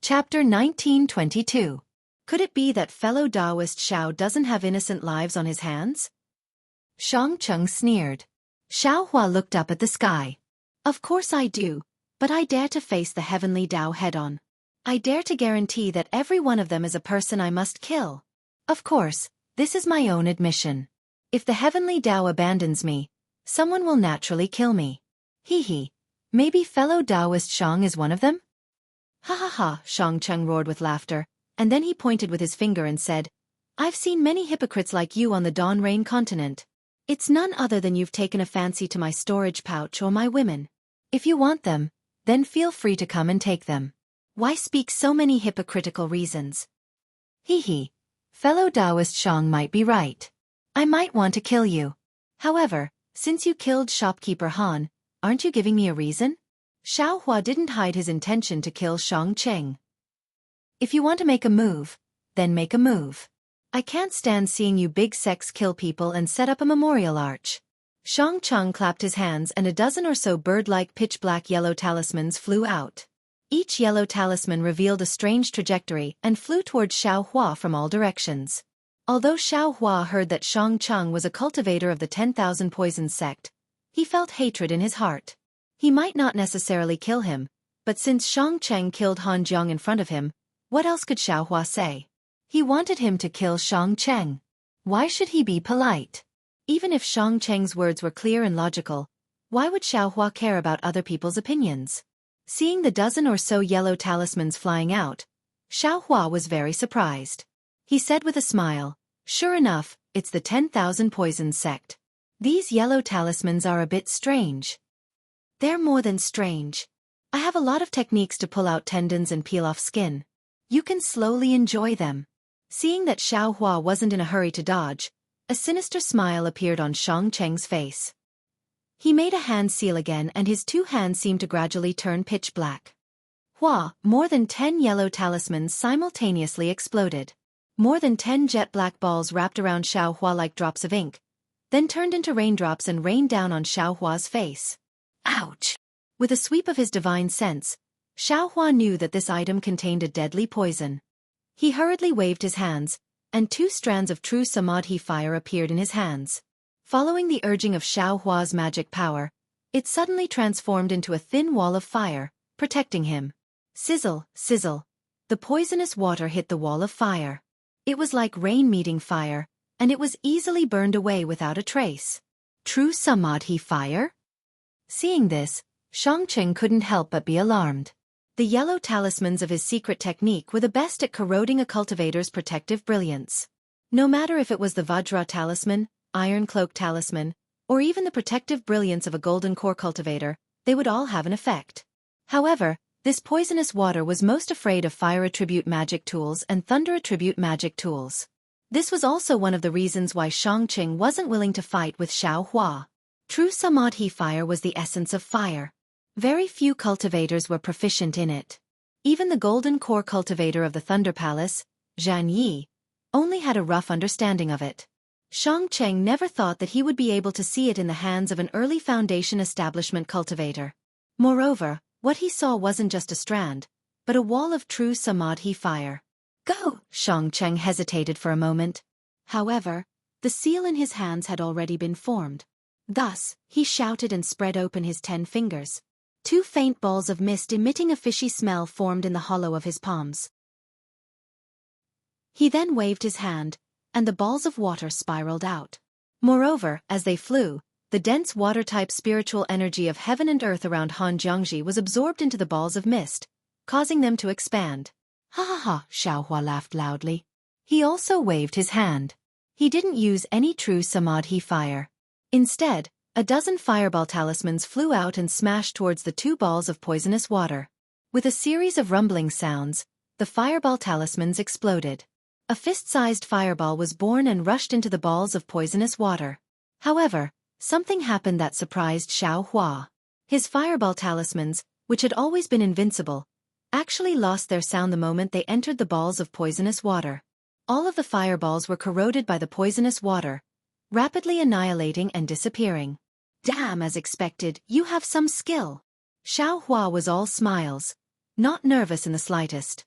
Chapter 1922. Could it be that fellow Taoist Xiao doesn't have innocent lives on his hands? Xianxia sneered. Xiaohua looked up at the sky. Of course I do, but I dare to face the heavenly Tao head-on. I dare to guarantee that every one of them is a person I must kill. Of course, this is my own admission. If the heavenly Tao abandons me, someone will naturally kill me. Hee. Maybe fellow Taoist Xiang is one of them? Ha ha ha, Xianxia roared with laughter, and then he pointed with his finger and said, I've seen many hypocrites like you on the Dawn Rain continent. It's none other than you've taken a fancy to my storage pouch or my women. If you want them, then feel free to come and take them. Why speak so many hypocritical reasons? Hee. Fellow Taoist Xiang might be right. I might want to kill you. However, since you killed shopkeeper Han, aren't you giving me a reason? Xiaohua didn't hide his intention to kill Xianxia. If you want to make a move, then make a move. I can't stand seeing you big sex kill people and set up a memorial arch. Xianxia clapped his hands and a dozen or so bird-like pitch-black yellow talismans flew out. Each yellow talisman revealed a strange trajectory and flew towards Xiaohua from all directions. Although Xiaohua heard that Xianxia was a cultivator of the 10,000 Poisons sect, he felt hatred in his heart. He might not necessarily kill him, but since Xianxia killed Han Jiang in front of him, what else could Xiaohua say? He wanted him to kill Xianxia. Why should he be polite? Even if Xianxia's words were clear and logical, why would Xiaohua care about other people's opinions? Seeing the dozen or so yellow talismans flying out, Xiaohua was very surprised. He said with a smile, Sure enough, it's the 10,000 Poisons sect. These yellow talismans are a bit strange. They're more than strange. I have a lot of techniques to pull out tendons and peel off skin. You can slowly enjoy them. Seeing that Xiaohua wasn't in a hurry to dodge, a sinister smile appeared on Xianxia's face. He made a hand seal again and his two hands seemed to gradually turn pitch black. More than 10 yellow talismans simultaneously exploded. More than 10 jet black balls wrapped around Xiaohua like drops of ink, then turned into raindrops and rained down on Xiaohua's face. Ouch! With a sweep of his divine sense, Xiaohua knew that this item contained a deadly poison. He hurriedly waved his hands, and 2 strands of true samadhi fire appeared in his hands. Following the urging of Xiaohua's magic power, it suddenly transformed into a thin wall of fire, protecting him. Sizzle, sizzle. The poisonous water hit the wall of fire. It was like rain meeting fire, and it was easily burned away without a trace. True samadhi fire? Seeing this, Xianxia couldn't help but be alarmed. The yellow talismans of his secret technique were the best at corroding a cultivator's protective brilliance. No matter if it was the Vajra talisman, Iron Cloak talisman, or even the protective brilliance of a golden core cultivator, they would all have an effect. However, this poisonous water was most afraid of fire attribute magic tools and thunder attribute magic tools. This was also one of the reasons why Xianxia wasn't willing to fight with Xiaohua. True samadhi fire was the essence of fire. Very few cultivators were proficient in it. Even the golden core cultivator of the Thunder Palace, Jianghu, only had a rough understanding of it. Xianxia never thought that he would be able to see it in the hands of an early Foundation establishment cultivator. Moreover, what he saw wasn't just a strand, but a wall of true samadhi fire. Go! Xianxia hesitated for a moment. However, the seal in his hands had already been formed. Thus, he shouted and spread open his 10 fingers. 2 faint balls of mist emitting a fishy smell formed in the hollow of his palms. He then waved his hand, and the balls of water spiraled out. Moreover, as they flew, the dense water-type spiritual energy of heaven and earth around Han Jianghu was absorbed into the balls of mist, causing them to expand. Ha ha ha, Xiaohua laughed loudly. He also waved his hand. He didn't use any true samadhi fire. Instead, a dozen fireball talismans flew out and smashed towards the 2 balls of poisonous water. With a series of rumbling sounds, the fireball talismans exploded. A fist-sized fireball was born and rushed into the balls of poisonous water. However, something happened that surprised Xiaohua. His fireball talismans, which had always been invincible, actually lost their sound the moment they entered the balls of poisonous water. All of the fireballs were corroded by the poisonous water, rapidly annihilating and disappearing. Damn, as expected, you have some skill. Xiaohua was all smiles, not nervous in the slightest.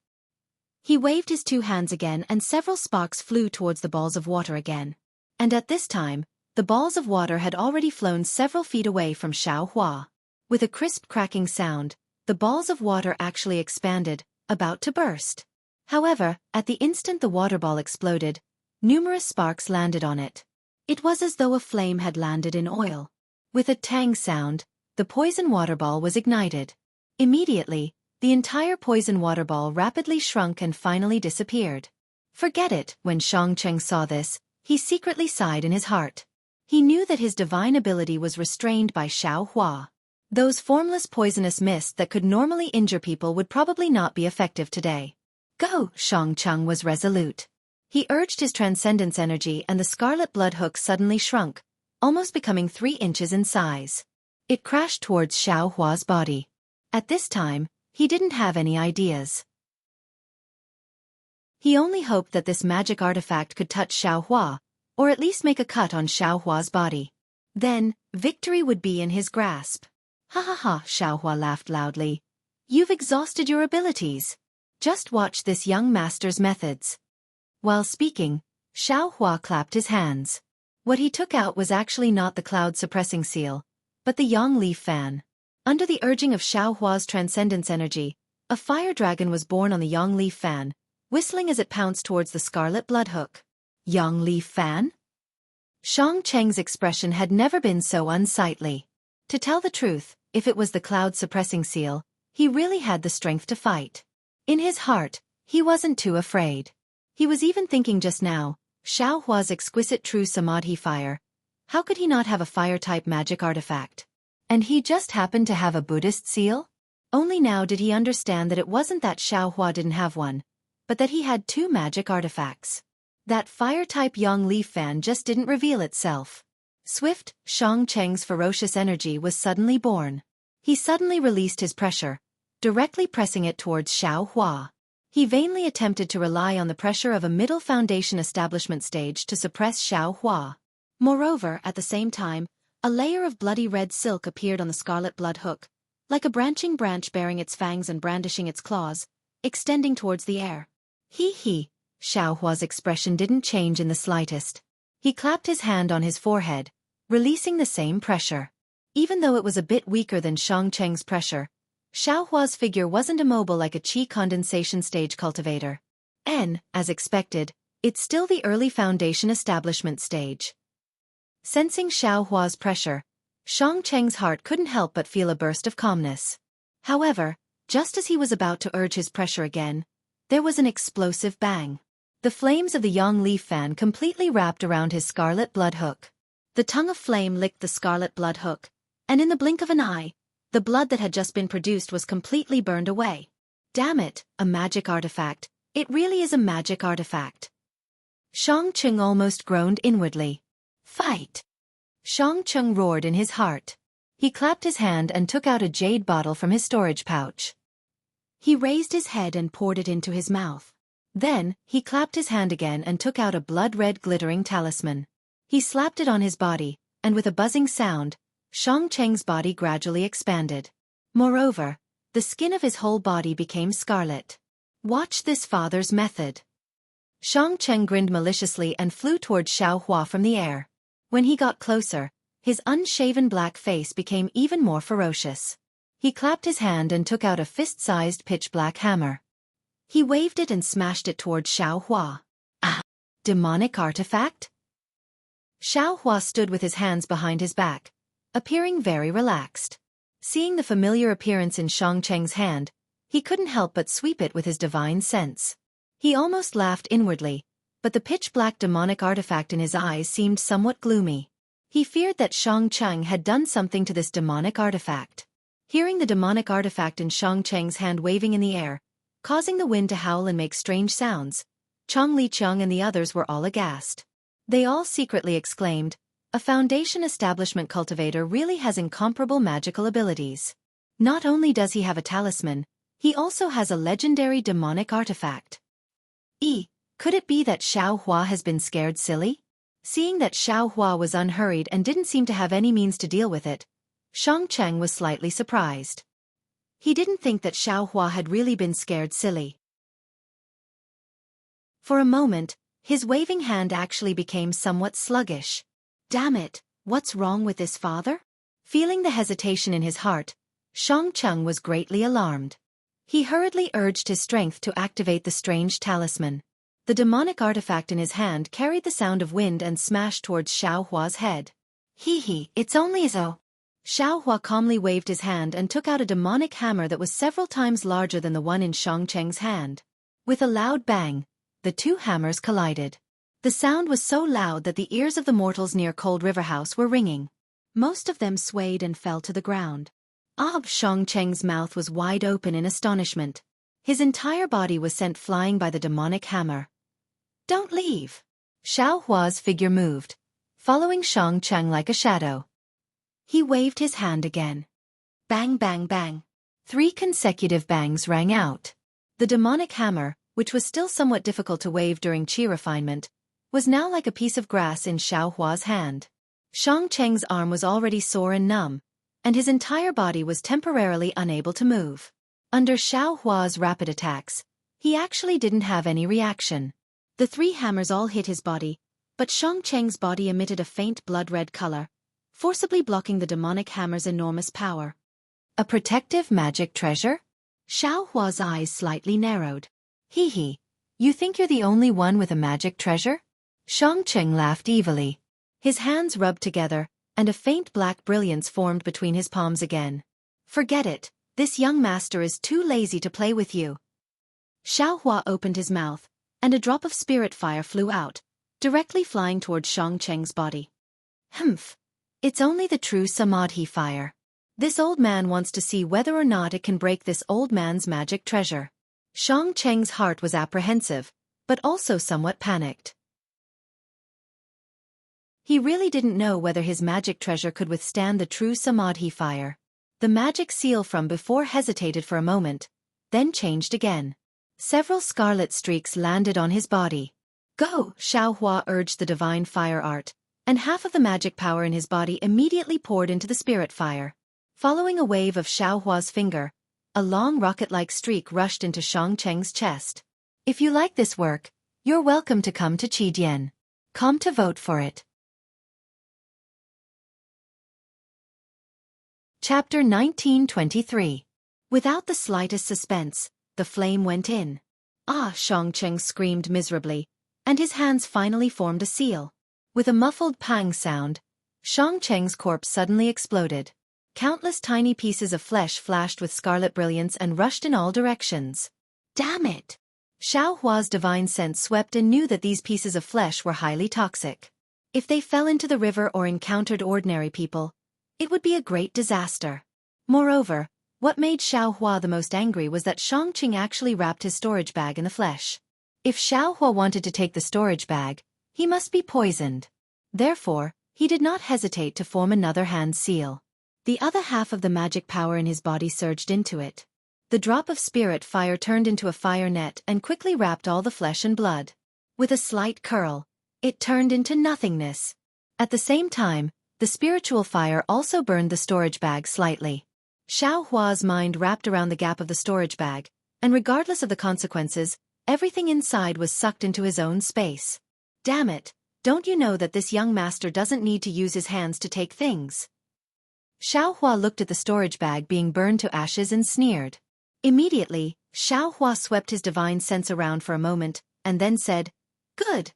He waved his two hands again and several sparks flew towards the balls of water again. And at this time, the balls of water had already flown several feet away from Xianxia. With a crisp cracking sound, the balls of water actually expanded, about to burst. However, at the instant the water ball exploded, numerous sparks landed on it. It was as though a flame had landed in oil. With a tang sound, the poison water ball was ignited. Immediately, the entire poison water ball rapidly shrunk and finally disappeared. Forget it, when Xianxia saw this, he secretly sighed in his heart. He knew that his divine ability was restrained by Xianxia. Those formless poisonous mists that could normally injure people would probably not be effective today. Go! Xianxia was resolute. He urged his transcendence energy and the scarlet blood hook suddenly shrunk, almost becoming 3 inches in size. It crashed towards Xiaohua's body. At this time, he didn't have any ideas. He only hoped that this magic artifact could touch Xiaohua, or at least make a cut on Xiaohua's body. Then, victory would be in his grasp. Ha ha ha, Xiaohua laughed loudly. You've exhausted your abilities. Just watch this young master's methods. While speaking, Xiaohua clapped his hands. What he took out was actually not the cloud-suppressing seal, but the yang leaf fan. Under the urging of Xiaohua's transcendence energy, a fire dragon was born on the yang leaf fan, whistling as it pounced towards the scarlet blood hook. Yang leaf fan? Xianxia's expression had never been so unsightly. To tell the truth, if it was the cloud-suppressing seal, he really had the strength to fight. In his heart, he wasn't too afraid. He was even thinking just now, Xiaohua's exquisite true samadhi fire. How could he not have a fire-type magic artifact? And he just happened to have a Buddhist seal? Only now did he understand that it wasn't that Xiaohua didn't have one, but that he had 2 magic artifacts. That fire-type yang leaf fan just didn't reveal itself. Swift, Xianxia's ferocious energy was suddenly born. He suddenly released his pressure, directly pressing it towards Xiaohua. He vainly attempted to rely on the pressure of a middle foundation establishment stage to suppress Xiaohua. Moreover, at the same time, a layer of bloody red silk appeared on the scarlet blood hook, like a branching branch bearing its fangs and brandishing its claws, extending towards the air. He. Xiaohua's expression didn't change in the slightest. He clapped his hand on his forehead, releasing the same pressure. Even though it was a bit weaker than Xianxia's pressure, Xiaohua's figure wasn't immobile like a qi condensation stage cultivator. As expected, it's still the early foundation establishment stage. Sensing Xiaohua's pressure, Xianxia's heart couldn't help but feel a burst of calmness. However, just as he was about to urge his pressure again, there was an explosive bang. The flames of the yang leaf fan completely wrapped around his scarlet blood hook. The tongue of flame licked the scarlet blood hook, and in the blink of an eye, the blood that had just been produced was completely burned away. Damn it, a magic artifact. It really is a magic artifact. Xianxia almost groaned inwardly. Fight! Xianxia roared in his heart. He clapped his hand and took out a jade bottle from his storage pouch. He raised his head and poured it into his mouth. Then, he clapped his hand again and took out a blood-red glittering talisman. He slapped it on his body, and with a buzzing sound, Xianxia's body gradually expanded. Moreover, the skin of his whole body became scarlet. Watch this father's method. Xianxia grinned maliciously and flew towards Xiaohua from the air. When he got closer, his unshaven black face became even more ferocious. He clapped his hand and took out a fist-sized pitch-black hammer. He waved it and smashed it towards Xiaohua. Ah! Demonic artifact? Xiaohua stood with his hands behind his back, appearing very relaxed. Seeing the familiar appearance in Xianxia's hand, he couldn't help but sweep it with his divine sense. He almost laughed inwardly, but the pitch-black demonic artifact in his eyes seemed somewhat gloomy. He feared that Xianxia had done something to this demonic artifact. Hearing the demonic artifact in Xianxia's hand waving in the air, causing the wind to howl and make strange sounds, Chong Liqiang and the others were all aghast. They all secretly exclaimed, "A foundation establishment cultivator really has incomparable magical abilities. Not only does he have a talisman, he also has a legendary demonic artifact." Could it be that Xiaohua has been scared silly? Seeing that Xiaohua was unhurried and didn't seem to have any means to deal with it, Xianxia was slightly surprised. He didn't think that Xiaohua had really been scared silly. For a moment, his waving hand actually became somewhat sluggish. Damn it, what's wrong with this father? Feeling the hesitation in his heart, Xianxia was greatly alarmed. He hurriedly urged his strength to activate the strange talisman. The demonic artifact in his hand carried the sound of wind and smashed towards Xiaohua's head. Hee, it's only Zhou. Xiaohua calmly waved his hand and took out a demonic hammer that was several times larger than the one in Xianxia's hand. With a loud bang, the two hammers collided. The sound was so loud that the ears of the mortals near Cold River House were ringing. Most of them swayed and fell to the ground. Xianxia's mouth was wide open in astonishment. His entire body was sent flying by the demonic hammer. Don't leave. Xiaohua's figure moved, following Xianxia like a shadow. He waved his hand again. Bang, bang, bang. 3 consecutive bangs rang out. The demonic hammer, which was still somewhat difficult to wave during qi refinement, was now like a piece of grass in Xiaohua's hand. Xianxia's arm was already sore and numb, and his entire body was temporarily unable to move. Under Xiaohua's rapid attacks, he actually didn't have any reaction. The 3 hammers all hit his body, but Xianxia's body emitted a faint blood-red color, forcibly blocking the demonic hammer's enormous power. A protective magic treasure? Xiaohua's eyes slightly narrowed. Hee, you think you're the only one with a magic treasure? Xianxia laughed evilly. His hands rubbed together, and a faint black brilliance formed between his palms again. Forget it, this young master is too lazy to play with you. Xiaohua opened his mouth, and a drop of spirit fire flew out, directly flying toward Xianxia's body. Humph. It's only the true samadhi fire. This old man wants to see whether or not it can break this old man's magic treasure. Xianxia's heart was apprehensive, but also somewhat panicked. He really didn't know whether his magic treasure could withstand the true samadhi fire. The magic seal from before hesitated for a moment, then changed again. Several scarlet streaks landed on his body. Go! Xiaohua urged the divine fire art, and half of the magic power in his body immediately poured into the spirit fire. Following a wave of Xiaohua's finger, a long rocket-like streak rushed into Xianxia's chest. If you like this work, you're welcome to come to Qidian. Come to vote for it. Chapter 1923. Without the slightest suspense, the flame went in. Xianxia screamed miserably, and his hands finally formed a seal. With a muffled pang sound, Xianxia's corpse suddenly exploded. Countless tiny pieces of flesh flashed with scarlet brilliance and rushed in all directions. Damn it! Xiaohua's divine sense swept and knew that these pieces of flesh were highly toxic. If they fell into the river or encountered ordinary people, it would be a great disaster. Moreover, what made Xiaohua the most angry was that Xianxia actually wrapped his storage bag in the flesh. If Xiaohua wanted to take the storage bag, he must be poisoned. Therefore, he did not hesitate to form another hand seal. The other half of the magic power in his body surged into it. The drop of spirit fire turned into a fire net and quickly wrapped all the flesh and blood. With a slight curl, it turned into nothingness. At the same time, the spiritual fire also burned the storage bag slightly. Xiaohua's mind wrapped around the gap of the storage bag, and regardless of the consequences, everything inside was sucked into his own space. Damn it, don't you know that this young master doesn't need to use his hands to take things? Xiaohua looked at the storage bag being burned to ashes and sneered. Immediately, Xiaohua swept his divine sense around for a moment, and then said, "Good."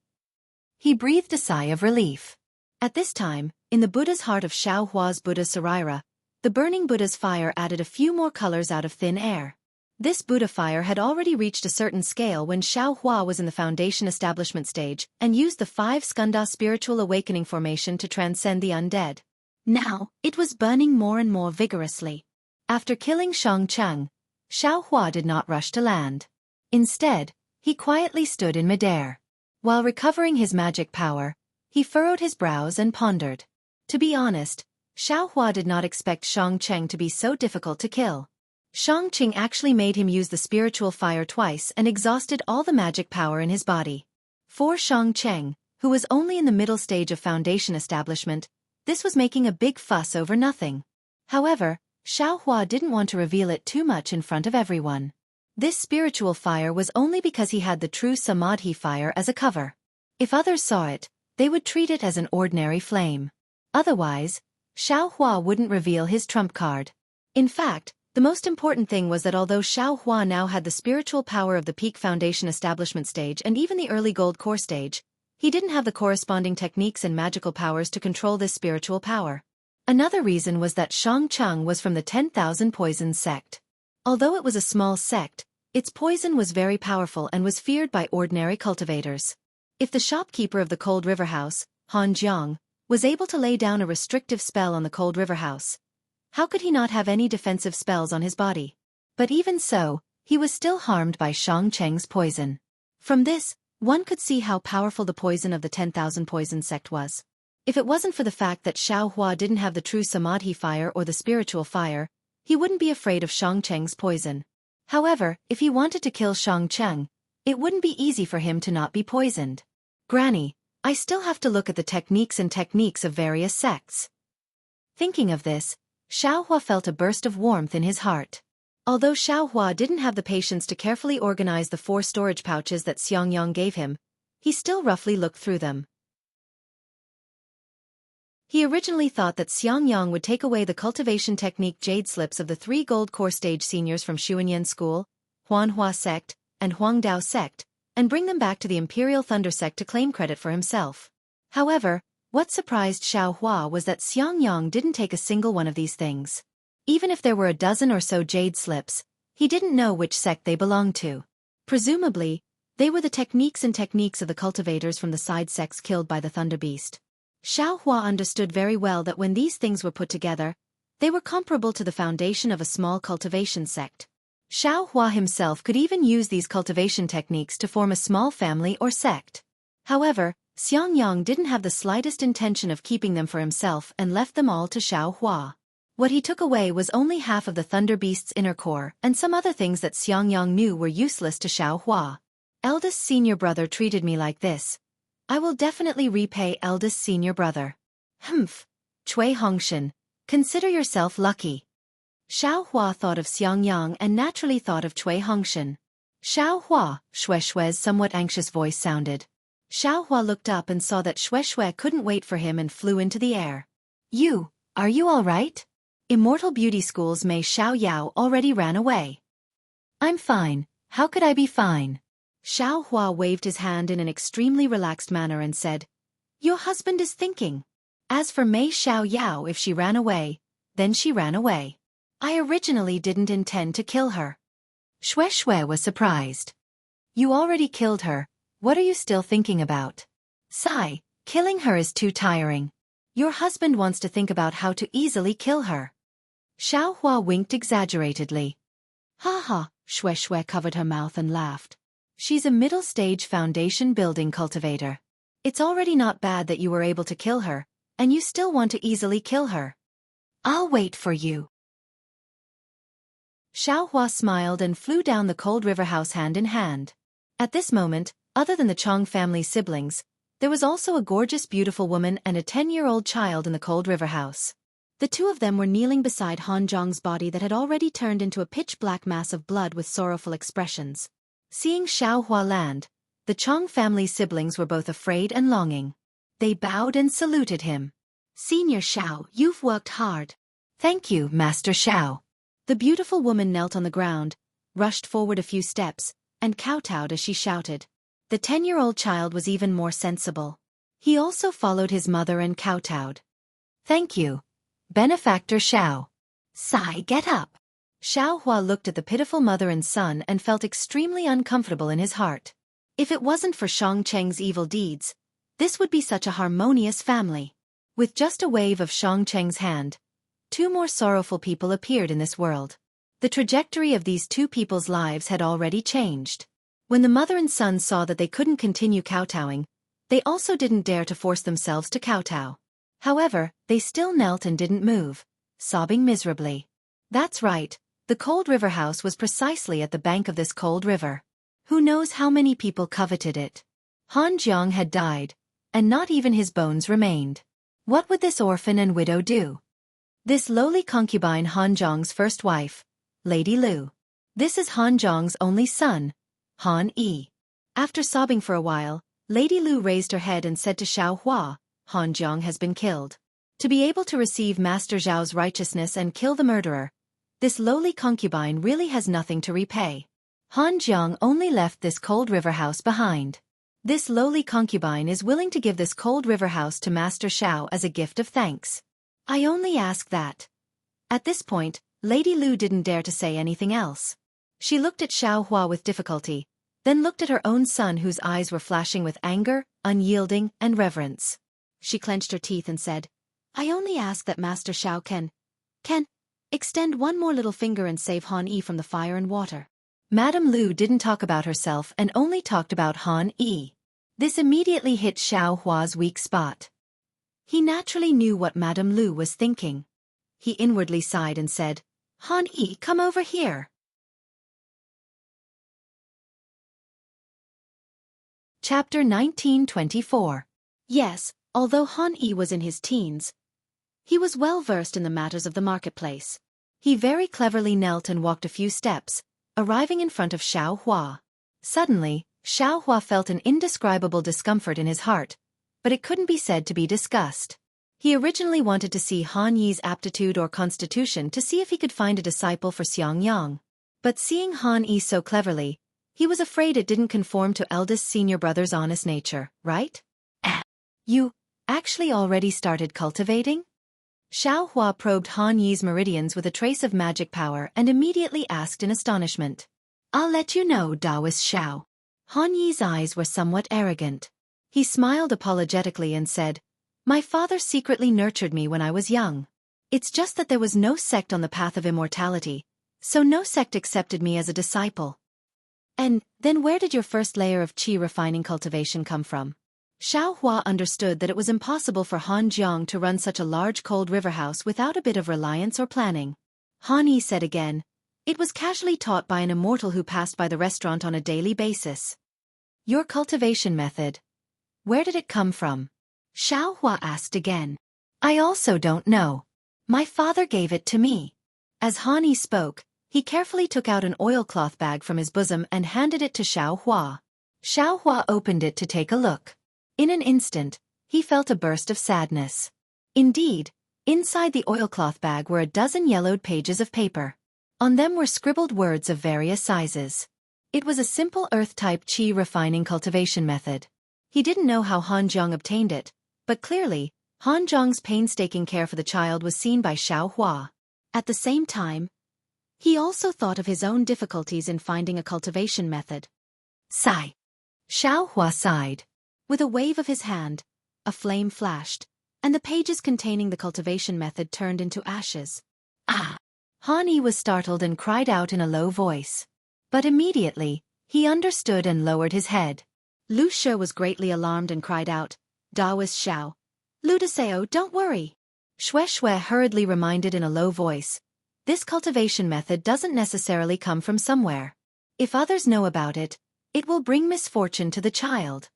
He breathed a sigh of relief. At this time, in the Buddha's heart of Xiaohua's Buddha Sarira, the burning Buddha's fire added a few more colors out of thin air. This Buddha fire had already reached a certain scale when Xiaohua was in the foundation establishment stage and used the 5 skandha spiritual awakening formation to transcend the undead. Now, it was burning more and more vigorously. After killing Xianxia, Xiaohua did not rush to land. Instead, he quietly stood in midair. While recovering his magic power, he furrowed his brows and pondered. To be honest, Xiaohua did not expect Xianxia to be so difficult to kill. Xianxia actually made him use the spiritual fire twice and exhausted all the magic power in his body. For Xianxia, who was only in the middle stage of foundation establishment, this was making a big fuss over nothing. However, Xiaohua didn't want to reveal it too much in front of everyone. This spiritual fire was only because he had the true Samadhi fire as a cover. If others saw it, they would treat it as an ordinary flame. Otherwise, Xiao Hua wouldn't reveal his trump card. In fact, the most important thing was that although Xiao Hua now had the spiritual power of the peak foundation establishment stage and even the early gold core stage, he didn't have the corresponding techniques and magical powers to control this spiritual power. Another reason was that Xianxia was from the 10,000 Poisons sect. Although it was a small sect, its poison was very powerful and was feared by ordinary cultivators. If the shopkeeper of the Cold River House, Han Jiang, was able to lay down a restrictive spell on the Cold River House, how could he not have any defensive spells on his body? But even so, he was still harmed by Xianxia's poison. From this, one could see how powerful the poison of the 10,000 Poison sect was. If it wasn't for the fact that Xiao Hua didn't have the true Samadhi fire or the spiritual fire, he wouldn't be afraid of Xianxia's poison. However, if he wanted to kill Xianxia, it wouldn't be easy for him to not be poisoned. Granny, I still have to look at the techniques of various sects. Thinking of this, Xiao Hua felt a burst of warmth in his heart. Although Xiao Hua didn't have the patience to carefully organize the 4 storage pouches that Xiangyang gave him, he still roughly looked through them. He originally thought that Xiangyang would take away the cultivation technique jade slips of the 3 gold core stage seniors from Xuanyan School, Huanhua sect, and Huangdao sect, and bring them back to the Imperial Thunder sect to claim credit for himself. However, what surprised Xiao Hua was that Xiangyang didn't take a single one of these things. Even if there were a dozen or so jade slips, he didn't know which sect they belonged to. Presumably, they were the techniques of the cultivators from the side sects killed by the Thunder Beast. Xiao Hua understood very well that when these things were put together, they were comparable to the foundation of a small cultivation sect. Xiao Hua himself could even use these cultivation techniques to form a small family or sect. However, Xiangyang didn't have the slightest intention of keeping them for himself and left them all to Xiao Hua. What he took away was only half of the Thunder Beast's inner core and some other things that Xiangyang knew were useless to Xiao Hua. Eldest senior brother treated me like this. I will definitely repay eldest senior brother. Humph. Cui Hongshan, consider yourself lucky. Xiao Hua thought of Xiangyang and naturally thought of Cui Hongshan. Xiao Hua, Shue's somewhat anxious voice sounded. Xiao Hua looked up and saw that Shui couldn't wait for him and flew into the air. Are you all right? Immortal Beauty School's Mei Xiao Yao already ran away. I'm fine, how could I be fine? Xiao Hua waved his hand in an extremely relaxed manner and said, Your husband is thinking. As for Mei Xiao Yao, if she ran away, then she ran away. I originally didn't intend to kill her. Shui was surprised. You already killed her, what are you still thinking about? Sigh, killing her is too tiring. Your husband wants to think about how to easily kill her. Xiao Hua winked exaggeratedly. Ha ha, Shui covered her mouth and laughed. She's a middle-stage foundation building cultivator. It's already not bad that you were able to kill her, and you still want to easily kill her. I'll wait for you. Xiao Hua smiled and flew down the Cold River House hand in hand. At this moment, other than the Chong family siblings, there was also a gorgeous beautiful woman and a 10-year-old child in the Cold River House. The two of them were kneeling beside Han Zhong's body that had already turned into a pitch-black mass of blood with sorrowful expressions. Seeing Xiao Hua land, the Chong family siblings were both afraid and longing. They bowed and saluted him. Senior Xiao, you've worked hard. Thank you, Master Xiao. The beautiful woman knelt on the ground, rushed forward a few steps, and kowtowed as she shouted. The 10-year-old child was even more sensible. He also followed his mother and kowtowed. Thank you, Benefactor Xiao. Sigh, get up. Xiao Hua looked at the pitiful mother and son and felt extremely uncomfortable in his heart. If it wasn't for Xianxia's evil deeds, this would be such a harmonious family. With just a wave of Xianxia's hand, 2 more sorrowful people appeared in this world. The trajectory of these 2 people's lives had already changed. When the mother and son saw that they couldn't continue kowtowing, they also didn't dare to force themselves to kowtow. However, they still knelt and didn't move, sobbing miserably. That's right, the Cold River House was precisely at the bank of this cold river. Who knows how many people coveted it? Han Jiang had died, and not even his bones remained. What would this orphan and widow do? This lowly concubine Han Jiang's first wife, Lady Lu. This is Han Zhong's only son, Han Yi. After sobbing for a while, Lady Lu raised her head and said to Xiao Hua, Han Zhong has been killed. To be able to receive Master Zhao's righteousness and kill the murderer, this lowly concubine really has nothing to repay. Han Zhong only left this cold river house behind. This lowly concubine is willing to give this cold river house to Master Xiao as a gift of thanks. I only ask that. At this point, Lady Lu didn't dare to say anything else. She looked at Xiao Hua with difficulty, then looked at her own son whose eyes were flashing with anger, unyielding, and reverence. She clenched her teeth and said, I only ask that Master Xiao can extend one more little finger and save Han Yi from the fire and water. Madame Lu didn't talk about herself and only talked about Han Yi. This immediately hit Xiao Hua's weak spot. He naturally knew what Madame Lu was thinking. He inwardly sighed and said, Han Yi, come over here. Chapter 1924. Yes, although Han Yi was in his teens, he was well versed in the matters of the marketplace. He very cleverly knelt and walked a few steps, arriving in front of Xiao Hua. Suddenly, Xiao Hua felt an indescribable discomfort in his heart, but it couldn't be said to be disgust. He originally wanted to see Han Yi's aptitude or constitution to see if he could find a disciple for Xianxia. But seeing Han Yi so cleverly, he was afraid it didn't conform to eldest senior brother's honest nature, right? You actually already started cultivating? Xiao Hua probed Han Yi's meridians with a trace of magic power and immediately asked in astonishment. I'll let you know, Taoist Xiao. Han Yi's eyes were somewhat arrogant. He smiled apologetically and said, My father secretly nurtured me when I was young. It's just that there was no sect on the path of immortality, so no sect accepted me as a disciple. And then where did your first layer of qi refining cultivation come from? Xiao Hua understood that it was impossible for Han Jiang to run such a large cold river house without a bit of reliance or planning. Han Yi said again, It was casually taught by an immortal who passed by the restaurant on a daily basis. Your cultivation method. Where did it come from? Xiao Hua asked again. I also don't know. My father gave it to me. As Han Yi spoke, he carefully took out an oilcloth bag from his bosom and handed it to Xiao Hua. Xiao Hua opened it to take a look. In an instant, he felt a burst of sadness. Indeed, inside the oilcloth bag were a dozen yellowed pages of paper. On them were scribbled words of various sizes. It was a simple earth-type qi refining cultivation method. He didn't know how Han Zhong obtained it, but clearly, Han Zhong's painstaking care for the child was seen by Xiao Hua. At the same time, he also thought of his own difficulties in finding a cultivation method. Sigh. Xiao Hua sighed. With a wave of his hand, a flame flashed, and the pages containing the cultivation method turned into ashes. Ah! Han Yi was startled and cried out in a low voice. But immediately, he understood and lowered his head. Lu Shi was greatly alarmed and cried out, Taoist Xiao. Lu Deseo, don't worry. Shui hurriedly reminded in a low voice, this cultivation method doesn't necessarily come from somewhere. If others know about it, it will bring misfortune to the child.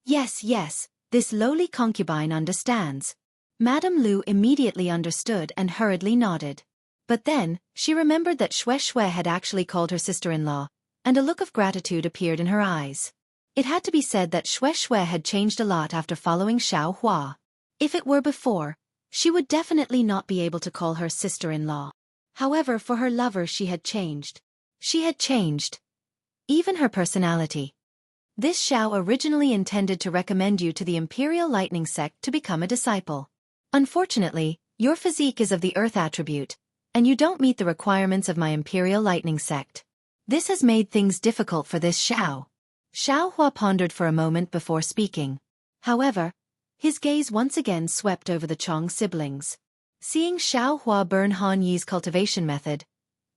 Yes, this lowly concubine understands. Madame Lu immediately understood and hurriedly nodded. But then, she remembered that Shui had actually called her sister-in-law, and a look of gratitude appeared in her eyes. It had to be said that Shui had changed a lot after following Xiao Hua. If it were before, she would definitely not be able to call her sister-in-law. However, for her lover she had changed. She had changed. Even her personality. This Xiao originally intended to recommend you to the Imperial Lightning Sect to become a disciple. Unfortunately, your physique is of the Earth attribute, and you don't meet the requirements of my Imperial Lightning Sect. This has made things difficult for this Xiao. Xiao Hua pondered for a moment before speaking. However, his gaze once again swept over the Chong siblings. Seeing Xiao Hua burn Han Yi's cultivation method,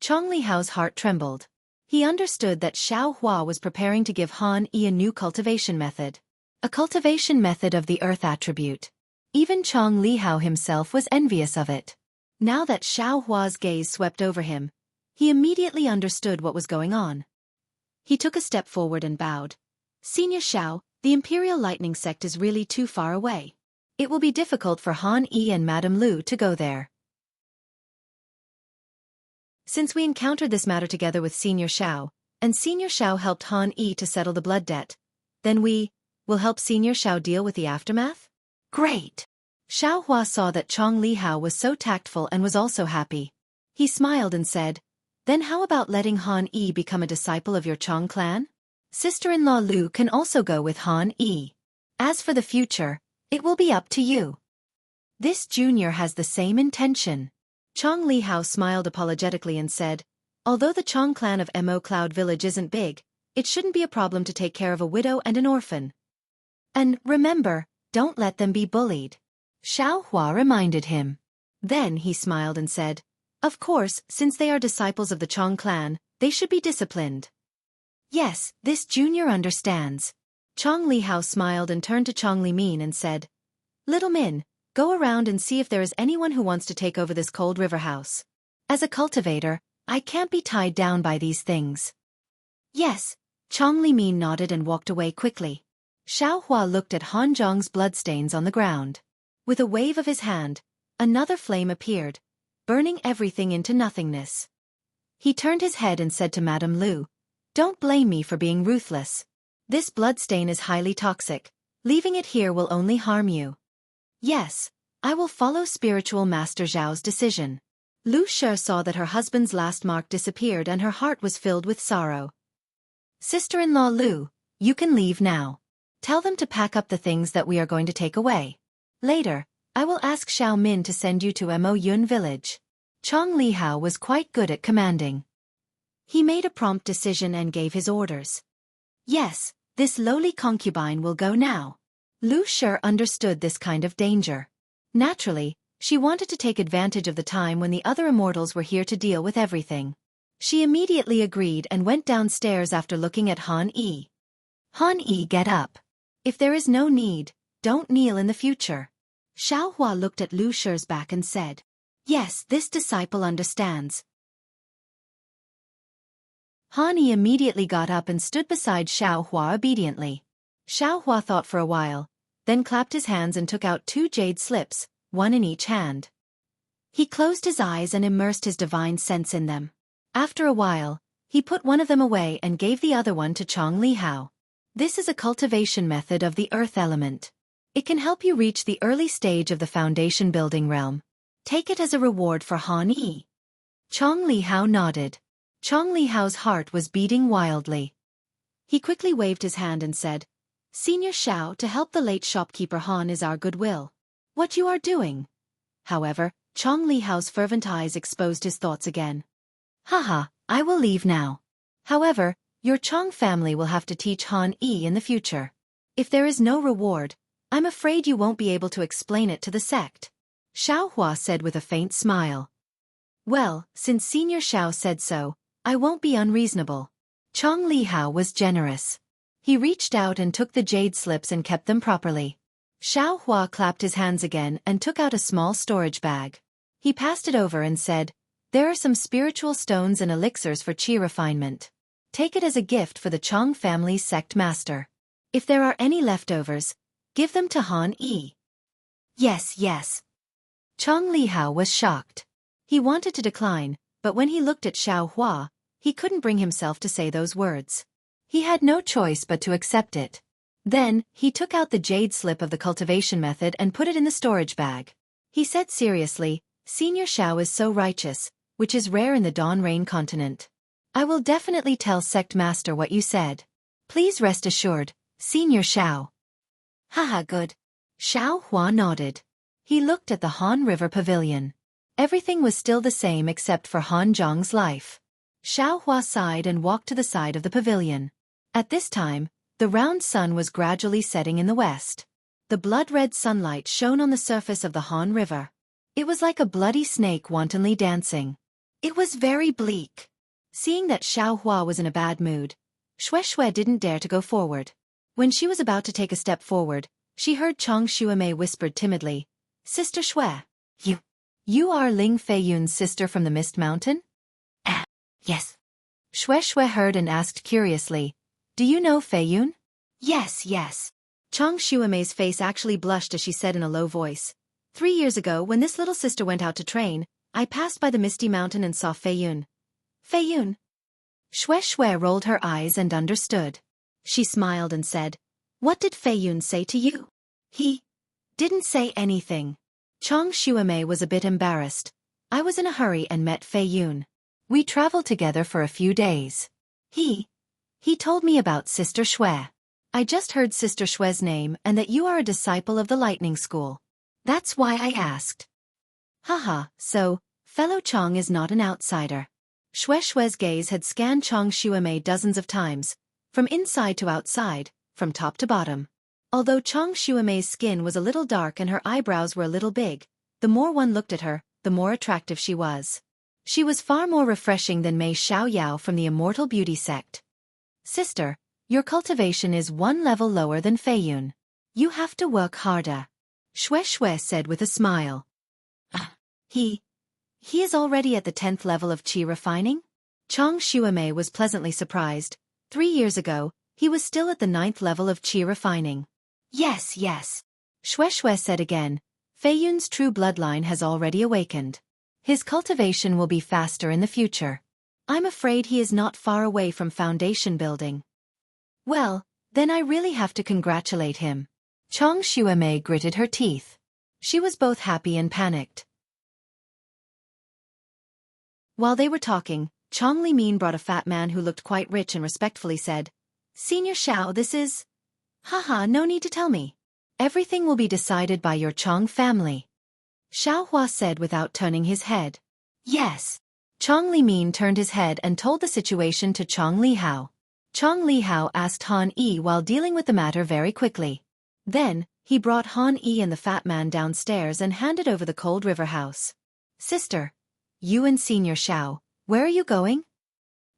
Chong Li Hao's heart trembled. He understood that Xiao Hua was preparing to give Han Yi a new cultivation method. A cultivation method of the Earth attribute. Even Chong Li Hao himself was envious of it. Now that Xiao Hua's gaze swept over him, he immediately understood what was going on. He took a step forward and bowed. Senior Xiao, the Imperial Lightning Sect is really too far away. It will be difficult for Han Yi and Madame Lu to go there. Since we encountered this matter together with Senior Xiao, and Senior Xiao helped Han Yi to settle the blood debt, then we will help Senior Xiao deal with the aftermath? Great! Xiao Hua saw that Chong Li Hao was so tactful and was also happy. He smiled and said, then how about letting Han Yi become a disciple of your Chong clan? Sister-in-law Lu can also go with Han Yi. As for the future, it will be up to you. This junior has the same intention. Chong Li Hao smiled apologetically and said, although the Chong clan of Mo Cloud Village isn't big, it shouldn't be a problem to take care of a widow and an orphan. And remember, don't let them be bullied. Xiao Hua reminded him. Then he smiled and said, of course, since they are disciples of the Chong clan, they should be disciplined. Yes, this junior understands. Chong Li Hao smiled and turned to Chong Li Min and said, Little Min, go around and see if there is anyone who wants to take over this cold river house. As a cultivator, I can't be tied down by these things. Yes, Chong Li Min nodded and walked away quickly. Xiao Hua looked at Han Zhong's bloodstains on the ground. With a wave of his hand, another flame appeared, burning everything into nothingness. He turned his head and said to Madame Lu, don't blame me for being ruthless. This bloodstain is highly toxic. Leaving it here will only harm you. Yes, I will follow Spiritual Master Zhao's decision. Lu Shi saw that her husband's last mark disappeared and her heart was filled with sorrow. Sister-in-law Lu, you can leave now. Tell them to pack up the things that we are going to take away. Later, I will ask Xiao Min to send you to Mo Yun village. Chong Li Hao was quite good at commanding. He made a prompt decision and gave his orders. Yes, this lowly concubine will go now. Lu Shi understood this kind of danger. Naturally, she wanted to take advantage of the time when the other immortals were here to deal with everything. She immediately agreed and went downstairs after looking at Han Yi. Han Yi, get up. If there is no need, don't kneel in the future. Xiao Hua looked at Lu Shi's back and said, yes, this disciple understands. Han Yi immediately got up and stood beside Xiao Hua obediently. Xiao Hua thought for a while, then clapped his hands and took out 2 jade slips, one in each hand. He closed his eyes and immersed his divine sense in them. After a while, he put one of them away and gave the other one to Chong Li Hao. This is a cultivation method of the earth element. It can help you reach the early stage of the foundation building realm. Take it as a reward for Han Yi. Chong Li Hao nodded. Chong Li Hao's heart was beating wildly. He quickly waved his hand and said, Senior Xiao, to help the late shopkeeper Han is our goodwill. What you are doing? However, Chong Li Hao's fervent eyes exposed his thoughts again. Haha, I will leave now. However, your Chong family will have to teach Han Yi in the future. If there is no reward, I'm afraid you won't be able to explain it to the sect. Xiao Hua said with a faint smile. Well, since Senior Xiao said so, I won't be unreasonable. Chong Li Hao was generous. He reached out and took the jade slips and kept them properly. Xiao Hua clapped his hands again and took out a small storage bag. He passed it over and said, there are some spiritual stones and elixirs for chi refinement. Take it as a gift for the Chong family's sect master. If there are any leftovers, give them to Han Yi. Yes, yes. Chong Li Hao was shocked. He wanted to decline, but when he looked at Xiao Hua, he couldn't bring himself to say those words. He had no choice but to accept it. Then, he took out the jade slip of the cultivation method and put it in the storage bag. He said seriously, Senior Xiao is so righteous, which is rare in the Dawn Rain continent. I will definitely tell Sect Master what you said. Please rest assured, Senior Xiao. Haha, good. Xiao Hua nodded. He looked at the Han River Pavilion. Everything was still the same except for Han Zhong's life. Xiao Hua sighed and walked to the side of the pavilion. At this time, the round sun was gradually setting in the west. The blood-red sunlight shone on the surface of the Han River. It was like a bloody snake wantonly dancing. It was very bleak. Seeing that Xiao Hua was in a bad mood, Shui didn't dare to go forward. When she was about to take a step forward, she heard Chong Xuemei whispered timidly, Sister Shui, you are Ling Feiyun's sister from the Mist Mountain? Yes. Shui heard and asked curiously, do you know Feiyun? Yes, yes. Chong Xuemei's face actually blushed as she said in a low voice, 3 years ago when this little sister went out to train, I passed by the Misty Mountain and saw Feiyun. Fei Yun. Xue Xue rolled her eyes and understood. She smiled and said, "What did Fei Yun say to you?" "He didn't say anything." Chong Xuemei was a bit embarrassed. "I was in a hurry and met Fei Yun. We traveled together for a few days. He told me about Sister Xue. I just heard Sister Xue's name and that you are a disciple of the Lightning School. That's why I asked." "Haha, so, fellow Chong is not an outsider." Xue Xue's gaze had scanned Chong Xuemei dozens of times, from inside to outside, from top to bottom. Although Chong Xuemei's skin was a little dark and her eyebrows were a little big, the more one looked at her, the more attractive she was. She was far more refreshing than Mei Xiaoyao from the Immortal Beauty sect. "Sister, your cultivation is one level lower than Fei Yun. You have to work harder," Xue Xue said with a smile. He is already at the 10th level of qi refining?" Chong Xuemei was pleasantly surprised. 3 years ago, he was still at the 9th level of qi refining. Yes, Xue Xue said again. Fei Yun's true bloodline has already awakened. His cultivation will be faster in the future. I'm afraid he is not far away from foundation building. Well, then I really have to congratulate him. Chong Xuemei gritted her teeth. She was both happy and panicked. While they were talking, Chong Li Min brought a fat man who looked quite rich and respectfully said, "Senior Xiao, this is..." "Haha, no need to tell me. Everything will be decided by your Chong family," Xiao Hua said without turning his head. "Yes." Chong Li Min turned his head and told the situation to Chong Li Hao. Chong Li Hao asked Han Yi while dealing with the matter very quickly. Then, he brought Han Yi and the fat man downstairs and handed over the Cold River house. "Sister, you and Senior Xiao, where are you going?"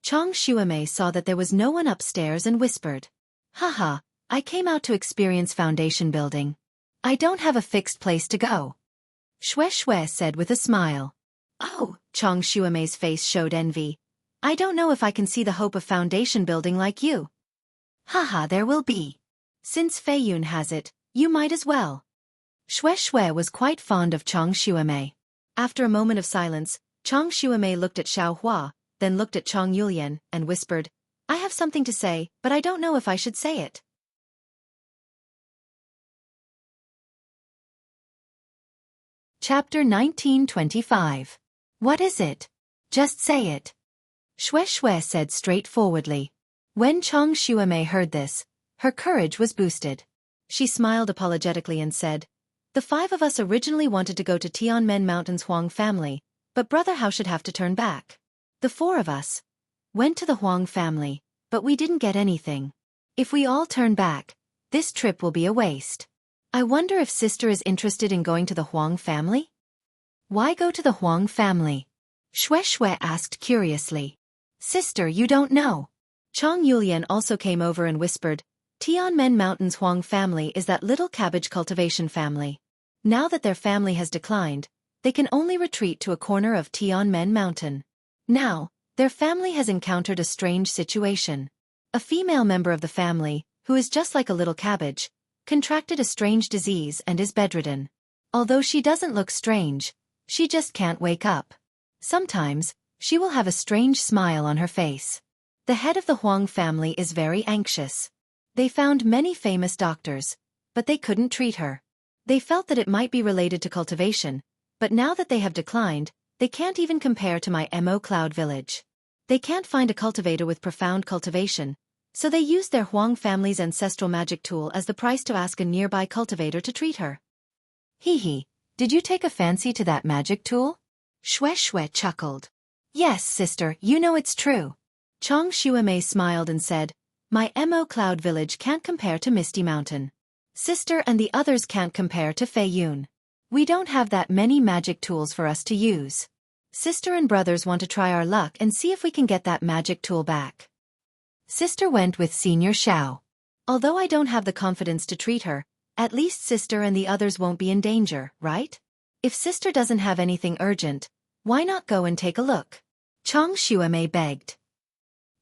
Chong Xuemei saw that there was no one upstairs and whispered, "Haha, I came out to experience foundation building. I don't have a fixed place to go," Xue Xue said with a smile. "Oh," Chong Xuemei's face showed envy. "I don't know if I can see the hope of foundation building like you." "Haha, there will be. Since Fei Yun has it, you might as well." Xue Xue was quite fond of Chong Xuemei. After a moment of silence, Chong Xuemei looked at Xiao Hua, then looked at Chong Yulian, and whispered, "I have something to say, but I don't know if I should say it." Chapter 1925. What is it? Just say it. Xue Xue said straightforwardly. When Chong Xuemei heard this, her courage was boosted. She smiled apologetically and said, "The 5 of us originally wanted to go to Tianmen Mountain's Huang family, but Brother Hao should have to turn back. The 4 of us went to the Huang family, but we didn't get anything. If we all turn back, this trip will be a waste. I wonder if Sister is interested in going to the Huang family?" "Why go to the Huang family?" Xue Xue asked curiously. "Sister, you don't know." Chong Yulian also came over and whispered, "Tianmen Mountain's Huang family is that little cabbage cultivation family. Now that their family has declined, they can only retreat to a corner of Tianmen Mountain. Now, their family has encountered a strange situation. A female member of the family, who is just like a little cabbage, contracted a strange disease and is bedridden. Although she doesn't look strange, she just can't wake up. Sometimes, she will have a strange smile on her face. The head of the Huang family is very anxious. They found many famous doctors, but they couldn't treat her. They felt that it might be related to cultivation, but now that they have declined, they can't even compare to my Mo Cloud village. They can't find a cultivator with profound cultivation, so they used their Huang family's ancestral magic tool as the price to ask a nearby cultivator to treat her." "Hee, did you take a fancy to that magic tool?" Xue Xue chuckled. "Yes, sister, you know it's true." Chong Xuemei smiled and said, "My Mo Cloud village can't compare to Misty Mountain. Sister and the others can't compare to Fei Yun. We don't have that many magic tools for us to use. Sister and brothers want to try our luck and see if we can get that magic tool back." Sister went with Senior Xiao. "Although I don't have the confidence to treat her, at least Sister and the others won't be in danger, right? If Sister doesn't have anything urgent, why not go and take a look?" Chong Xuemei begged.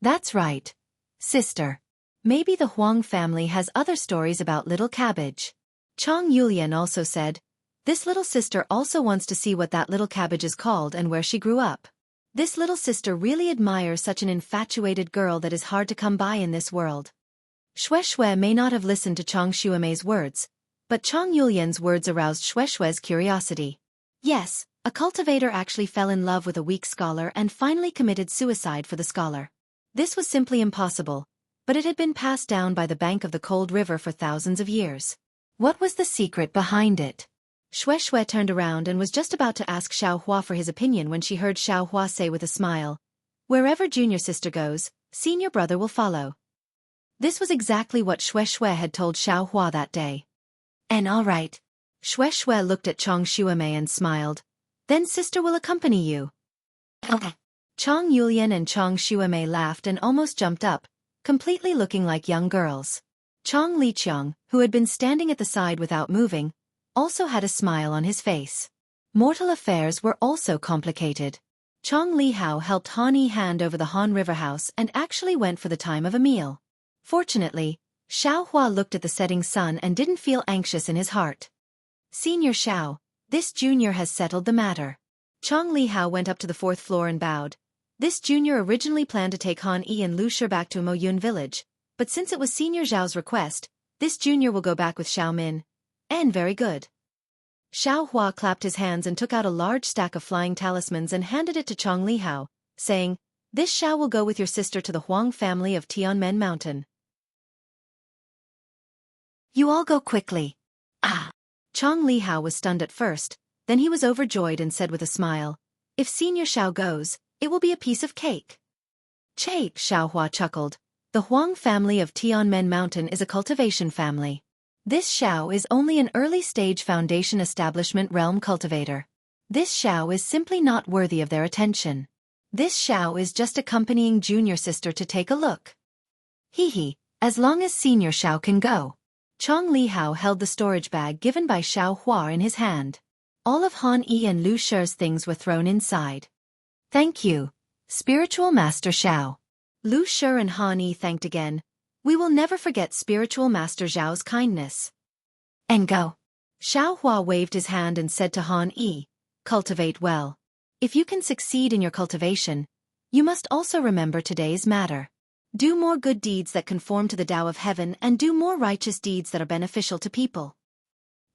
"That's right. Sister. Maybe the Huang family has other stories about little cabbage." Chong Yulian also said, "This little sister also wants to see what that little cabbage is called and where she grew up." This little sister really admires such an infatuated girl that is hard to come by in this world. Shui may not have listened to Chang Xuemei's words, but Chang Yulian's words aroused Shui's curiosity. Yes, a cultivator actually fell in love with a weak scholar and finally committed suicide for the scholar. This was simply impossible, but it had been passed down by the bank of the cold river for thousands of years. What was the secret behind it? Shui turned around and was just about to ask Xiao Hua for his opinion when she heard Xiao Hua say with a smile, "Wherever junior sister goes, senior brother will follow." This was exactly what Shui had told Xiao Hua that day. "And all right." Shui looked at Chang Xuemei and smiled. "Then sister will accompany you." Chang Yulian and Chang Xuemei laughed and almost jumped up, completely looking like young girls. Chang Liqiang, who had been standing at the side without moving, also had a smile on his face. Mortal affairs were also complicated. Chang Lihao helped Han Yi hand over the Han River House and actually went for the time of a meal. Fortunately, Xiao Hua looked at the setting sun and didn't feel anxious in his heart. "Senior Xiao, this junior has settled the matter." Chang Lihao went up to the 4th floor and bowed. This junior originally planned to take Han Yi and Lu Shi back to Mo Yun village, but since it was Senior Zhao's request, this junior will go back with Xiao Min. And very good. Xiao Hua clapped his hands and took out a large stack of flying talismans and handed it to Chang Lihao, saying, "This Xiao will go with your sister to the Huang family of Tianmen Mountain. You all go quickly." Ah! Chang Lihao was stunned at first, then he was overjoyed and said with a smile, "If Senior Xiao goes, it will be a piece of cake." "Cake," Xiao Hua chuckled. "The Huang family of Tianmen Mountain is a cultivation family. This Xiao is only an early-stage foundation establishment realm cultivator. This Xiao is simply not worthy of their attention. This Xiao is just accompanying junior sister to take a look. Hee, as long as Senior Xiao can go." Chang Lihao held the storage bag given by Xiao Hua in his hand. All of Han Yi and Lu Shi's things were thrown inside. "Thank you, Spiritual Master Xiao." Lu Shi and Han Yi thanked again. "We will never forget Spiritual Master Zhao's kindness." "And go." Xiao Hua waved his hand and said to Han Yi, "Cultivate well. If you can succeed in your cultivation, you must also remember today's matter. Do more good deeds that conform to the Tao of heaven and do more righteous deeds that are beneficial to people."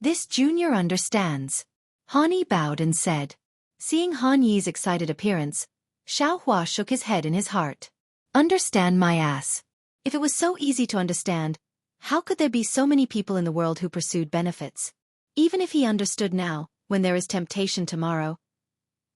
"This junior understands." Han Yi bowed and said. Seeing Han Yi's excited appearance, Xiao Hua shook his head in his heart. "Understand my ass. If it was so easy to understand, how could there be so many people in the world who pursued benefits? Even if he understood now, when there is temptation tomorrow,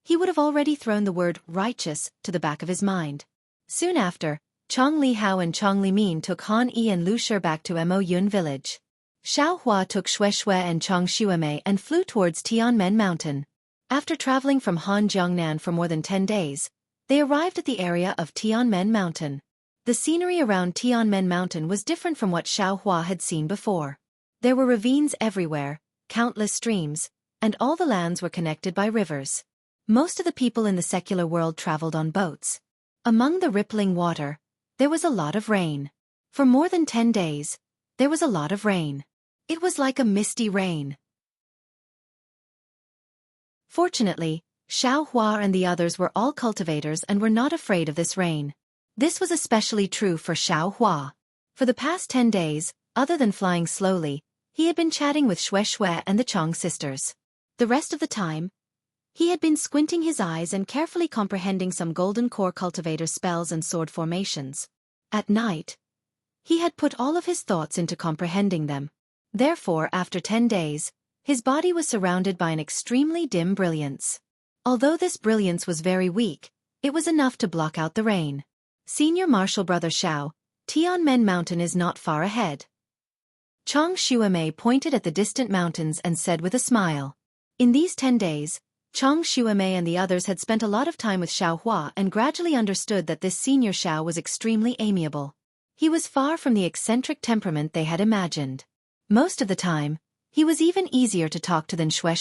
he would have already thrown the word righteous to the back of his mind." Soon after, Chang Lihao and Chang Limin took Han Yi and Lu Shi back to Mo Yun village. Xiao Hua took Shui and Chang Xuemei and flew towards Tianmen Mountain. After traveling from Han Jiangnan for more than 10 days, they arrived at the area of Tianmen Mountain. The scenery around Tianmen Mountain was different from what Xiao Hua had seen before. There were ravines everywhere, countless streams, and all the lands were connected by rivers. Most of the people in the secular world traveled on boats. Among the rippling water, there was a lot of rain. For more than 10 days, there was a lot of rain. It was like a misty rain. Fortunately, Xiao Hua and the others were all cultivators and were not afraid of this rain. This was especially true for Xiao Hua. For the past 10 days, other than flying slowly, he had been chatting with Shui and the Chang sisters. The rest of the time, he had been squinting his eyes and carefully comprehending some golden core cultivator spells and sword formations. At night, he had put all of his thoughts into comprehending them. Therefore, after 10 days, his body was surrounded by an extremely dim brilliance. Although this brilliance was very weak, it was enough to block out the rain. "Senior Martial Brother Xiao, Tianmen Mountain is not far ahead." Chang Xuemei pointed at the distant mountains and said with a smile. In these 10 days, Chang Xuemei and the others had spent a lot of time with Xiao Hua and gradually understood that this senior Xiao was extremely amiable. He was far from the eccentric temperament they had imagined. Most of the time, he was even easier to talk to than Shui.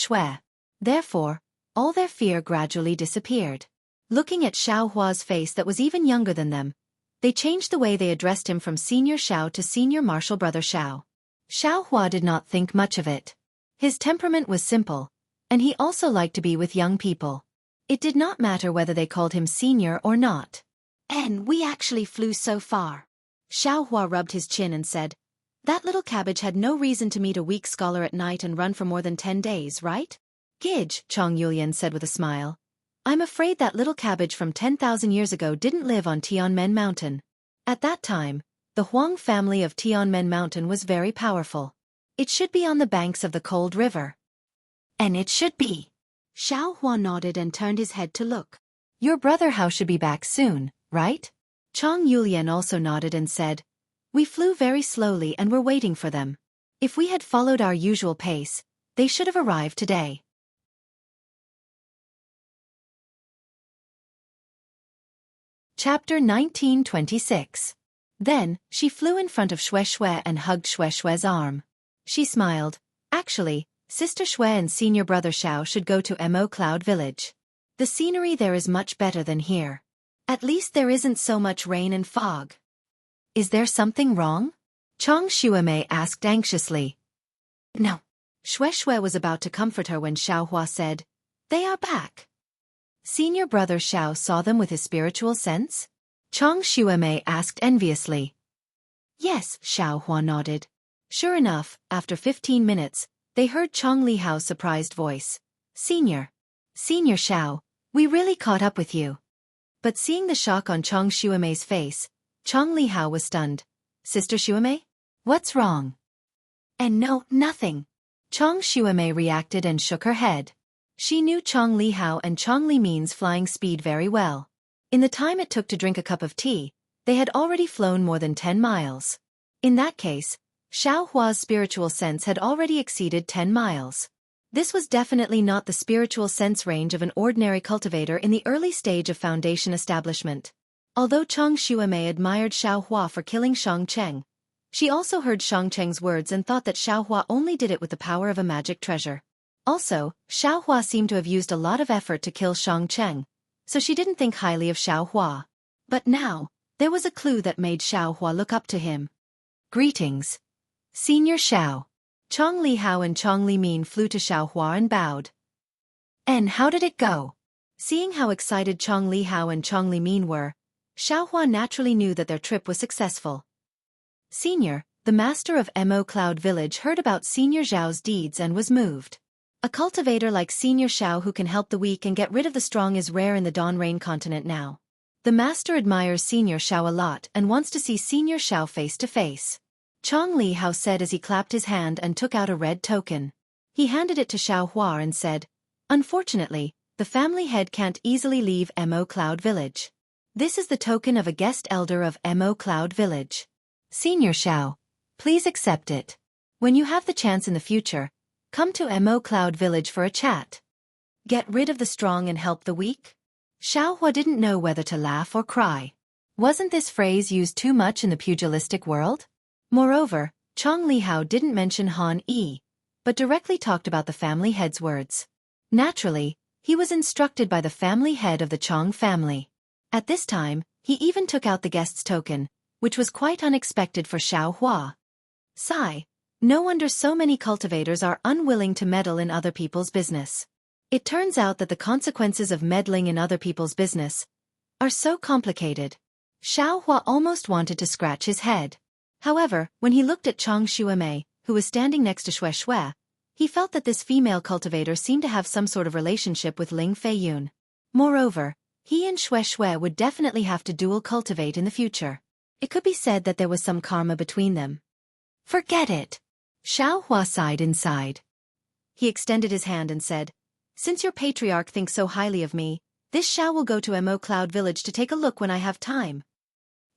Therefore, all their fear gradually disappeared. Looking at Xiao Hua's face that was even younger than them, they changed the way they addressed him from Senior Xiao to Senior Martial Brother Xiao. Xiao Hua did not think much of it. His temperament was simple, and he also liked to be with young people. It did not matter whether they called him senior or not. And we actually flew so far. Xiaohua rubbed his chin and said, that little cabbage had no reason to meet a weak scholar at night and run for more than 10 days, right? Gidge, Chong Yulian said with a smile. I'm afraid that little cabbage from 10,000 years ago didn't live on Tianmen Mountain. At that time, the Huang family of Tianmen Mountain was very powerful. It should be on the banks of the cold river. And it should be. Xiaohua nodded and turned his head to look. Your brother Hao should be back soon, right? Chong Yulian also nodded and said, we flew very slowly and were waiting for them. If we had followed our usual pace, they should have arrived today. Chapter 1926. Then, she flew in front of Xue Xue and hugged Xue Xue's arm. She smiled. Actually, Sister Xue and senior brother Xiao should go to Mo Cloud Village. The scenery there is much better than here. At least there isn't so much rain and fog. Is there something wrong? Chong Xuemei asked anxiously. No. Xue Xue was about to comfort her when Xiaohua said, they are back. Senior brother Xiao saw them with his spiritual sense? Chong Xuemei asked enviously. Yes, Xiaohua nodded. Sure enough, after 15 minutes, they heard Chong Li Hao's surprised voice. Senior Xiao, we really caught up with you. But seeing the shock on Chong Xuemei's face, Chong Li Hao was stunned. Sister Xuemei? What's wrong? And no, nothing. Chong Xuemei reacted and shook her head. She knew Chong Li Hao and Chong Li Min's flying speed very well. In the time it took to drink a cup of tea, they had already flown more than 10 miles. In that case, Xiaohua's spiritual sense had already exceeded 10 miles. This was definitely not the spiritual sense range of an ordinary cultivator in the early stage of foundation establishment. Although Chong Xuemei admired Xiaohua for killing Xiangcheng, she also heard Xiangcheng's words and thought that Xiaohua only did it with the power of a magic treasure. Also, Xiaohua seemed to have used a lot of effort to kill Xiangcheng, so she didn't think highly of Xiaohua. But now, there was a clue that made Xiaohua look up to him. Greetings. Senior Xiao. Chong Li Hao and Chong Li Min flew to Xiaohua and bowed. And how did it go? Seeing how excited Chong Li Hao and Chong Li Min were, Xiaohua naturally knew that their trip was successful. Senior, the master of Mo Cloud Village heard about Senior Zhao's deeds and was moved. A cultivator like Senior Xiao who can help the weak and get rid of the strong is rare in the Dawn Rain continent now. The master admires Senior Xiao a lot and wants to see Senior Xiao face to face. Chong Li Hao said as he clapped his hand and took out a red token. He handed it to Xiaohua and said, unfortunately, the family head can't easily leave Mo Cloud Village. This is the token of a guest elder of Mo Cloud Village. Senior Xiao, please accept it. When you have the chance in the future, come to Mo Cloud Village for a chat. Get rid of the strong and help the weak? Xiaohua didn't know whether to laugh or cry. Wasn't this phrase used too much in the pugilistic world? Moreover, Chong Li Hao didn't mention Han Yi, but directly talked about the family head's words. Naturally, he was instructed by the family head of the Chong family. At this time, he even took out the guest's token, which was quite unexpected for Xiaohua. Sigh. No wonder so many cultivators are unwilling to meddle in other people's business. It turns out that the consequences of meddling in other people's business are so complicated. Xiaohua almost wanted to scratch his head. However, when he looked at Chong Xuemei, who was standing next to Xue Xue, he felt that this female cultivator seemed to have some sort of relationship with Ling Feiyun. Moreover, he and Xue Xue would definitely have to dual cultivate in the future. It could be said that there was some karma between them. Forget it. Xiaohua sighed inside. He extended his hand and said, since your patriarch thinks so highly of me, this Xiao will go to Mo Cloud Village to take a look when I have time.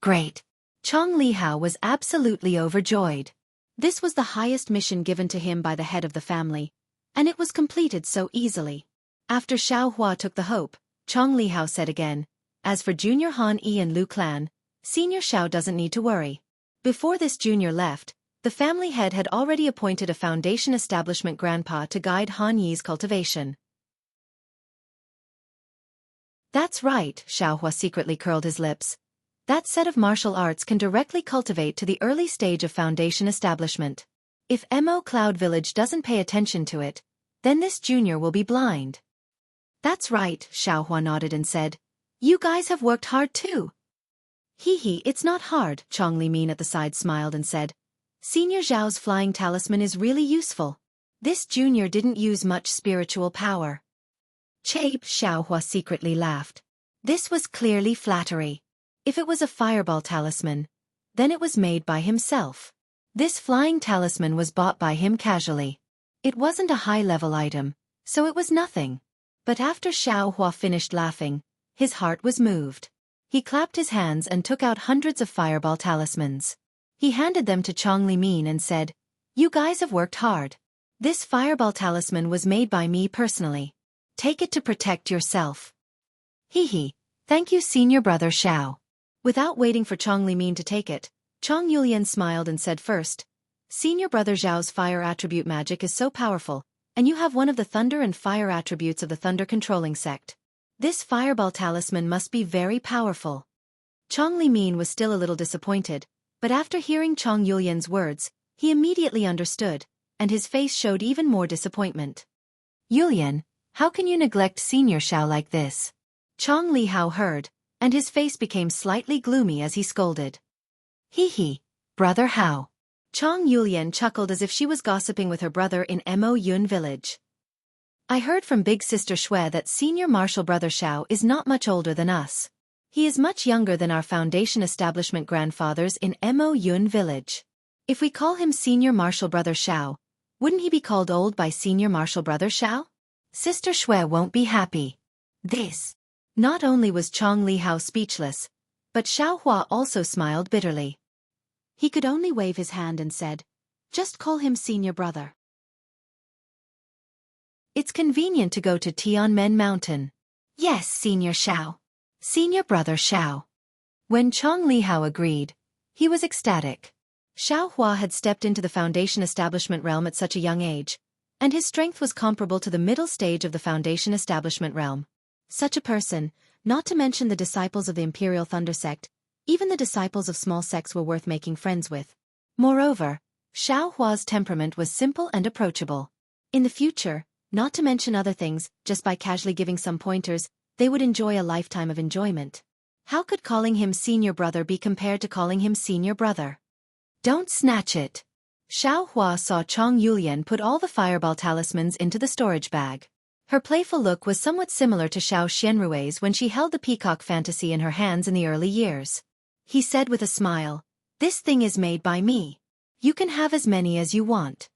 Great. Chong Li Hao was absolutely overjoyed. This was the highest mission given to him by the head of the family, and it was completed so easily. After Xiaohua took the hope, Chong Li Hao said again, as for Junior Han Yi and Lu Clan, Senior Xiao doesn't need to worry. Before this junior left, the family head had already appointed a foundation establishment grandpa to guide Han Yi's cultivation. That's right, Xiaohua secretly curled his lips. That set of martial arts can directly cultivate to the early stage of foundation establishment. If Mo Cloud Village doesn't pay attention to it, then this junior will be blind. That's right, Xiaohua nodded and said. You guys have worked hard too. Hee, it's not hard, Chongli Min at the side smiled and said. Senior Zhao's flying talisman is really useful. This junior didn't use much spiritual power. Chape, Xiaohua secretly laughed. This was clearly flattery. If it was a fireball talisman, then it was made by himself. This flying talisman was bought by him casually. It wasn't a high-level item, so it was nothing. But after Xiaohua finished laughing, his heart was moved. He clapped his hands and took out hundreds of fireball talismans. He handed them to Chongli Min and said, You guys have worked hard. This fireball talisman was made by me personally. Take it to protect yourself. Hee, thank you senior brother Xiao. Without waiting for Chongli Min to take it, Chong Yulian smiled and said first, Senior brother Zhao's fire attribute magic is so powerful, and you have one of the thunder and fire attributes of the thunder controlling sect. This fireball talisman must be very powerful. Chongli Min was still a little disappointed, but after hearing Chong Yulian's words, he immediately understood, and his face showed even more disappointment. Yulian, how can you neglect Senior Xiao like this? Chong Li Hao heard, and his face became slightly gloomy as he scolded. Hee, brother Hao. Chong Yulian chuckled as if she was gossiping with her brother in Mo Yun village. I heard from big sister Shui that senior martial brother Xiao is not much older than us. He is much younger than our foundation establishment grandfathers in Mo Yun village. If we call him senior martial brother Xiao, wouldn't he be called old by senior martial brother Xiao? Sister Shui won't be happy. This. Not only was Chong Li Hao speechless, but Xiaohua also smiled bitterly. He could only wave his hand and said, Just call him senior brother. It's convenient to go to Tianmen Mountain. Yes, Senior Xiao. Senior brother Xiao. When Chong Li Hao agreed, he was ecstatic. Xiaohua had stepped into the foundation establishment realm at such a young age, and his strength was comparable to the middle stage of the foundation establishment realm. Such a person, not to mention the disciples of the Imperial Thunder sect, even the disciples of small sects were worth making friends with. Moreover, Xiaohua's temperament was simple and approachable. In the future, not to mention other things, just by casually giving some pointers, they would enjoy a lifetime of enjoyment. How could calling him senior brother be compared to calling him senior brother? Don't snatch it. Xiaohua saw Chong Yulian put all the fireball talismans into the storage bag. Her playful look was somewhat similar to Xiao Xianrui's when she held the peacock fantasy in her hands in the early years. He said with a smile, This thing is made by me. You can have as many as you want.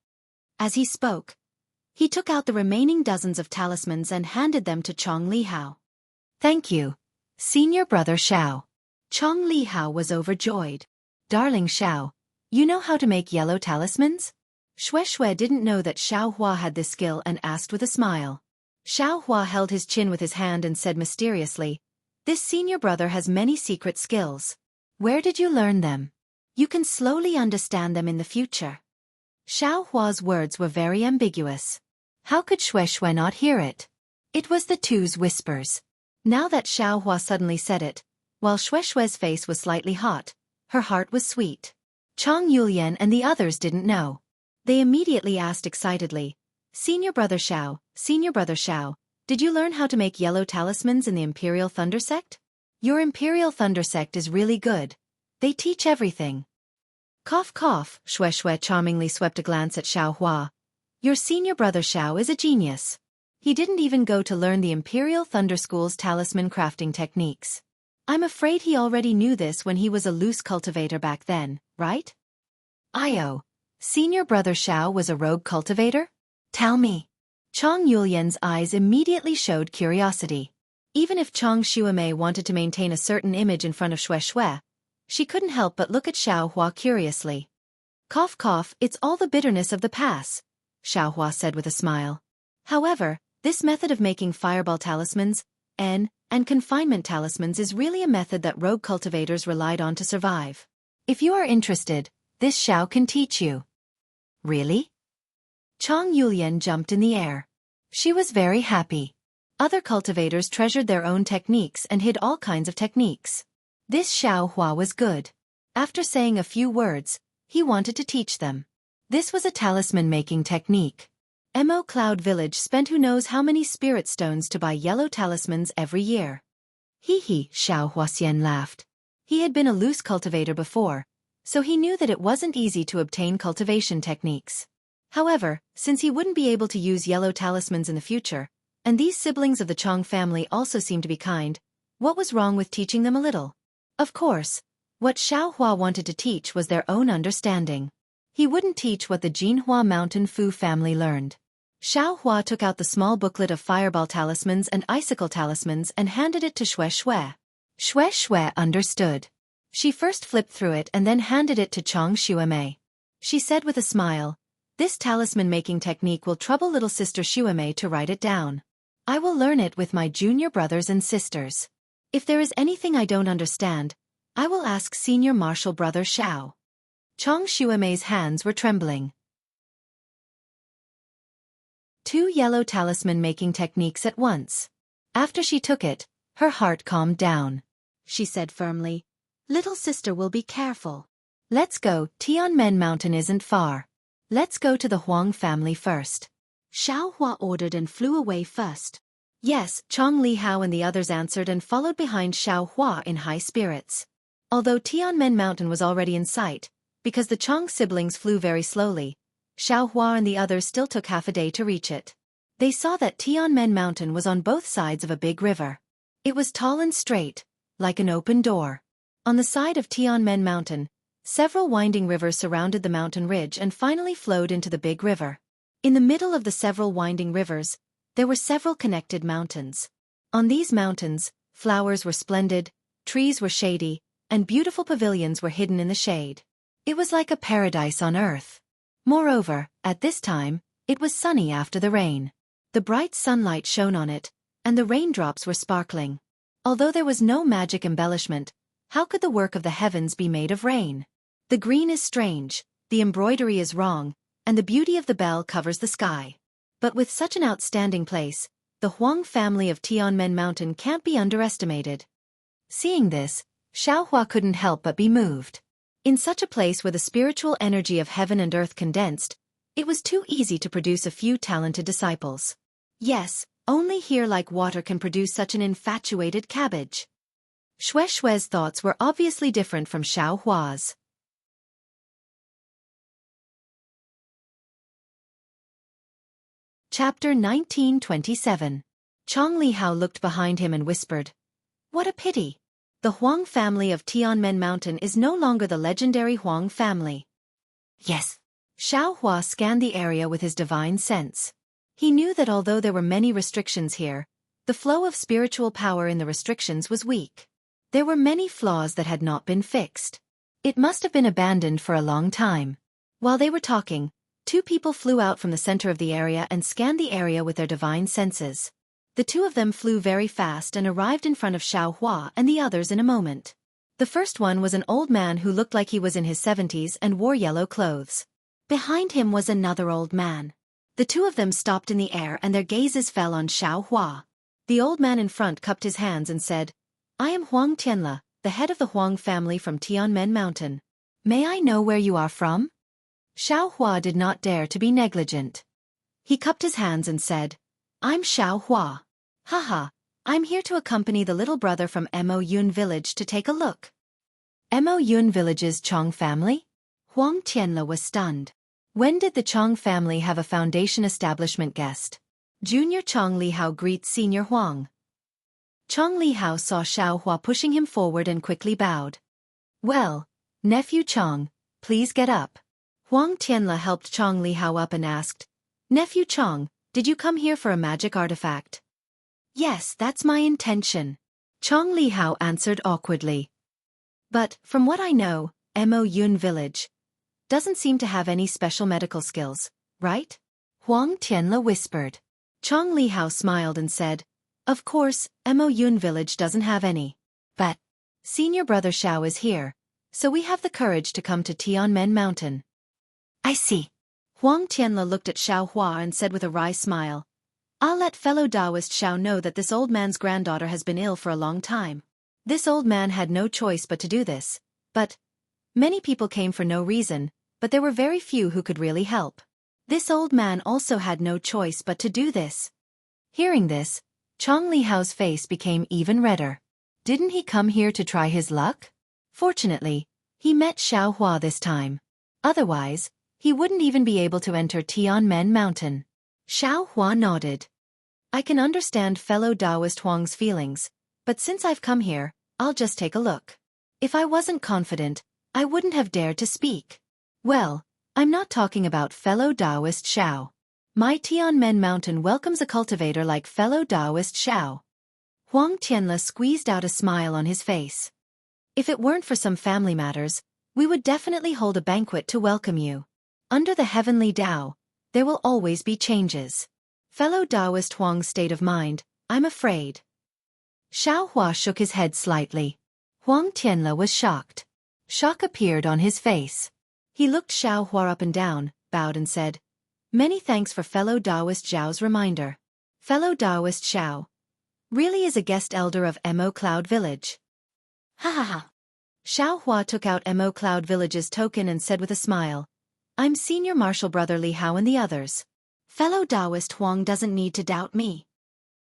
As he spoke, he took out the remaining dozens of talismans and handed them to Chong Li Hao. Thank you, senior brother Xiao. Chong Li Hao was overjoyed. Darling Xiao, you know how to make yellow talismans? Shui didn't know that Xiaohua had this skill and asked with a smile. Xiaohua held his chin with his hand and said mysteriously, This senior brother has many secret skills. Where did you learn them? You can slowly understand them in the future. Xiaohua's words were very ambiguous. How could Shui not hear it? It was the two's whispers. Now that Xiaohua suddenly said it, while Shui's face was slightly hot, her heart was sweet. Chong Yulian and the others didn't know. They immediately asked excitedly, Senior brother Xiao, did you learn how to make yellow talismans in the Imperial Thunder sect? Your Imperial Thunder sect is really good. They teach everything. Cough cough, Shui charmingly swept a glance at Xiaohua. Your senior brother Xiao is a genius. He didn't even go to learn the Imperial Thunder School's talisman crafting techniques. I'm afraid he already knew this when he was a loose cultivator back then, right? Io. Senior brother Xiao was a rogue cultivator? Tell me. Chong Yulian's eyes immediately showed curiosity. Even if Chong Xuemei wanted to maintain a certain image in front of Shui, she couldn't help but look at Xiaohua curiously. Cough cough, it's all the bitterness of the past, Xiaohua said with a smile. However, this method of making fireball talismans, and confinement talismans is really a method that rogue cultivators relied on to survive. If you are interested, this Xiao can teach you. Really? Chong Yulian jumped in the air. She was very happy. Other cultivators treasured their own techniques and hid all kinds of techniques. This Xiaohua was good. After saying a few words, he wanted to teach them. This was a talisman-making technique. Mo Cloud Village spent who knows how many spirit stones to buy yellow talismans every year. Hee hee, Xiao Huaxian laughed. He had been a loose cultivator before, so he knew that it wasn't easy to obtain cultivation techniques. However, since he wouldn't be able to use yellow talismans in the future, and these siblings of the Chong family also seemed to be kind, what was wrong with teaching them a little? Of course, what Xiaohua wanted to teach was their own understanding. He wouldn't teach what the Jinhua Mountain Fu family learned. Xiaohua took out the small booklet of fireball talismans and icicle talismans and handed it to Xue Xue. Xue Xue understood. She first flipped through it and then handed it to Chong Xuemei. She said with a smile, "This talisman-making technique will trouble little sister Xuemei to write it down. I will learn it with my junior brothers and sisters. If there is anything I don't understand, I will ask senior martial brother Xiao." Chong Xuemei's hands were trembling. 2 yellow talisman-making techniques at once. After she took it, her heart calmed down. She said firmly, "Little sister will be careful. Let's go, Tianmen Mountain isn't far. Let's go to the Huang family first." Xiaohua ordered and flew away first. Yes, Chong Li Hao and the others answered and followed behind Xiaohua in high spirits. Although Tianmen Mountain was already in sight, because the Chong siblings flew very slowly, Xiaohua and the others still took half a day to reach it. They saw that Tianmen Mountain was on both sides of a big river. It was tall and straight, like an open door. On the side of Tianmen Mountain, several winding rivers surrounded the mountain ridge and finally flowed into the big river. In the middle of the several winding rivers, there were several connected mountains. On these mountains, flowers were splendid, trees were shady, and beautiful pavilions were hidden in the shade. It was like a paradise on earth. Moreover, at this time, it was sunny after the rain. The bright sunlight shone on it, and the raindrops were sparkling. Although there was no magic embellishment, how could the work of the heavens be made of rain? The green is strange, the embroidery is wrong, and the beauty of the bell covers the sky. But with such an outstanding place, the Huang family of Tianmen Mountain can't be underestimated. Seeing this, Xiaohua couldn't help but be moved. In such a place where the spiritual energy of heaven and earth condensed, it was too easy to produce a few talented disciples. Yes, only here like water can produce such an infatuated cabbage. Xue Xue's thoughts were obviously different from Xiaohua's. Chapter 1927. Chong Li Hao looked behind him and whispered, "What a pity! The Huang family of Tianmen Mountain is no longer the legendary Huang family." Yes. Xiaohua scanned the area with his divine sense. He knew that although there were many restrictions here, the flow of spiritual power in the restrictions was weak. There were many flaws that had not been fixed. It must have been abandoned for a long time. While they were talking, 2 people flew out from the center of the area and scanned the area with their divine senses. The 2 of them flew very fast and arrived in front of Xiaohua and the others in a moment. The first one was an old man who looked like he was in his 70s and wore yellow clothes. Behind him was another old man. The 2 of them stopped in the air and their gazes fell on Xiaohua. The old man in front cupped his hands and said, "I am Huang Tianle, the head of the Huang family from Tianmen Mountain. May I know where you are from?" Xiaohua did not dare to be negligent. He cupped his hands and said, "I'm Xiaohua. Haha, I'm here to accompany the little brother from Mo Yun village to take a look." Mo Yun village's Chong family? Huang Tianle was stunned. When did the Chong family have a foundation establishment guest? Junior Chong Li Hao greets Senior Huang. Chong Li Hao saw Xiaohua pushing him forward and quickly bowed. "Well, nephew Chong, please get up." Huang Tianle helped Chong Li Hao up and asked, "Nephew Chong, did you come here for a magic artifact?" "Yes, that's my intention," Chong Li Hao answered awkwardly. "But, from what I know, Mo Yun village doesn't seem to have any special medical skills, right?" Huang Tianle whispered. Chong Li Hao smiled and said, "Of course, Mo Yun village doesn't have any. But senior brother Xiao is here, so we have the courage to come to Tianmen Mountain." "I see." Huang Tianle looked at Xiaohua and said with a wry smile, "I'll let fellow Taoist Xiao know that this old man's granddaughter has been ill for a long time." This old man had no choice but to do this. But many people came for no reason, but there were very few who could really help. This old man also had no choice but to do this. Hearing this, Chong Li Hao's face became even redder. Didn't he come here to try his luck? Fortunately, he met Xiao Hua this time. Otherwise, he wouldn't even be able to enter Tianmen Mountain. Xiao Hua nodded. I can understand fellow Taoist Huang's feelings, but since I've come here, I'll just take a look. If I wasn't confident, I wouldn't have dared to speak. Well, I'm not talking about fellow Taoist Xiao. My Tianmen Mountain welcomes a cultivator like fellow Taoist Xiao. Huang Tianle squeezed out a smile on his face. If it weren't for some family matters, we would definitely hold a banquet to welcome you. Under the heavenly Tao, there will always be changes. Fellow Taoist Huang's state of mind, I'm afraid. Xiao Hua shook his head slightly. Huang Tianle was shocked. Shock appeared on his face. He looked Xiao Hua up and down, bowed and said, Many thanks for fellow Taoist Zhao's reminder. Fellow Taoist Xiao really is a guest elder of Mo Cloud Village. Ha ha ha. Xiao Hua took out Mo Cloud Village's token and said with a smile, I'm senior martial brother Li Hao and the others. Fellow Taoist Huang doesn't need to doubt me.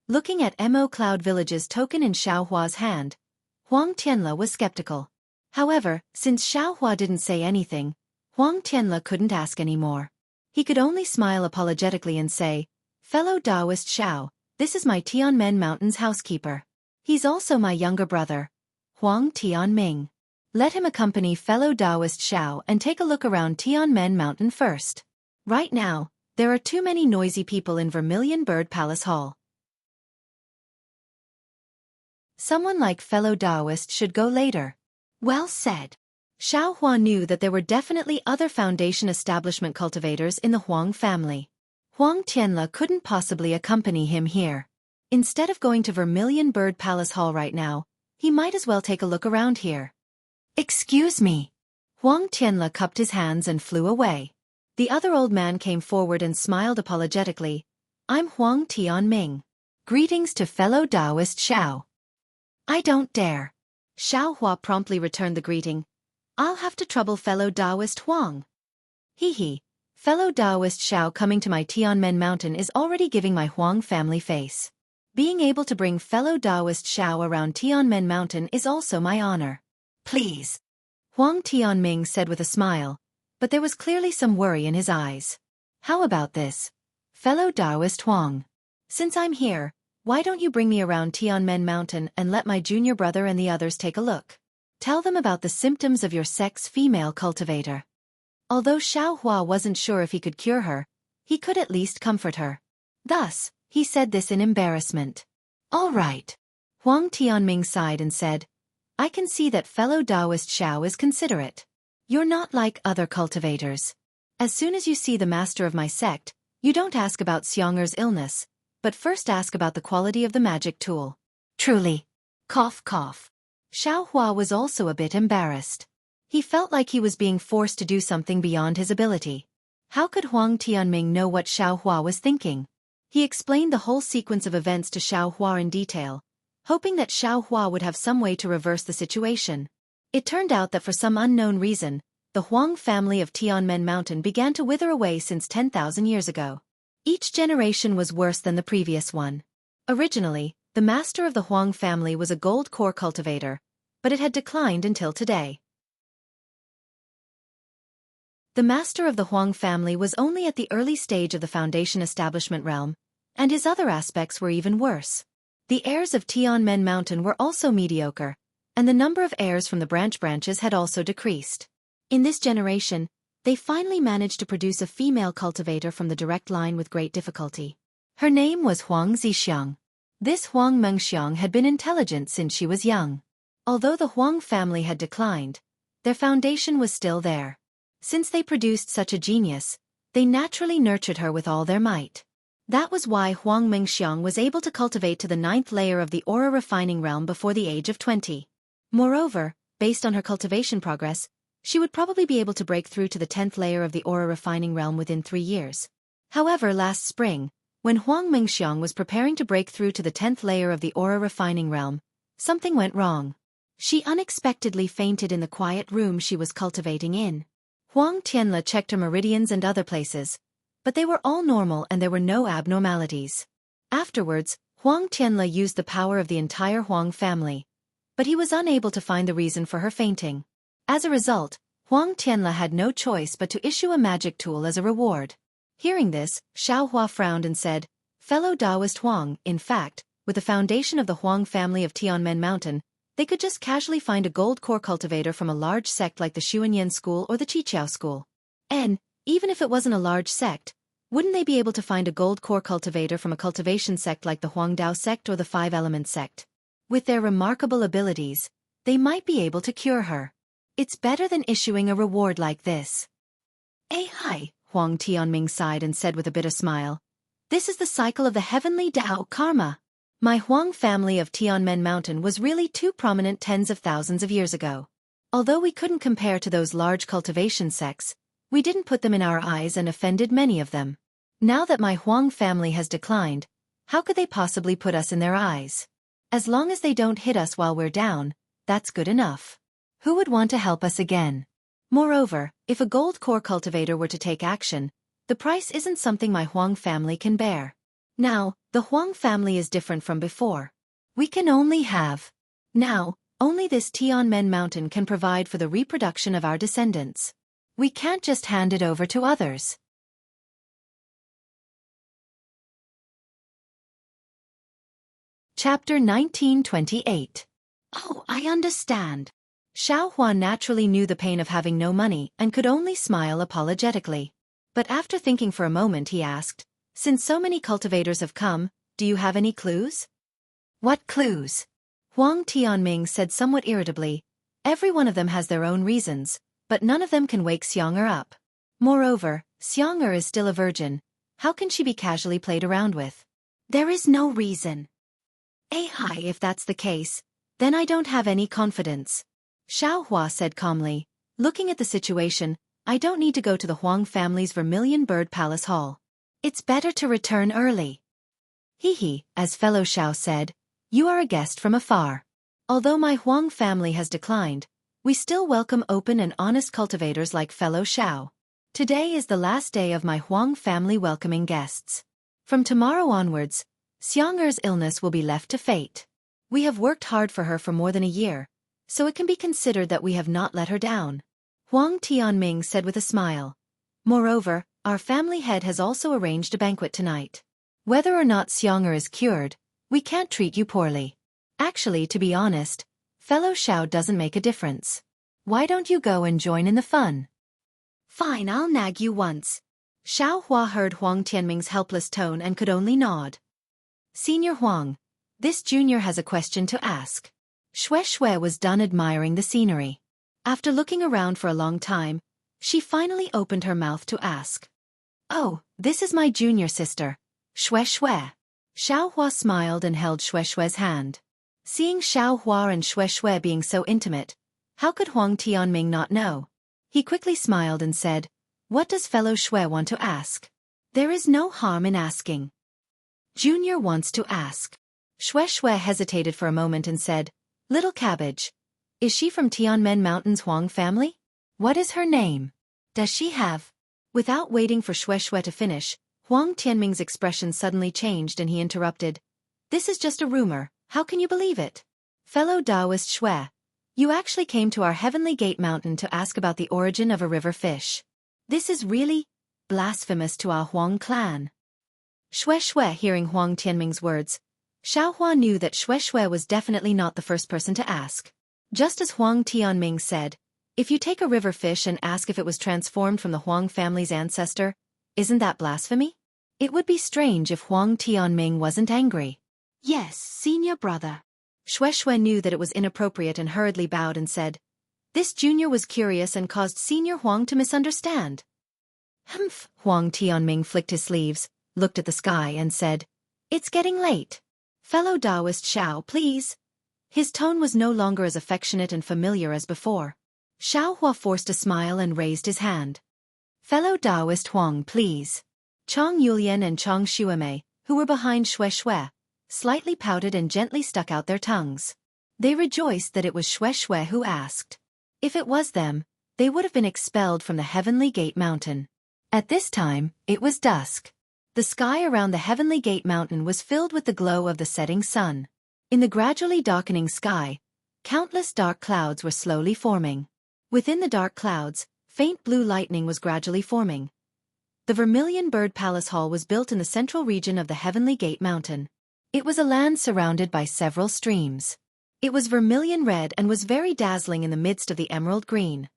Looking at Mo Cloud Village's token in Xiao Hua's hand, Huang Tianle was skeptical. However, since Xiao Hua didn't say anything, Huang Tianle couldn't ask any more. He could only smile apologetically and say, Fellow Taoist Xiao, this is my Tianmen Mountain's housekeeper. He's also my younger brother, Huang Tianming. Let him accompany fellow Taoist Xiao and take a look around Tianmen Mountain first. Right now, there are too many noisy people in Vermilion Bird Palace Hall. Someone like fellow Taoist should go later. Well said. Xiao Hua knew that there were definitely other foundation establishment cultivators in the Huang family. Huang Tianle couldn't possibly accompany him here. Instead of going to Vermilion Bird Palace Hall right now, he might as well take a look around here. Excuse me. Huang Tianle cupped his hands and flew away. The other old man came forward and smiled apologetically. I'm Huang Tianming. Greetings to fellow Taoist Xiao. I don't dare. Xiao Hua promptly returned the greeting. I'll have to trouble fellow Taoist Huang. Hee. Fellow Taoist Xiao coming to my Tianmen Mountain is already giving my Huang family face. Being able to bring fellow Taoist Xiao around Tianmen Mountain is also my honor. Please. Huang Tianming said with a smile, but there was clearly some worry in his eyes. How about this? Fellow Taoist Huang. Since I'm here, why don't you bring me around Tianmen Mountain and let my junior brother and the others take a look? Tell them about the symptoms of your sex female cultivator. Although Xiao Hua wasn't sure if he could cure her, he could at least comfort her. Thus, he said this in embarrassment. All right. Huang Tianming sighed and said, I can see that fellow Taoist Xiao is considerate. You're not like other cultivators. As soon as you see the master of my sect, you don't ask about Xianger's illness, but first ask about the quality of the magic tool. Truly. Cough cough. Xiao Hua was also a bit embarrassed. He felt like he was being forced to do something beyond his ability. How could Huang Tianming know what Xiao Hua was thinking? He explained the whole sequence of events to Xiao Hua in detail, hoping that Xiao Hua would have some way to reverse the situation. It turned out that for some unknown reason, the Huang family of Tianmen Mountain began to wither away since 10,000 years ago. Each generation was worse than the previous one. Originally, the master of the Huang family was a gold core cultivator, but it had declined until today. The master of the Huang family was only at the early stage of the foundation establishment realm, and his other aspects were even worse. The heirs of Tianmen Mountain were also mediocre, and the number of heirs from the branches had also decreased. In this generation, they finally managed to produce a female cultivator from the direct line with great difficulty. Her name was Huang Zixiang. This Huang Mengxiang had been intelligent since she was young. Although the Huang family had declined, their foundation was still there. Since they produced such a genius, they naturally nurtured her with all their might. That was why Huang Mengxiang was able to cultivate to the 9th layer of the aura refining realm before the age of 20. Moreover, based on her cultivation progress, she would probably be able to break through to the 10th layer of the aura refining realm within 3 years. However, last spring, when Huang Mengxiang was preparing to break through to the 10th layer of the aura refining realm, something went wrong. She unexpectedly fainted in the quiet room she was cultivating in. Huang Tianle checked her meridians and other places, but they were all normal and there were no abnormalities. Afterwards, Huang Tianle used the power of the entire Huang family, but he was unable to find the reason for her fainting. As a result, Huang Tianle had no choice but to issue a magic tool as a reward. Hearing this, Xiaohua frowned and said, "Fellow Taoist Huang, in fact, with the foundation of the Huang family of Tianmen Mountain, they could just casually find a gold core cultivator from a large sect like the Xuanyan school or the Qiqiao school. And, even if it wasn't a large sect, wouldn't they be able to find a gold core cultivator from a cultivation sect like the Huangdao sect or the Five-Element sect? With their remarkable abilities, they might be able to cure her. It's better than issuing a reward like this." Hi, Huang Tianming sighed and said with a bitter smile. "This is the cycle of the heavenly Tao karma. My Huang family of Tianmen Mountain was really too prominent tens of thousands of years ago. Although we couldn't compare to those large cultivation sects, we didn't put them in our eyes and offended many of them. Now that my Huang family has declined, how could they possibly put us in their eyes? As long as they don't hit us while we're down, that's good enough. Who would want to help us again? Moreover, if a gold core cultivator were to take action, the price isn't something my Huang family can bear. Now, the Huang family is different from before. We can only have. Now, only this Tianmen Mountain can provide for the reproduction of our descendants. We can't just hand it over to others." Chapter 1928. Oh, I understand. Xiaohua naturally knew the pain of having no money and could only smile apologetically. But after thinking for a moment he asked, "Since so many cultivators have come, do you have any clues?" "What clues?" Huang Tianming said somewhat irritably. "Every one of them has their own reasons, but none of them can wake Xianxia up. Moreover, Xianxia is still a virgin. How can she be casually played around with? There is no reason." Hi, if that's the case, then I don't have any confidence," Xiaohua said calmly. "Looking at the situation, I don't need to go to the Huang family's Vermilion Bird Palace Hall. It's better to return early." "He, as fellow Xiao said, you are a guest from afar. Although my Huang family has declined, we still welcome open and honest cultivators like fellow Xiao. Today is the last day of my Huang family welcoming guests. From tomorrow onwards, Xianxia's illness will be left to fate. We have worked hard for her for more than a year, so it can be considered that we have not let her down," Huang Tianming said with a smile. "Moreover, our family head has also arranged a banquet tonight. Whether or not Xianxia is cured, we can't treat you poorly. Actually, to be honest, fellow Xiao doesn't make a difference. Why don't you go and join in the fun?" "Fine, I'll nag you once." Xiaohua heard Huang Tianming's helpless tone and could only nod. "Senior Huang, this junior has a question to ask." Xue was done admiring the scenery. After looking around for a long time, she finally opened her mouth to ask. "Oh, this is my junior sister, Xue." Xiaohua smiled and held Xue's hand. Seeing Xiaohua and Xue being so intimate, how could Huang Tianming not know? He quickly smiled and said, "What does fellow Xue want to ask?" "There is no harm in asking." "Junior wants to ask." Xue hesitated for a moment and said, "Little Cabbage. Is she from Tianmen Mountain's Huang family? What is her name? Does she have—" Without waiting for Xue to finish, Huang Tianming's expression suddenly changed and he interrupted. "This is just a rumor, how can you believe it? Fellow Taoist Xue, you actually came to our Heavenly Gate Mountain to ask about the origin of a river fish. This is really blasphemous to our Huang clan." Xue hearing Huang Tianming's words, Xiaohua knew that Xue was definitely not the first person to ask. Just as Huang Tianming said, if you take a river fish and ask if it was transformed from the Huang family's ancestor, isn't that blasphemy? It would be strange if Huang Tianming wasn't angry. "Yes, senior brother." Xue knew that it was inappropriate and hurriedly bowed and said, "This junior was curious and caused senior Huang to misunderstand." "Humph." Huang Tianming flicked his sleeves, looked at the sky and said, "It's getting late. Fellow Taoist Xiao, please." His tone was no longer as affectionate and familiar as before. Xiaohua forced a smile and raised his hand. "Fellow Taoist Huang, please." Chang Yulian and Chang Xuemei, who were behind Xue, slightly pouted and gently stuck out their tongues. They rejoiced that it was Xue who asked. If it was them, they would have been expelled from the Heavenly Gate Mountain. At this time, it was dusk. The sky around the Heavenly Gate Mountain was filled with the glow of the setting sun. In the gradually darkening sky, countless dark clouds were slowly forming. Within the dark clouds, faint blue lightning was gradually forming. The Vermilion Bird Palace Hall was built in the central region of the Heavenly Gate Mountain. It was a land surrounded by several streams. It was vermilion red and was very dazzling in the midst of the emerald green.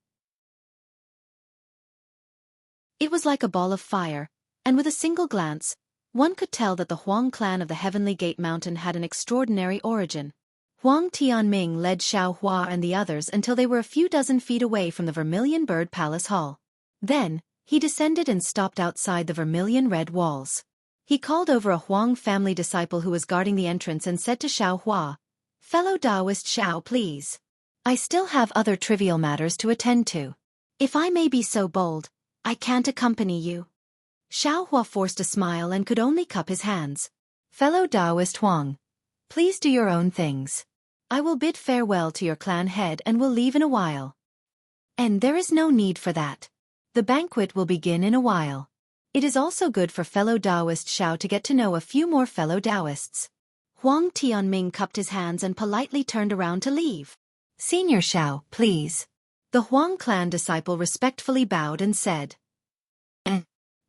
It was like a ball of fire, and with a single glance, one could tell that the Huang clan of the Heavenly Gate Mountain had an extraordinary origin. Huang Tianming led Xiao Hua and the others until they were a few dozen feet away from the Vermilion Bird Palace Hall. Then, he descended and stopped outside the vermilion red walls. He called over a Huang family disciple who was guarding the entrance and said to Xiao Hua, "Fellow Taoist Xiao, please. I still have other trivial matters to attend to. If I may be so bold, I can't accompany you." Xiao Hua forced a smile and could only cup his hands. "Fellow Taoist Huang, please do your own things. I will bid farewell to your clan head and will leave in a while." "And there is no need for that. The banquet will begin in a while. It is also good for fellow Taoist Xiao to get to know a few more fellow Taoists." Huang Tianming cupped his hands and politely turned around to leave. "Senior Xiao, please." The Huang clan disciple respectfully bowed and said,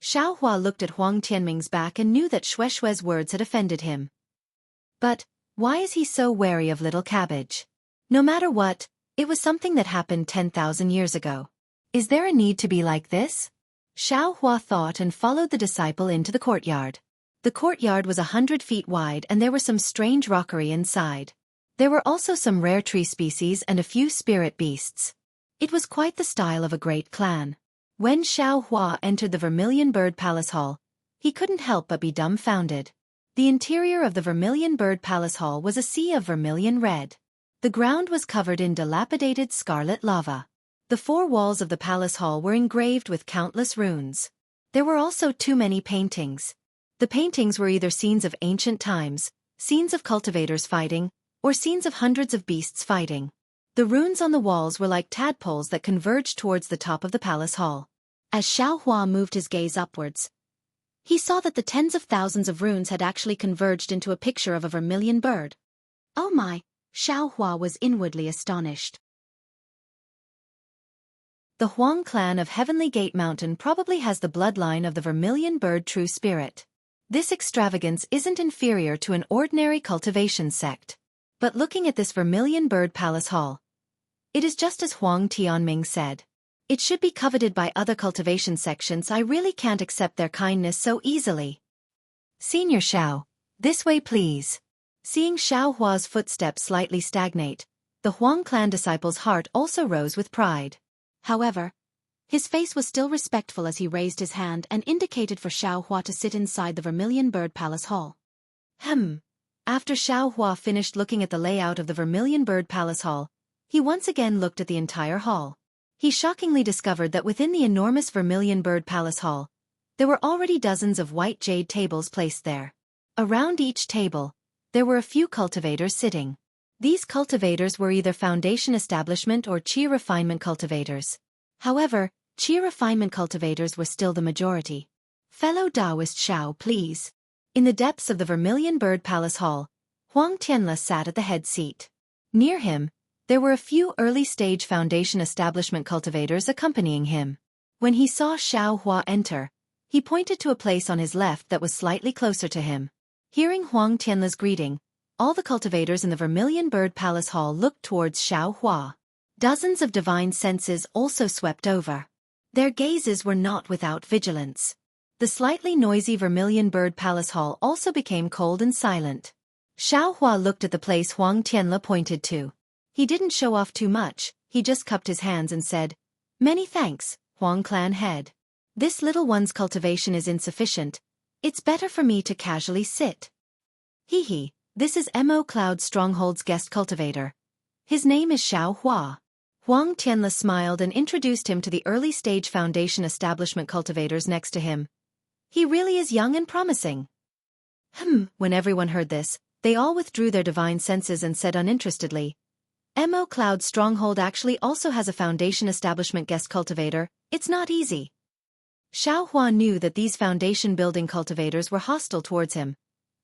Xiao Hua looked at Huang Tianming's back and knew that Shue's words had offended him. But, why is he so wary of little cabbage? No matter what, it was something that happened 10,000 years ago. Is there a need to be like this? Xiao Hua thought and followed the disciple into the courtyard. The courtyard was 100 feet wide and there were some strange rockery inside. There were also some rare tree species and a few spirit beasts. It was quite the style of a great clan. When Xiao Hua entered the Vermilion Bird Palace Hall, he couldn't help but be dumbfounded. The interior of the Vermilion Bird Palace Hall was a sea of vermilion red. The ground was covered in dilapidated scarlet lava. The four walls of the palace hall were engraved with countless runes. There were also too many paintings. The paintings were either scenes of ancient times, scenes of cultivators fighting, or scenes of hundreds of beasts fighting. The runes on the walls were like tadpoles that converged towards the top of the palace hall. As Xiao Hua moved his gaze upwards, he saw that the tens of thousands of runes had actually converged into a picture of a vermilion bird. Oh my! Xiao Hua was inwardly astonished. The Huang clan of Heavenly Gate Mountain probably has the bloodline of the vermilion bird true spirit. This extravagance isn't inferior to an ordinary cultivation sect. But looking at this Vermilion Bird Palace Hall, it is just as Huang Tianming said. It should be coveted by other cultivation sections. I really can't accept their kindness so easily. Senior Xiao, this way please. Seeing Xiao Hua's footsteps slightly stagnate, the Huang clan disciple's heart also rose with pride. However, his face was still respectful as he raised his hand and indicated for Xiao Hua to sit inside the Vermilion Bird Palace Hall. After Xiao Hua finished looking at the layout of the Vermilion Bird Palace Hall, he once again looked at the entire hall. He shockingly discovered that within the enormous Vermilion Bird Palace Hall, there were already dozens of white jade tables placed there. Around each table, there were a few cultivators sitting. These cultivators were either foundation establishment or qi refinement cultivators. However, qi refinement cultivators were still the majority. Fellow Taoist Xiao, please. In the depths of the Vermilion Bird Palace Hall, Huang Tianle sat at the head seat. Near him, there were a few early-stage foundation establishment cultivators accompanying him. When he saw Xiao Hua enter, he pointed to a place on his left that was slightly closer to him. Hearing Huang Tianle's greeting, all the cultivators in the Vermilion Bird Palace Hall looked towards Xiao Hua. Dozens of divine senses also swept over. Their gazes were not without vigilance. The slightly noisy Vermilion Bird Palace Hall also became cold and silent. Xiao Hua looked at the place Huang Tianle pointed to. He didn't show off too much, he just cupped his hands and said, "Many thanks, Huang clan head. This little one's cultivation is insufficient. It's better for me to casually sit." Hee, this is Mo Cloud Stronghold's guest cultivator. His name is Xiao Hua. Huang Tianle smiled and introduced him to the early-stage foundation establishment cultivators next to him. He really is young and promising. When everyone heard this, they all withdrew their divine senses and said uninterestedly, Mo Cloud Stronghold actually also has a foundation establishment guest cultivator. It's not easy. Xiao Hua knew that these foundation-building cultivators were hostile towards him,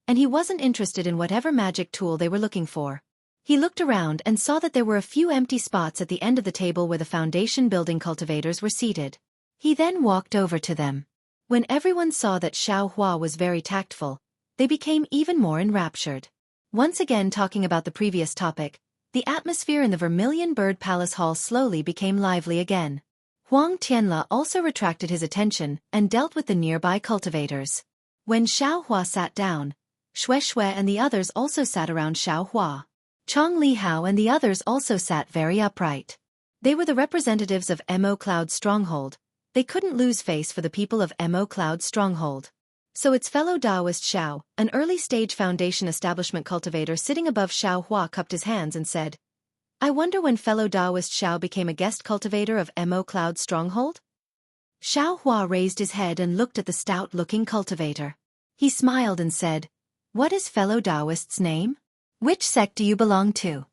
and he wasn't interested in whatever magic tool they were looking for. He looked around and saw that there were a few empty spots at the end of the table where the foundation-building cultivators were seated. He then walked over to them. When everyone saw that Xiao Hua was very tactful, they became even more enraptured. Once again talking about the previous topic, the atmosphere in the Vermilion Bird Palace Hall slowly became lively again. Huang Tianla also retracted his attention and dealt with the nearby cultivators. When Xiao Hua sat down, Xue Xue and the others also sat around Xiao Hua. Chong Li Hao and the others also sat very upright. They were the representatives of Mo Cloud's stronghold. They couldn't lose face for the people of Mo Cloud's stronghold. So its fellow Taoist Xiao, an early-stage foundation establishment cultivator sitting above Xiao Hua, cupped his hands and said, "I wonder when fellow Taoist Xiao became a guest cultivator of Mo Cloud's stronghold?" Xiao Hua raised his head and looked at the stout-looking cultivator. He smiled and said, "What is fellow Taoist's name? Which sect do you belong to?"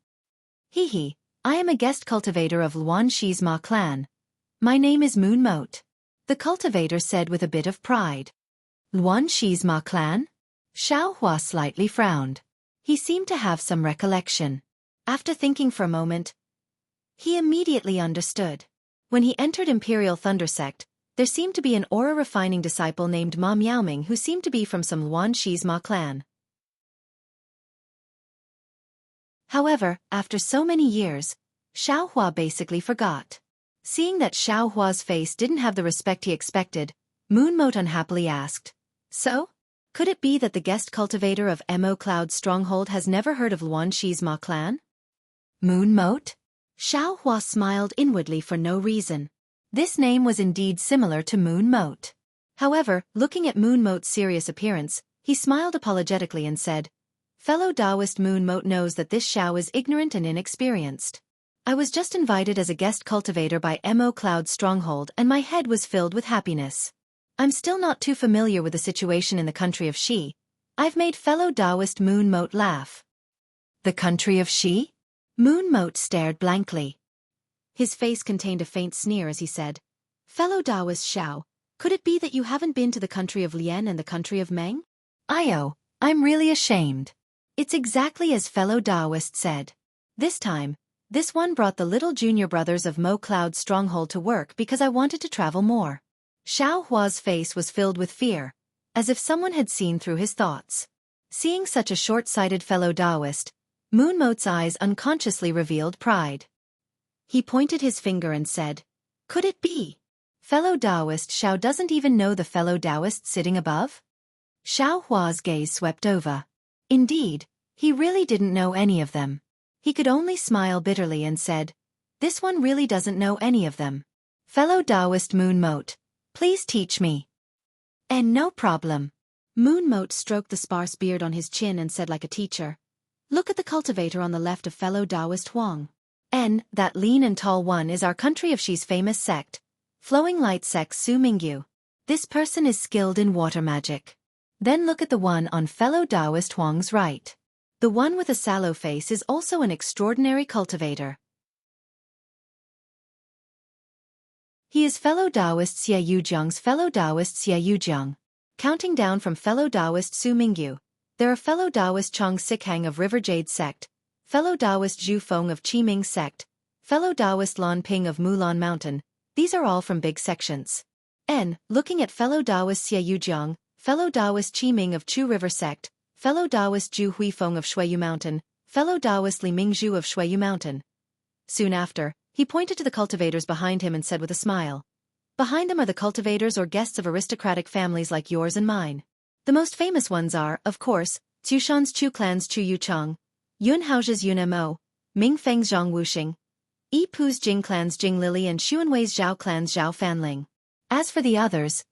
"Hee, I am a guest cultivator of Luan Shi's Ma clan. My name is Moon Moat," the cultivator said with a bit of pride. "Luan Shi's Ma clan?" Xiao Hua slightly frowned. He seemed to have some recollection. After thinking for a moment, he immediately understood. When he entered Imperial Thunder Sect, there seemed to be an aura-refining disciple named Ma Miaoming who seemed to be from some Luan Shi's Ma clan. However, after so many years, Xiao Hua basically forgot. Seeing that Xiao Hua's face didn't have the respect he expected, Moon Moat unhappily asked, "So? Could it be that the guest cultivator of Mo Cloud's stronghold has never heard of Luan Shi's Ma clan?" Moon Moat? Xiao Hua smiled inwardly for no reason. This name was indeed similar to Moon Moat. However, looking at Moon Moat's serious appearance, he smiled apologetically and said, "Fellow Taoist Moon Moat knows that this Xiao is ignorant and inexperienced. I was just invited as a guest cultivator by Mo Cloud's stronghold and my head was filled with happiness. I'm still not too familiar with the situation in the country of Xi. I've made fellow Taoist Moon Moat laugh." "The country of Xi?" Moon Moat stared blankly. His face contained a faint sneer as he said, "Fellow Taoist Xiao, could it be that you haven't been to the country of Lian and the country of Meng?" I'm really ashamed. It's exactly as fellow Taoist said. This time, this one brought the little junior brothers of Mo Cloud's stronghold to work because I wanted to travel more. Xiao Hua's face was filled with fear, as if someone had seen through his thoughts. Seeing such a short-sighted fellow Taoist, Moon Moat's eyes unconsciously revealed pride. He pointed his finger and said, "Could it be? Fellow Taoist Xiao doesn't even know the fellow Taoist sitting above?" Xiao Hua's gaze swept over. Indeed, he really didn't know any of them. He could only smile bitterly and said, "This one really doesn't know any of them. Fellow Taoist Moon Moat, please teach me." "And no problem." Moon Moat stroked the sparse beard on his chin and said like a teacher, "Look at the cultivator on the left of fellow Taoist Huang. That lean and tall one is our country of Xi's famous sect, Flowing Light Sect Su Mingyu. This person is skilled in water magic. Then look at the one on fellow Taoist Huang's right. The one with a sallow face is also an extraordinary cultivator. He is fellow Taoist Xie Yujiang's fellow Taoist Xie Yujiang. Counting down from fellow Taoist Su Mingyu, there are fellow Taoist Chong Sikhang of River Jade Sect, fellow Taoist Zhu Feng of Qiming Sect, fellow Taoist Lan Ping of Mulan Mountain. These are all from big sections. Looking at fellow Taoist Xie Yujiang, fellow Taoist Qiming of Chu River Sect, fellow Taoist Zhu Huifeng of Shuiyu Mountain, fellow Taoist Li Mingzhu of Shuiyu Mountain. Soon after, he pointed to the cultivators behind him and said with a smile, "Behind them are the cultivators or guests of aristocratic families like yours and mine. The most famous ones are, of course, Tushan's Chu clan's Chu Yuchang, Yun Haozhe's Yun Mo, Ming Feng's Zhang Wuxing, Yi Pu's Jing clan's Jing Lili and Xuanwei's Zhao clan's Zhao Fanling. As for the others,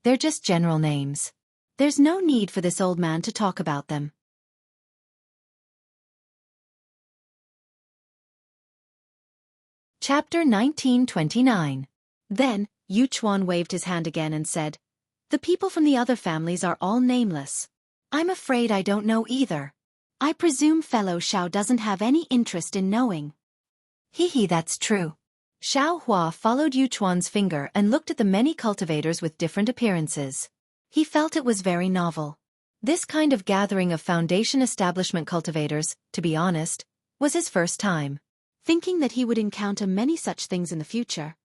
they're just general names. There's no need for this old man to talk about them." Chapter 1929. Then, Yu Chuan waved his hand again and said, "The people from the other families are all nameless. I'm afraid I don't know either. I presume fellow Xiao doesn't have any interest in knowing." That's true. Xiao Hua followed Yu Chuan's finger and looked at the many cultivators with different appearances. He felt it was very novel. This kind of gathering of foundation establishment cultivators, to be honest, was his first time. Thinking that he would encounter many such things in the future,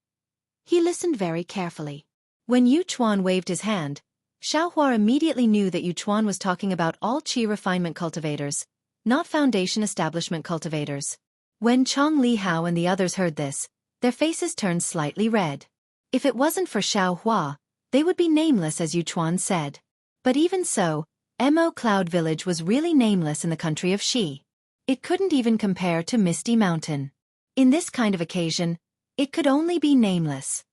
he listened very carefully. When Yu Chuan waved his hand, Xiao Hua immediately knew that Yu Chuan was talking about all qi refinement cultivators, not foundation establishment cultivators. When Chong Li Hao and the others heard this, their faces turned slightly red. If it wasn't for Xiao Hua, they would be nameless, as Yu Chuan said. But even so, Mo Cloud Village was really nameless in the country of Xi. It couldn't even compare to Misty Mountain. In this kind of occasion, it could only be nameless.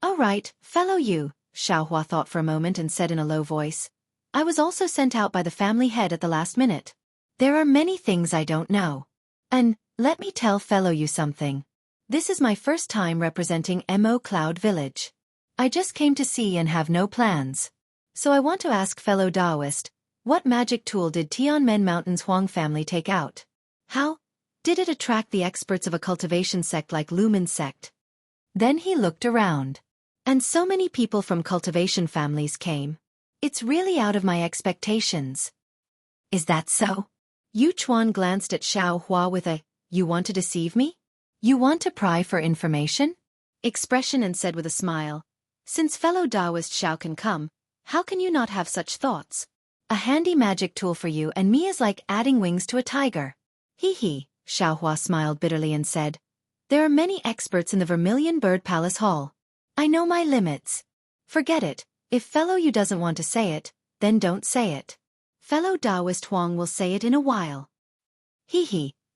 "All right, fellow Yu," Xiao Hua thought for a moment and said in a low voice. "I was also sent out by the family head at the last minute. There are many things I don't know. And, let me tell fellow Yu something. This is my first time representing Mo Cloud Village. I just came to see and have no plans. So I want to ask fellow Taoist, what magic tool did Tianmen Mountain's Huang family take out? How did it attract the experts of a cultivation sect like Lumen's sect?" Then he looked around. And so many people from cultivation families came. It's really out of my expectations. "Is that so?" Yu Chuan glanced at Xiao Hua with a, "You want to deceive me? You want to pry for information?" expression and said with a smile, "Since fellow Taoist Xiao can come, how can you not have such thoughts? A handy magic tool for you and me is like adding wings to a tiger." He, Xiao Hua smiled bitterly and said, "There are many experts in the Vermilion Bird Palace Hall. I know my limits. Forget it. If fellow Yu doesn't want to say it, then don't say it. Fellow Taoist Huang will say it in a while."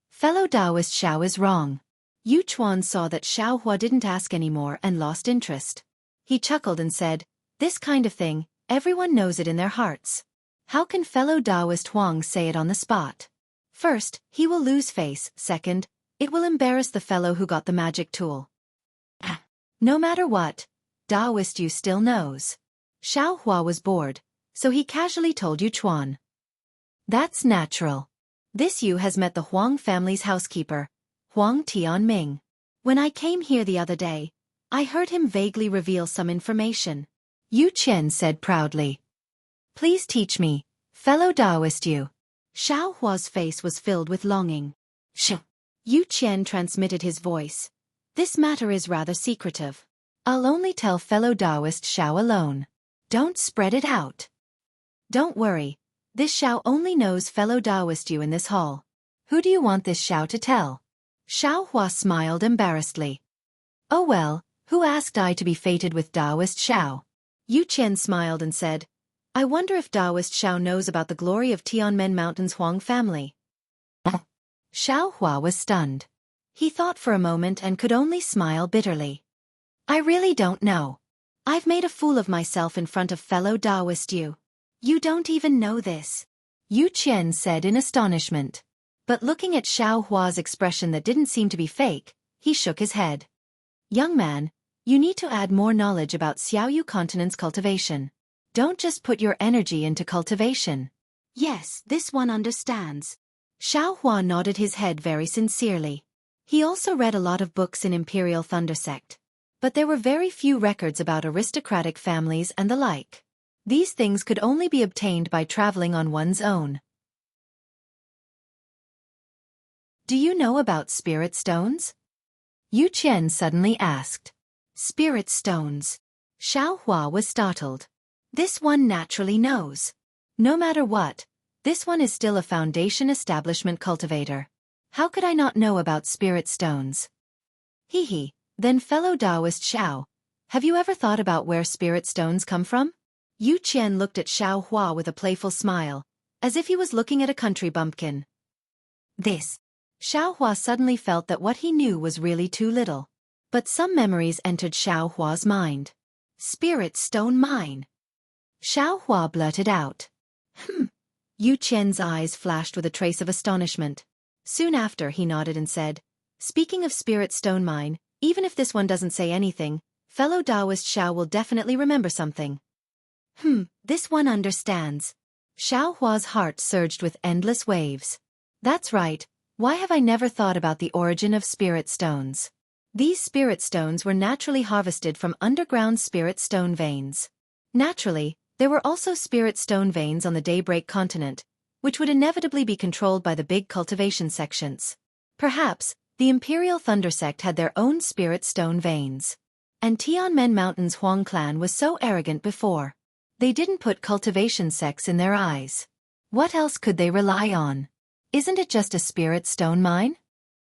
Fellow Taoist Xiao is wrong. Yu Chuan saw that Xiao Hua didn't ask anymore and lost interest. He chuckled and said, "This kind of thing, everyone knows it in their hearts. How can fellow Taoist Huang say it on the spot? First, he will lose face. Second, it will embarrass the fellow who got the magic tool. No matter what, Taoist Yu still knows." Xiao Hua was bored, so he casually told Yu Chuan, "That's natural. This Yu has met the Huang family's housekeeper, Huang Tianming. When I came here the other day, I heard him vaguely reveal some information." Yu Qian said proudly. "Please teach me, fellow Taoist Yu." Xiao Hua's face was filled with longing. Yu Qian transmitted his voice. "This matter is rather secretive. I'll only tell fellow Taoist Xiao alone. Don't spread it out." "Don't worry. This Xiao only knows fellow Taoist Yu in this hall. Who do you want this Xiao to tell?" Xiao Hua smiled embarrassedly. "Oh well, who asked I to be fated with Taoist Xiao?" Yu Qian smiled and said, "I wonder if Taoist Xiao knows about the glory of Tianmen Mountain's Huang family." Xiao Hua was stunned. He thought for a moment and could only smile bitterly. "I really don't know. I've made a fool of myself in front of fellow Taoist Yu. You don't even know this," Yu Qian said in astonishment. But looking at Xiao Hua's expression that didn't seem to be fake, he shook his head. "Young man, you need to add more knowledge about Xiaoyu continent's cultivation. Don't just put your energy into cultivation." "Yes, this one understands." Xiao Hua nodded his head very sincerely. He also read a lot of books in Imperial Thunder Sect. But there were very few records about aristocratic families and the like. These things could only be obtained by traveling on one's own. "Do you know about spirit stones?" Yu Qian suddenly asked. "Spirit stones?" Xiao Hua was startled. "This one naturally knows. No matter what, this one is still a foundation establishment cultivator. How could I not know about spirit stones?" Then fellow Taoist Xiao, have you ever thought about where spirit stones come from?" Yu Qian looked at Xiao Hua with a playful smile, as if he was looking at a country bumpkin. Xiao Hua suddenly felt that what he knew was really too little. But some memories entered Xiao Hua's mind. "Spirit stone mine." Xiao Hua blurted out. Yu Qian's eyes flashed with a trace of astonishment. Soon after he nodded and said, "Speaking of spirit stone mine, even if this one doesn't say anything, fellow Taoist Xiao will definitely remember something." This one understands. Xiao Hua's heart surged with endless waves. "That's right. Why have I never thought about the origin of spirit stones? These spirit stones were naturally harvested from underground spirit stone veins. Naturally, there were also spirit stone veins on the Daybreak continent, which would inevitably be controlled by the big cultivation sections. Perhaps, the Imperial Thunder Sect had their own spirit stone veins. And Tianmen Mountain's Huang clan was so arrogant before. They didn't put cultivation sects in their eyes. What else could they rely on? Isn't it just a spirit stone mine?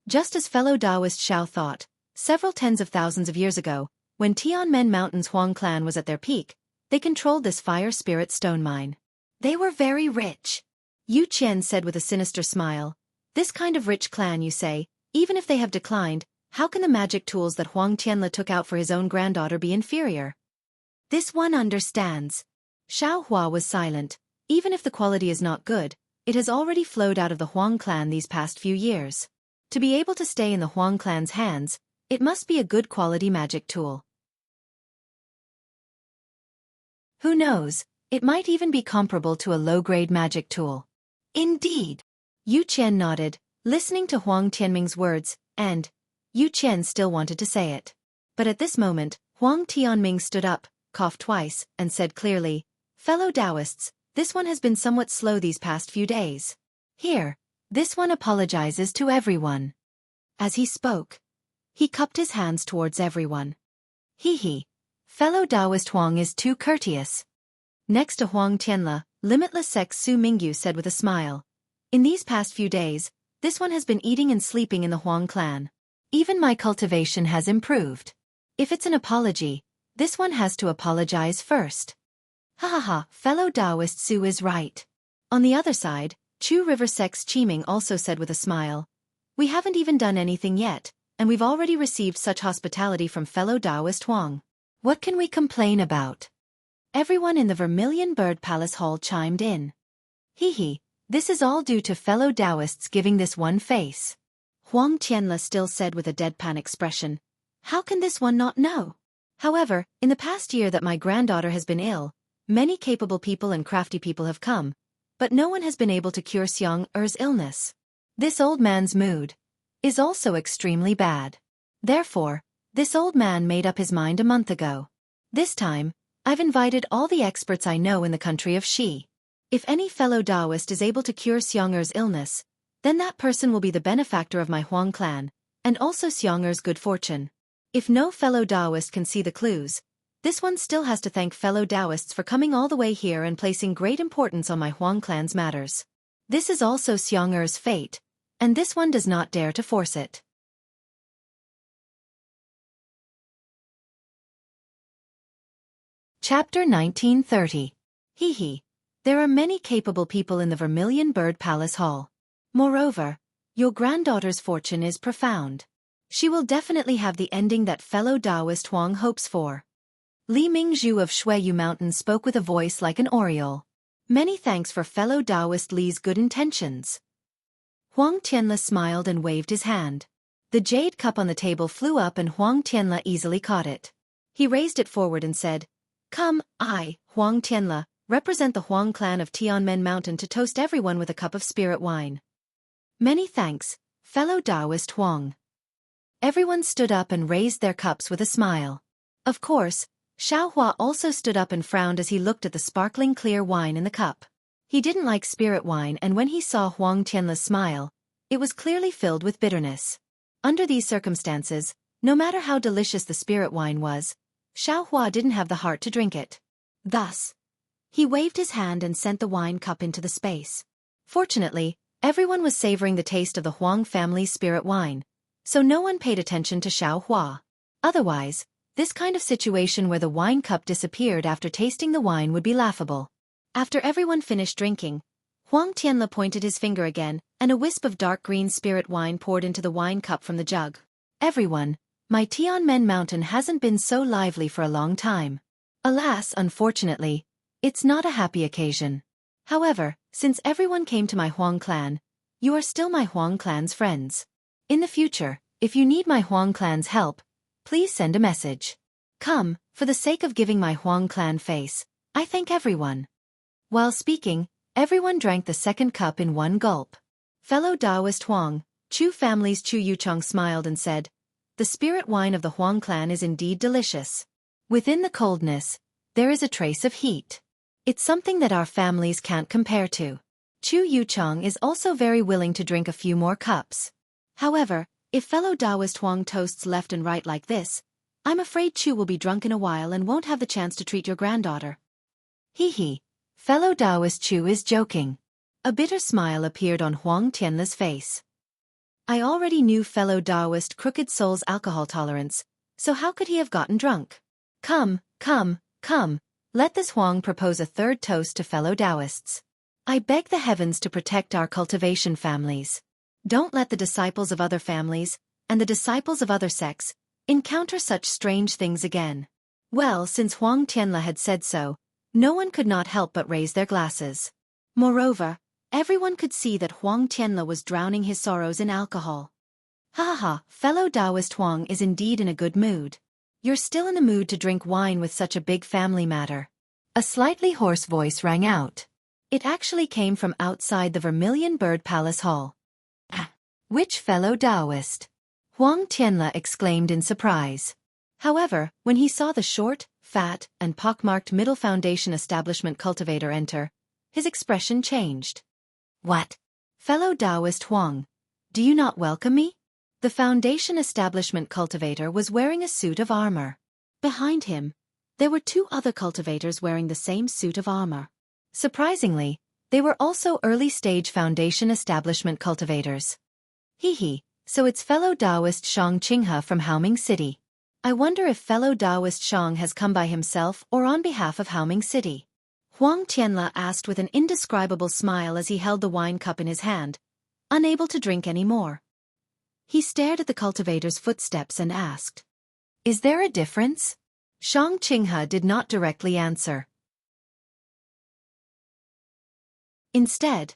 Just as fellow Taoist Xiao thought, several tens of thousands of years ago, when Tianmen Mountain's Huang clan was at their peak, they controlled this fire spirit stone mine. They were very rich. Yu Qian said with a sinister smile, "This kind of rich clan, you say, even if they have declined, how can the magic tools that Huang Tianle took out for his own granddaughter be inferior?" "This one understands." Xiao Hua was silent. "Even if the quality is not good, it has already flowed out of the Huang clan these past few years. To be able to stay in the Huang clan's hands, it must be a good quality magic tool. Who knows, it might even be comparable to a low-grade magic tool." "Indeed." Yu Qian nodded, listening to Huang Tianming's words, and Yu Qian still wanted to say it. But at this moment, Huang Tianming stood up, coughed twice, and said clearly, "Fellow Taoists, this one has been somewhat slow these past few days. Here, this one apologizes to everyone." As he spoke, he cupped his hands towards everyone. "He, fellow Taoist Huang is too courteous." Next to Huang Tianle, Limitless Sex Su Mingyu said with a smile, "In these past few days, this one has been eating and sleeping in the Huang clan. Even my cultivation has improved. If it's an apology, this one has to apologize first." "Ha ha ha, fellow Taoist Su is right." On the other side, Chu River Sex Qiming also said with a smile, "We haven't even done anything yet, and we've already received such hospitality from fellow Taoist Huang. What can we complain about?" Everyone in the Vermilion Bird Palace Hall chimed in. He, this is all due to fellow Taoists giving this one face." Huang Tianle still said with a deadpan expression, "How can this one not know? However, in the past year that my granddaughter has been ill, many capable people and crafty people have come, but no one has been able to cure Xianx's illness. This old man's mood is also extremely bad. Therefore, this old man made up his mind a month ago. This time, I've invited all the experts I know in the country of Xi. If any fellow Taoist is able to cure Xianx's illness, then that person will be the benefactor of my Huang clan, and also Xianx's good fortune. If no fellow Taoist can see the clues, this one still has to thank fellow Taoists for coming all the way here and placing great importance on my Huang clan's matters. This is also Xianx's fate, and this one does not dare to force it." Chapter 1930. There are many capable people in the Vermilion Bird Palace Hall. Moreover, your granddaughter's fortune is profound. She will definitely have the ending that fellow Taoist Huang hopes for. Li Mingzhu of Shuiyu Mountain spoke with a voice like an aureole. "Many thanks for fellow Taoist Li's good intentions." Huang Tianle smiled and waved his hand. The jade cup on the table flew up and Huang Tianle easily caught it. He raised it forward and said, "Come, I, Huang Tianle, represent the Huang clan of Tianmen Mountain to toast everyone with a cup of spirit wine." "Many thanks, fellow Taoist Huang." Everyone stood up and raised their cups with a smile. Of course, Xiao Hua also stood up and frowned as he looked at the sparkling clear wine in the cup. He didn't like spirit wine, and when he saw Huang Tianle's smile, it was clearly filled with bitterness. Under these circumstances, no matter how delicious the spirit wine was, Xiao Hua didn't have the heart to drink it. Thus, he waved his hand and sent the wine cup into the space. Fortunately, everyone was savoring the taste of the Huang family's spirit wine, so no one paid attention to Xiao Hua. Otherwise, this kind of situation where the wine cup disappeared after tasting the wine would be laughable. After everyone finished drinking, Huang Tianle pointed his finger again, and a wisp of dark green spirit wine poured into the wine cup from the jug. "Everyone, my Tianmen Mountain hasn't been so lively for a long time. Alas, unfortunately, it's not a happy occasion. However, since everyone came to my Huang clan, you are still my Huang clan's friends. In the future, if you need my Huang clan's help, please send a message. Come, for the sake of giving my Huang clan face, I thank everyone." While speaking, everyone drank the second cup in one gulp. Fellow Taoist Huang, Chu family's Chu Yuchong smiled and said, "The The spirit wine of the Huang clan is indeed delicious. Within the coldness, there is a trace of heat. It's something that our families can't compare to. Chu Yuchong is also very willing to drink a few more cups. However, if fellow Taoist Huang toasts left and right like this, I'm afraid Chu will be drunk in a while and won't have the chance to treat your granddaughter. Hee hee. Fellow Taoist Chu is joking. A bitter smile appeared on Huang Tianla's face. I already knew fellow Taoist Crooked Soul's alcohol tolerance, so how could he have gotten drunk? Come, let this Huang propose a third toast to fellow Taoists. I beg the heavens to protect our cultivation families. Don't let the disciples of other families, and the disciples of other sects, encounter such strange things again. Well, since Huang Tianla had said so, no one could not help but raise their glasses. Moreover, everyone could see that Huang Tianla was drowning his sorrows in alcohol. Ha ha ha, fellow Taoist Huang is indeed in a good mood. You're still in the mood to drink wine with such a big family matter. A slightly hoarse voice rang out. It actually came from outside the Vermilion Bird Palace Hall. Which fellow Taoist? Huang Tianla exclaimed in surprise. However, when he saw the short, fat, and pockmarked Middle Foundation Establishment cultivator enter, his expression changed. What? Fellow Taoist Huang, do you not welcome me? The Foundation Establishment cultivator was wearing a suit of armor. Behind him, there were two other cultivators wearing the same suit of armor. Surprisingly, they were also early-stage Foundation Establishment cultivators. Hee hee, so it's fellow Taoist Xianxia from Haoming City. I wonder if fellow Taoist Xiang has come by himself or on behalf of Haoming City. Huang Tianla asked with an indescribable smile as he held the wine cup in his hand, unable to drink any more. He stared at the cultivator's footsteps and asked, "Is there a difference?" Xianxia did not directly answer. Instead,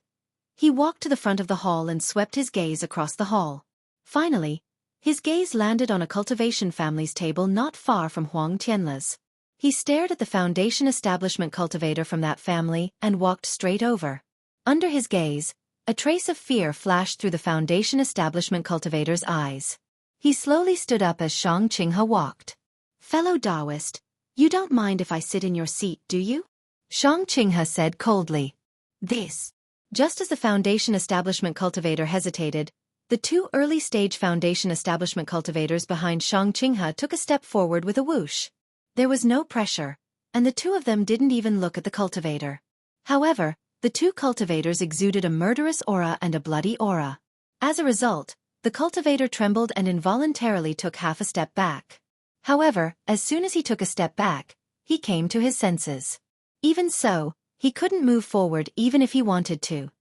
he walked to the front of the hall and swept his gaze across the hall. Finally, his gaze landed on a cultivation family's table not far from Huang Tianla's. He stared at the Foundation Establishment cultivator from that family and walked straight over. Under his gaze, a trace of fear flashed through the Foundation Establishment cultivator's eyes. He slowly stood up as Xianxia walked. "Fellow Taoist, you don't mind if I sit in your seat, do you?" Xianxia said coldly. This. Just as the Foundation Establishment cultivator hesitated, the two early-stage Foundation Establishment cultivators behind Xianxia took a step forward with a whoosh. There was no pressure, and the two of them didn't even look at the cultivator. However, the two cultivators exuded a murderous aura and a bloody aura. As a result, the cultivator trembled and involuntarily took half a step back. However, as soon as he took a step back, he came to his senses. Even so, he couldn't move forward even if he wanted to.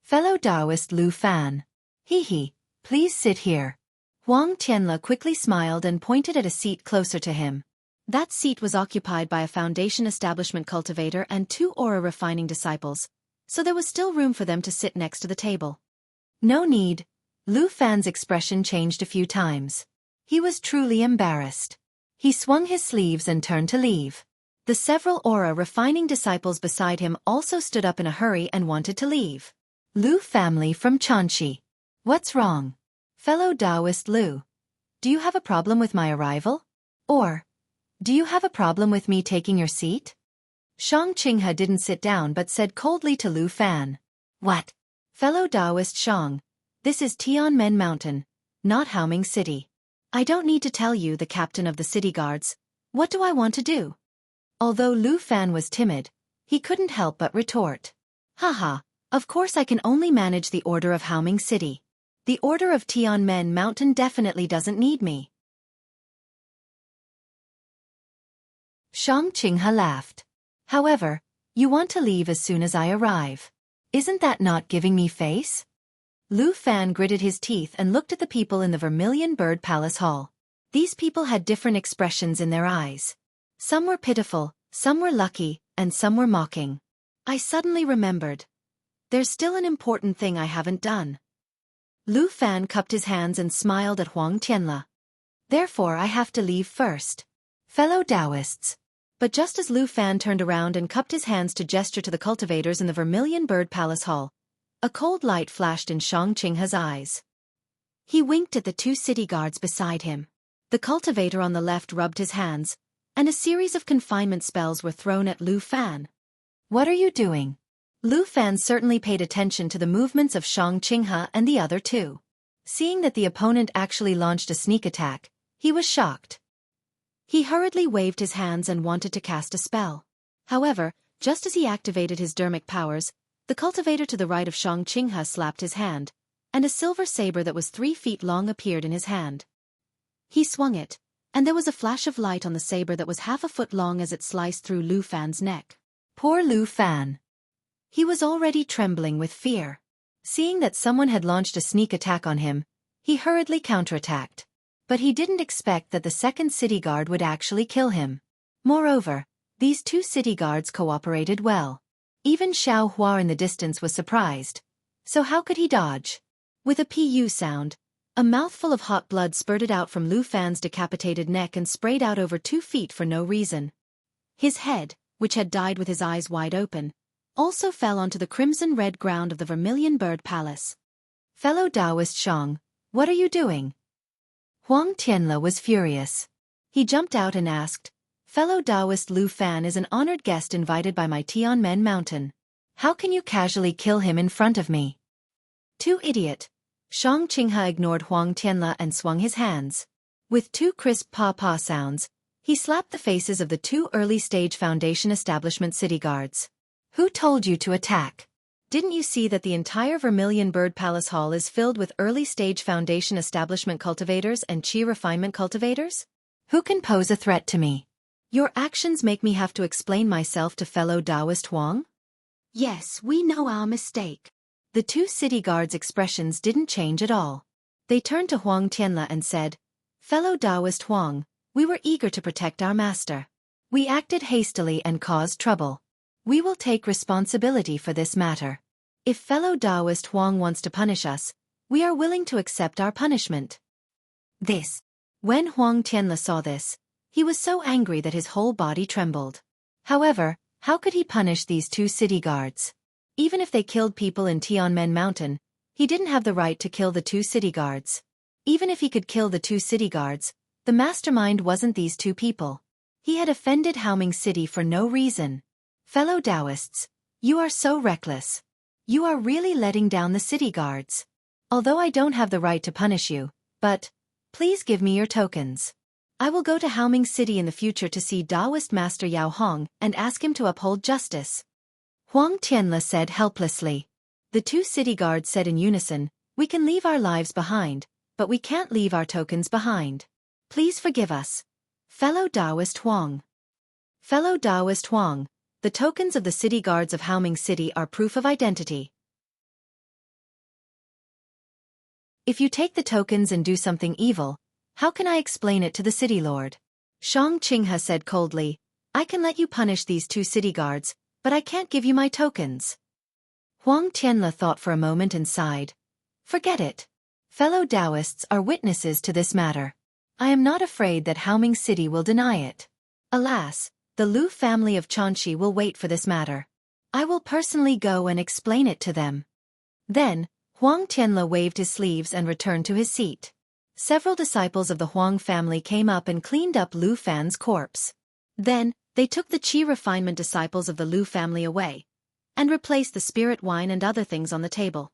Fellow Taoist Lu Fan. Hee hee, please sit here. Huang Tianla quickly smiled and pointed at a seat closer to him. That seat was occupied by a Foundation Establishment cultivator and two aura-refining disciples, so there was still room for them to sit next to the table. No need. Lu Fan's expression changed a few times. He was truly embarrassed. He swung his sleeves and turned to leave. The several aura-refining disciples beside him also stood up in a hurry and wanted to leave. Lu family from Xianxia. What's wrong? Fellow Taoist Lu. Do you have a problem with my arrival? Or, do you have a problem with me taking your seat? Xianxia didn't sit down but said coldly to Lu Fan. What? Fellow Taoist Xiang, this is Tianmen Mountain, not Haoming City. I don't need to tell you, the captain of the city guards. What do I want to do? Although Lu Fan was timid, he couldn't help but retort. Haha, of course I can only manage the order of Haoming City. The order of Tianmen Mountain definitely doesn't need me. Xianxia laughed. However, you want to leave as soon as I arrive. Isn't that not giving me face? Lu Fan gritted his teeth and looked at the people in the Vermilion Bird Palace Hall. These people had different expressions in their eyes. Some were pitiful, some were lucky, and some were mocking. I suddenly remembered. There's still an important thing I haven't done. Lu Fan cupped his hands and smiled at Huang Tianla. Therefore I have to leave first. Fellow Taoists. But just as Lu Fan turned around and cupped his hands to gesture to the cultivators in the Vermilion Bird Palace Hall, a cold light flashed in Xianxia's eyes. He winked at the two city guards beside him. The cultivator on the left rubbed his hands, and a series of confinement spells were thrown at Lu Fan. What are you doing? Lu Fan certainly paid attention to the movements of Xianxia and the other two. Seeing that the opponent actually launched a sneak attack, he was shocked. He hurriedly waved his hands and wanted to cast a spell. However, just as he activated his dermic powers, the cultivator to the right of Xianxia slapped his hand, and a silver saber that was 3 feet long appeared in his hand. He swung it, and there was a flash of light on the saber that was half a foot long as it sliced through Lu Fan's neck. Poor Lu Fan. He was already trembling with fear. Seeing that someone had launched a sneak attack on him, he hurriedly counterattacked. But he didn't expect that the second city guard would actually kill him. Moreover, these two city guards cooperated well. Even Xiao Hua in the distance was surprised. So how could he dodge? With a pu sound, a mouthful of hot blood spurted out from Lu Fan's decapitated neck and sprayed out over 2 feet for no reason. His head, which had died with his eyes wide open, also fell onto the crimson-red ground of the Vermilion Bird Palace. Fellow Taoist Shang, what are you doing? Huang Tianle was furious. He jumped out and asked, Fellow Taoist Lu Fan is an honored guest invited by my Tianmen Mountain. How can you casually kill him in front of me? Too idiot. Xianxia ignored Huang Tianle and swung his hands. With 2 crisp pa-pa sounds, he slapped the faces of the 2 early-stage Foundation Establishment city guards. Who told you to attack? Didn't you see that the entire Vermilion Bird Palace Hall is filled with early-stage Foundation Establishment cultivators and Qi refinement cultivators? Who can pose a threat to me? Your actions make me have to explain myself to fellow Taoist Huang? Yes, we know our mistake. The 2 city guards' expressions didn't change at all. They turned to Huang Tianle and said, Fellow Taoist Huang, we were eager to protect our master. We acted hastily and caused trouble. We will take responsibility for this matter. If fellow Taoist Huang wants to punish us, we are willing to accept our punishment. When Huang Tianle saw this, he was so angry that his whole body trembled. However, how could he punish these 2 city guards? Even if they killed people in Tianmen Mountain, he didn't have the right to kill the 2 city guards. Even if he could kill the 2 city guards, the mastermind wasn't these 2 people. He had offended Haoming City for no reason. Fellow Taoists, you are so reckless. You are really letting down the city guards. Although I don't have the right to punish you, but please give me your tokens. I will go to Haoming City in the future to see Taoist Master Yao Hong and ask him to uphold justice. Huang Tianle said helplessly. The 2 city guards said in unison, we can leave our lives behind, but we can't leave our tokens behind. Please forgive us. Fellow Taoist Huang. Fellow Taoist Huang, the tokens of the city guards of Haoming City are proof of identity. If you take the tokens and do something evil, how can I explain it to the city lord? Xianxia said coldly, I can let you punish these 2 city guards, but I can't give you my tokens. Huang Tianle thought for a moment and sighed. Forget it. Fellow Taoists are witnesses to this matter. I am not afraid that Haoming City will deny it. Alas, the Lu family of Xianxia will wait for this matter. I will personally go and explain it to them. Then, Huang Tianle waved his sleeves and returned to his seat. Several disciples of the Huang family came up and cleaned up Lu Fan's corpse. Then, they took the Qi refinement disciples of the Lu family away, and replaced the spirit wine and other things on the table.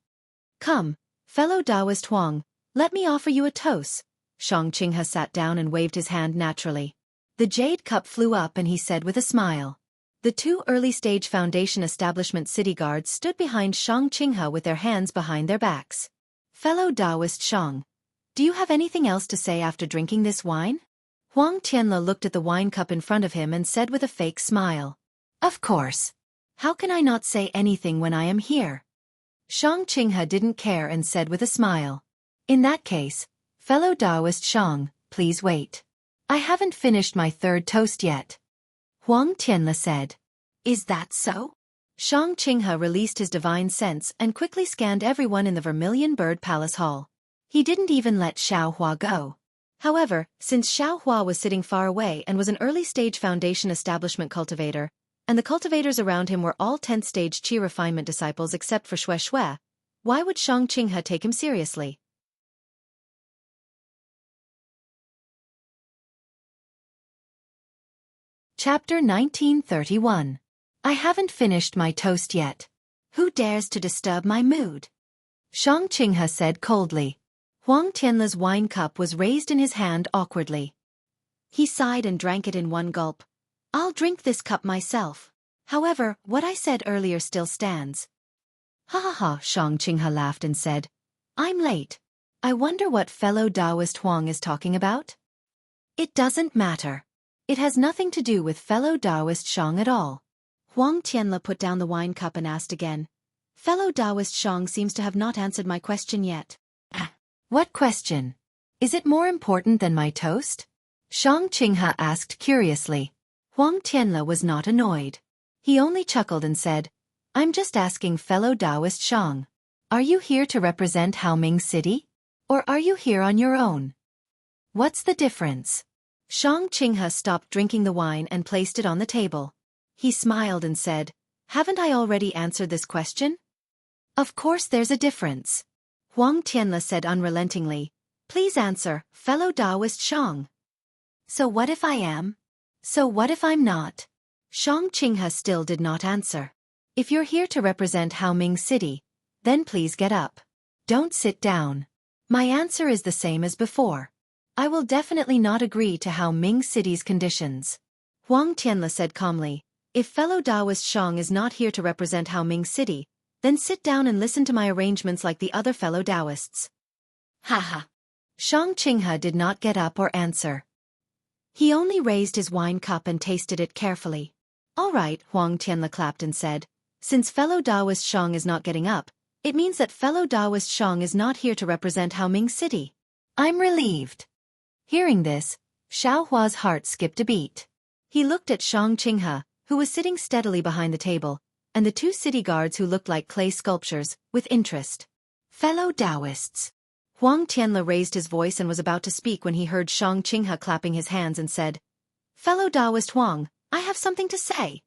Come, fellow Taoist Huang, let me offer you a toast. Xianxia sat down and waved his hand naturally. The jade cup flew up and he said with a smile. The 2 early-stage Foundation Establishment city guards stood behind Xianxia with their hands behind their backs. Fellow Taoist Shang, do you have anything else to say after drinking this wine? Huang Tianle looked at the wine cup in front of him and said with a fake smile. Of course. How can I not say anything when I am here? Xianxia didn't care and said with a smile. In that case, fellow Taoist Shang, please wait. I haven't finished my 3rd toast yet. Huang Tianle said. Is that so? Xianxia released his divine sense and quickly scanned everyone in the Vermilion Bird Palace Hall. He didn't even let Xiao Hua go. However, since Xiao Hua was sitting far away and was an early-stage Foundation Establishment cultivator, and the cultivators around him were all 10th-stage Qi refinement disciples except for Shui, why would Xianxia take him seriously? Chapter 1931. I haven't finished my toast yet. Who dares to disturb my mood? Xianxia said coldly. Huang Tianle's wine cup was raised in his hand awkwardly. He sighed and drank it in one gulp. I'll drink this cup myself. However, what I said earlier still stands. Ha ha ha, Xianxia laughed and said. I'm late. I wonder what fellow Taoist Huang is talking about? It doesn't matter. It has nothing to do with fellow Taoist Xiang at all. Huang Tianle put down the wine cup and asked again. Fellow Taoist Xiang seems to have not answered my question yet. What question? Is it more important than my toast? Xianxia asked curiously. Huang Tianle was not annoyed. He only chuckled and said, I'm just asking fellow Taoist Xiang. Are you here to represent Haoming City? Or are you here on your own? What's the difference? Xianxia stopped drinking the wine and placed it on the table. He smiled and said, Haven't I already answered this question? Of course there's a difference. Huang Tianle said unrelentingly, Please answer, fellow Taoist Xiang. So what if I am? So what if I'm not? Xianxia still did not answer. If you're here to represent Haoming City, then please get up. Don't sit down. My answer is the same as before. I will definitely not agree to Haoming City's conditions. Huang Tianle said calmly, If fellow Taoist Xiang is not here to represent Haoming City, then sit down and listen to my arrangements like the other fellow Taoists. Ha ha. Xianxia did not get up or answer. He only raised his wine cup and tasted it carefully. All right, Huang Tianle clapped and said, Since fellow Taoist Xiang is not getting up, it means that fellow Taoist Xiang is not here to represent Haoming City. I'm relieved. Hearing this, Xiaohua's heart skipped a beat. He looked at Xianxia, who was sitting steadily behind the table, and the two city guards who looked like clay sculptures, with interest. Fellow Taoists. Huang Tianle raised his voice and was about to speak when he heard Xianxia clapping his hands and said, Fellow Taoist Huang, I have something to say.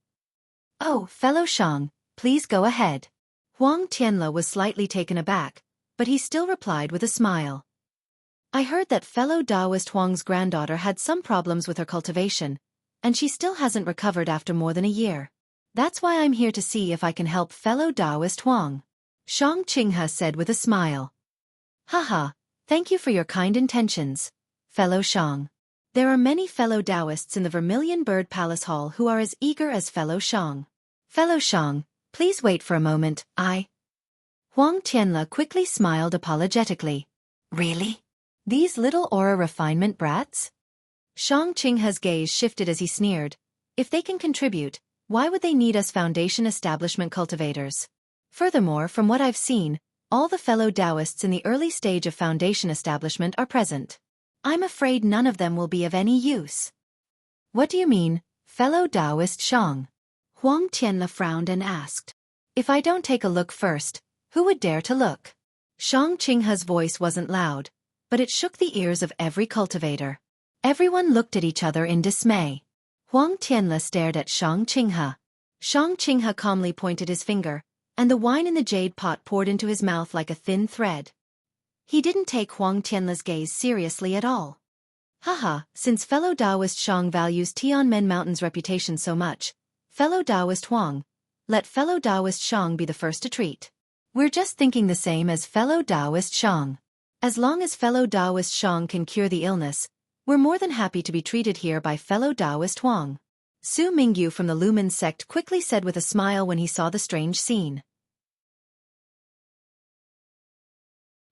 Oh, fellow Xiang, please go ahead. Huang Tianle was slightly taken aback, but he still replied with a smile. I heard that fellow Taoist Huang's granddaughter had some problems with her cultivation, and she still hasn't recovered after more than a year. That's why I'm here to see if I can help fellow Taoist Huang. Xianxia said with a smile. Haha, thank you for your kind intentions, fellow Xiang. There are many fellow Taoists in the Vermilion Bird Palace Hall who are as eager as fellow Xiang. Fellow Xiang, please wait for a moment, Huang Tianle quickly smiled apologetically. Really? These little aura refinement brats? Xianxia's gaze shifted as he sneered. If they can contribute, why would they need us Foundation establishment cultivators? Furthermore, from what I've seen, all the fellow Taoists in the early stage of Foundation establishment are present. I'm afraid none of them will be of any use. What do you mean, fellow Taoist Xiang? Huang Tianle frowned and asked. If I don't take a look first, who would dare to look? Xianxia's voice wasn't loud, but it shook the ears of every cultivator. Everyone looked at each other in dismay. Huang Tianle stared at Xianxia. Xianxia calmly pointed his finger, and the wine in the jade pot poured into his mouth like a thin thread. He didn't take Huang Tianle's gaze seriously at all. Haha, since fellow Taoist Xiang values Tianmen Mountain's reputation so much, fellow Taoist Huang, let fellow Taoist Xiang be the first to treat. We're just thinking the same as fellow Taoist Xiang. As long as fellow Taoist Xiang can cure the illness, we're more than happy to be treated here by fellow Taoist Huang. Su Mingyu from the Lumen sect quickly said with a smile when he saw the strange scene.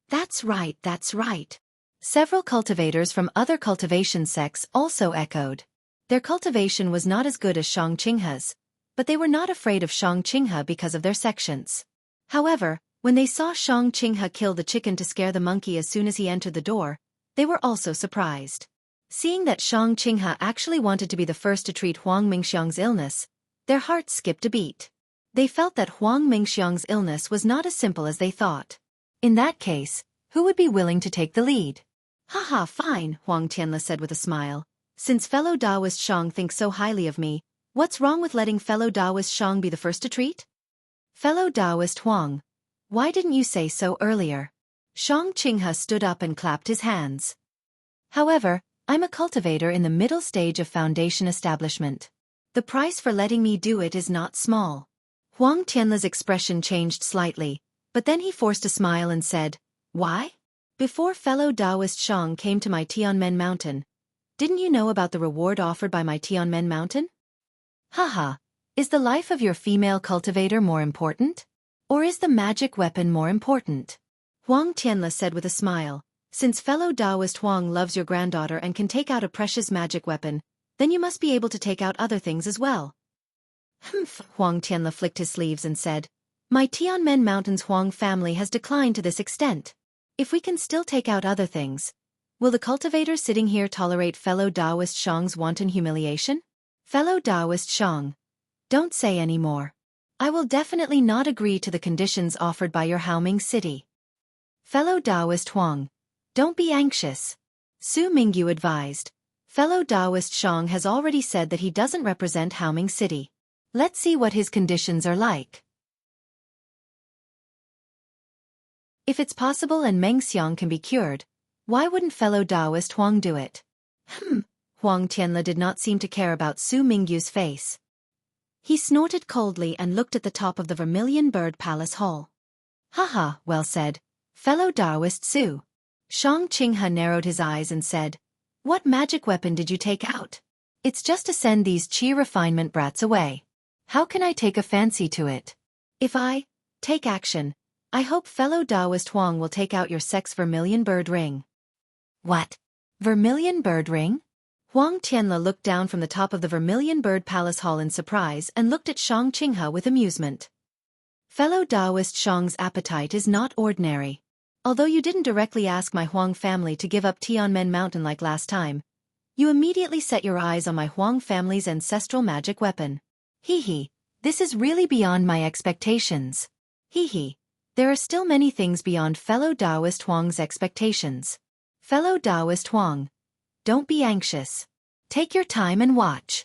That's right, that's right. Several cultivators from other cultivation sects also echoed. Their cultivation was not as good as Xianxia's, but they were not afraid of Xianxia because of their sections. However, when they saw Xianxia kill the chicken to scare the monkey as soon as he entered the door, they were also surprised. Seeing that Xianxia actually wanted to be the first to treat Huang Mingxiang's illness, their hearts skipped a beat. They felt that Huang Mingxiang's illness was not as simple as they thought. In that case, who would be willing to take the lead? Haha, fine, Huang Tianle said with a smile. Since fellow Taoist Xiang thinks so highly of me, what's wrong with letting fellow Taoist Xiang be the first to treat? Fellow Taoist Huang, why didn't you say so earlier? Xianxia stood up and clapped his hands. However, I'm a cultivator in the middle stage of Foundation establishment. The price for letting me do it is not small. Huang Tianle's expression changed slightly, but then he forced a smile and said, "Why? Before fellow Taoist Shang came to my Tianmen Mountain, didn't you know about the reward offered by my Tianmen Mountain? Haha, is the life of your female cultivator more important? Or is the magic weapon more important?" Huang Tianle said with a smile, "Since fellow Taoist Huang loves your granddaughter and can take out a precious magic weapon, then you must be able to take out other things as well." Humph, Huang Tianle flicked his sleeves and said, "My Tianmen Mountain's Huang family has declined to this extent. If we can still take out other things, will the cultivator sitting here tolerate fellow Taoist Shang's wanton humiliation? Fellow Taoist Shang, don't say any more. I will definitely not agree to the conditions offered by your Haoming city. Fellow Taoist Huang, don't be anxious," Su Mingyu advised. "Fellow Taoist Shang has already said that he doesn't represent Haoming city. Let's see what his conditions are like. If it's possible and Meng Xiang can be cured, why wouldn't fellow Taoist Huang do it?" Huang Tianle did not seem to care about Su Mingyu's face. He snorted coldly and looked at the top of the Vermilion Bird Palace Hall. "Haha, well said, fellow Taoist Su." Shang Qinghe narrowed his eyes and said, "What magic weapon did you take out? It's just to send these chi refinement brats away. How can I take a fancy to it? If I take action, I hope fellow Taoist Huang will take out your sex Vermilion Bird Ring." "What? Vermilion Bird Ring?" Huang Tianle looked down from the top of the Vermilion Bird Palace Hall in surprise and looked at Shang Qinghe with amusement. "Fellow Taoist Shang's appetite is not ordinary. Although you didn't directly ask my Huang family to give up Tianmen Mountain like last time, you immediately set your eyes on my Huang family's ancestral magic weapon. Hee, this is really beyond my expectations. Hee, there are still many things beyond fellow Taoist Huang's expectations. Fellow Taoist Huang, don't be anxious. Take your time and watch."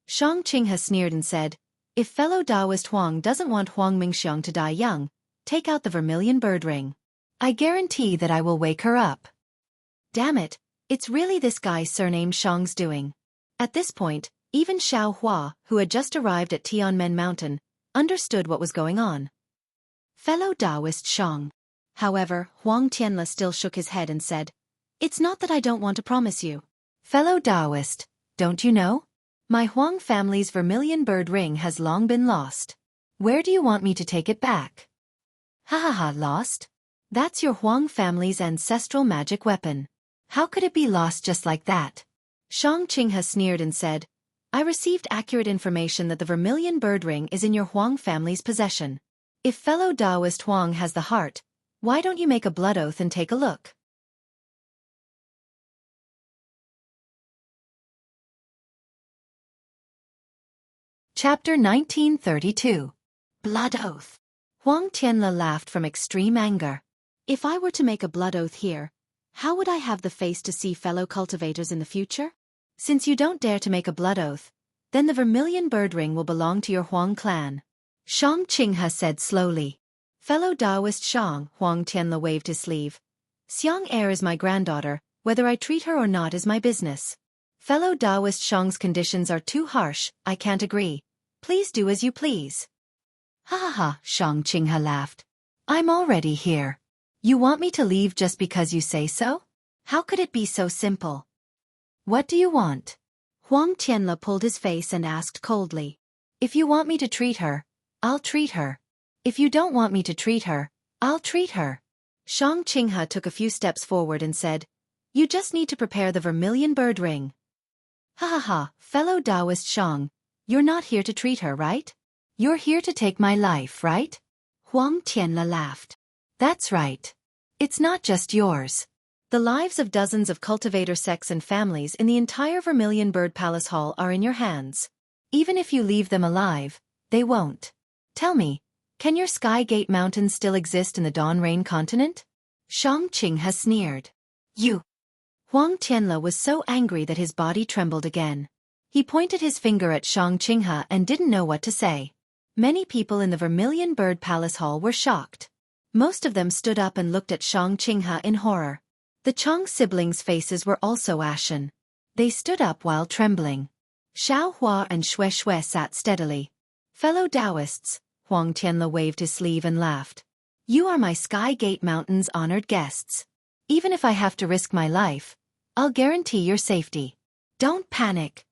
Shang Qinghe sneered and said, "If fellow Taoist Huang doesn't want Huang Mingxiang to die young, take out the Vermilion Bird Ring. I guarantee that I will wake her up." Damn it, it's really this guy surnamed Shang's doing. At this point, even Xiao Hua, who had just arrived at Tianmen Mountain, understood what was going on. Fellow Taoist Shang. However, Huang Tianle still shook his head and said, "It's not that I don't want to promise you. Fellow Taoist, don't you know? My Huang family's Vermilion Bird Ring has long been lost. Where do you want me to take it back?" "Ha, lost? That's your Huang family's ancestral magic weapon. How could it be lost just like that?" Shang Qinghe sneered and said, "I received accurate information that the Vermilion Bird Ring is in your Huang family's possession. If fellow Taoist Huang has the heart, why don't you make a blood oath and take a look?" Chapter 1932. Blood Oath. Huang Tianle laughed from extreme anger. "If I were to make a blood oath here, how would I have the face to see fellow cultivators in the future? Since you don't dare to make a blood oath, then the Vermilion Bird Ring will belong to your Huang clan," Shang Qinghe said slowly. "Fellow Taoist Shang," Huang Tianle waved his sleeve. "Xianxia is my granddaughter, whether I treat her or not is my business. Fellow Taoist Shang's conditions are too harsh, I can't agree. Please do as you please." Ha, Shang Qinghe laughed. "I'm already here. You want me to leave just because you say so? How could it be so simple? What do you want?" Huang Tianle pulled his face and asked coldly. "If you want me to treat her, I'll treat her. If you don't want me to treat her, I'll treat her." Shang Qinghe took a few steps forward and said, "You just need to prepare the Vermilion Bird Ring." Ha, fellow Taoist Shang, you're not here to treat her, right? You're here to take my life, right? Huang Tianle laughed. "That's right. It's not just yours. The lives of dozens of cultivator sects and families in the entire Vermilion Bird Palace Hall are in your hands. Even if you leave them alive, they won't. Tell me, can your Skygate Mountains still exist in the Dawn Rain continent?" Shang Qinghe sneered. "You." Huang Tianle was so angry that his body trembled again. He pointed his finger at Shang Qinghe and didn't know what to say. Many people in the Vermilion Bird Palace Hall were shocked. Most of them stood up and looked at Shang Qinghe in horror. The Chang siblings' faces were also ashen. They stood up while trembling. Xiao Hua and Xue Xue sat steadily. Fellow Taoists, Huang Tianle waved his sleeve and laughed. You are my Sky Gate Mountain's honored guests. Even if I have to risk my life, I'll guarantee your safety. Don't panic.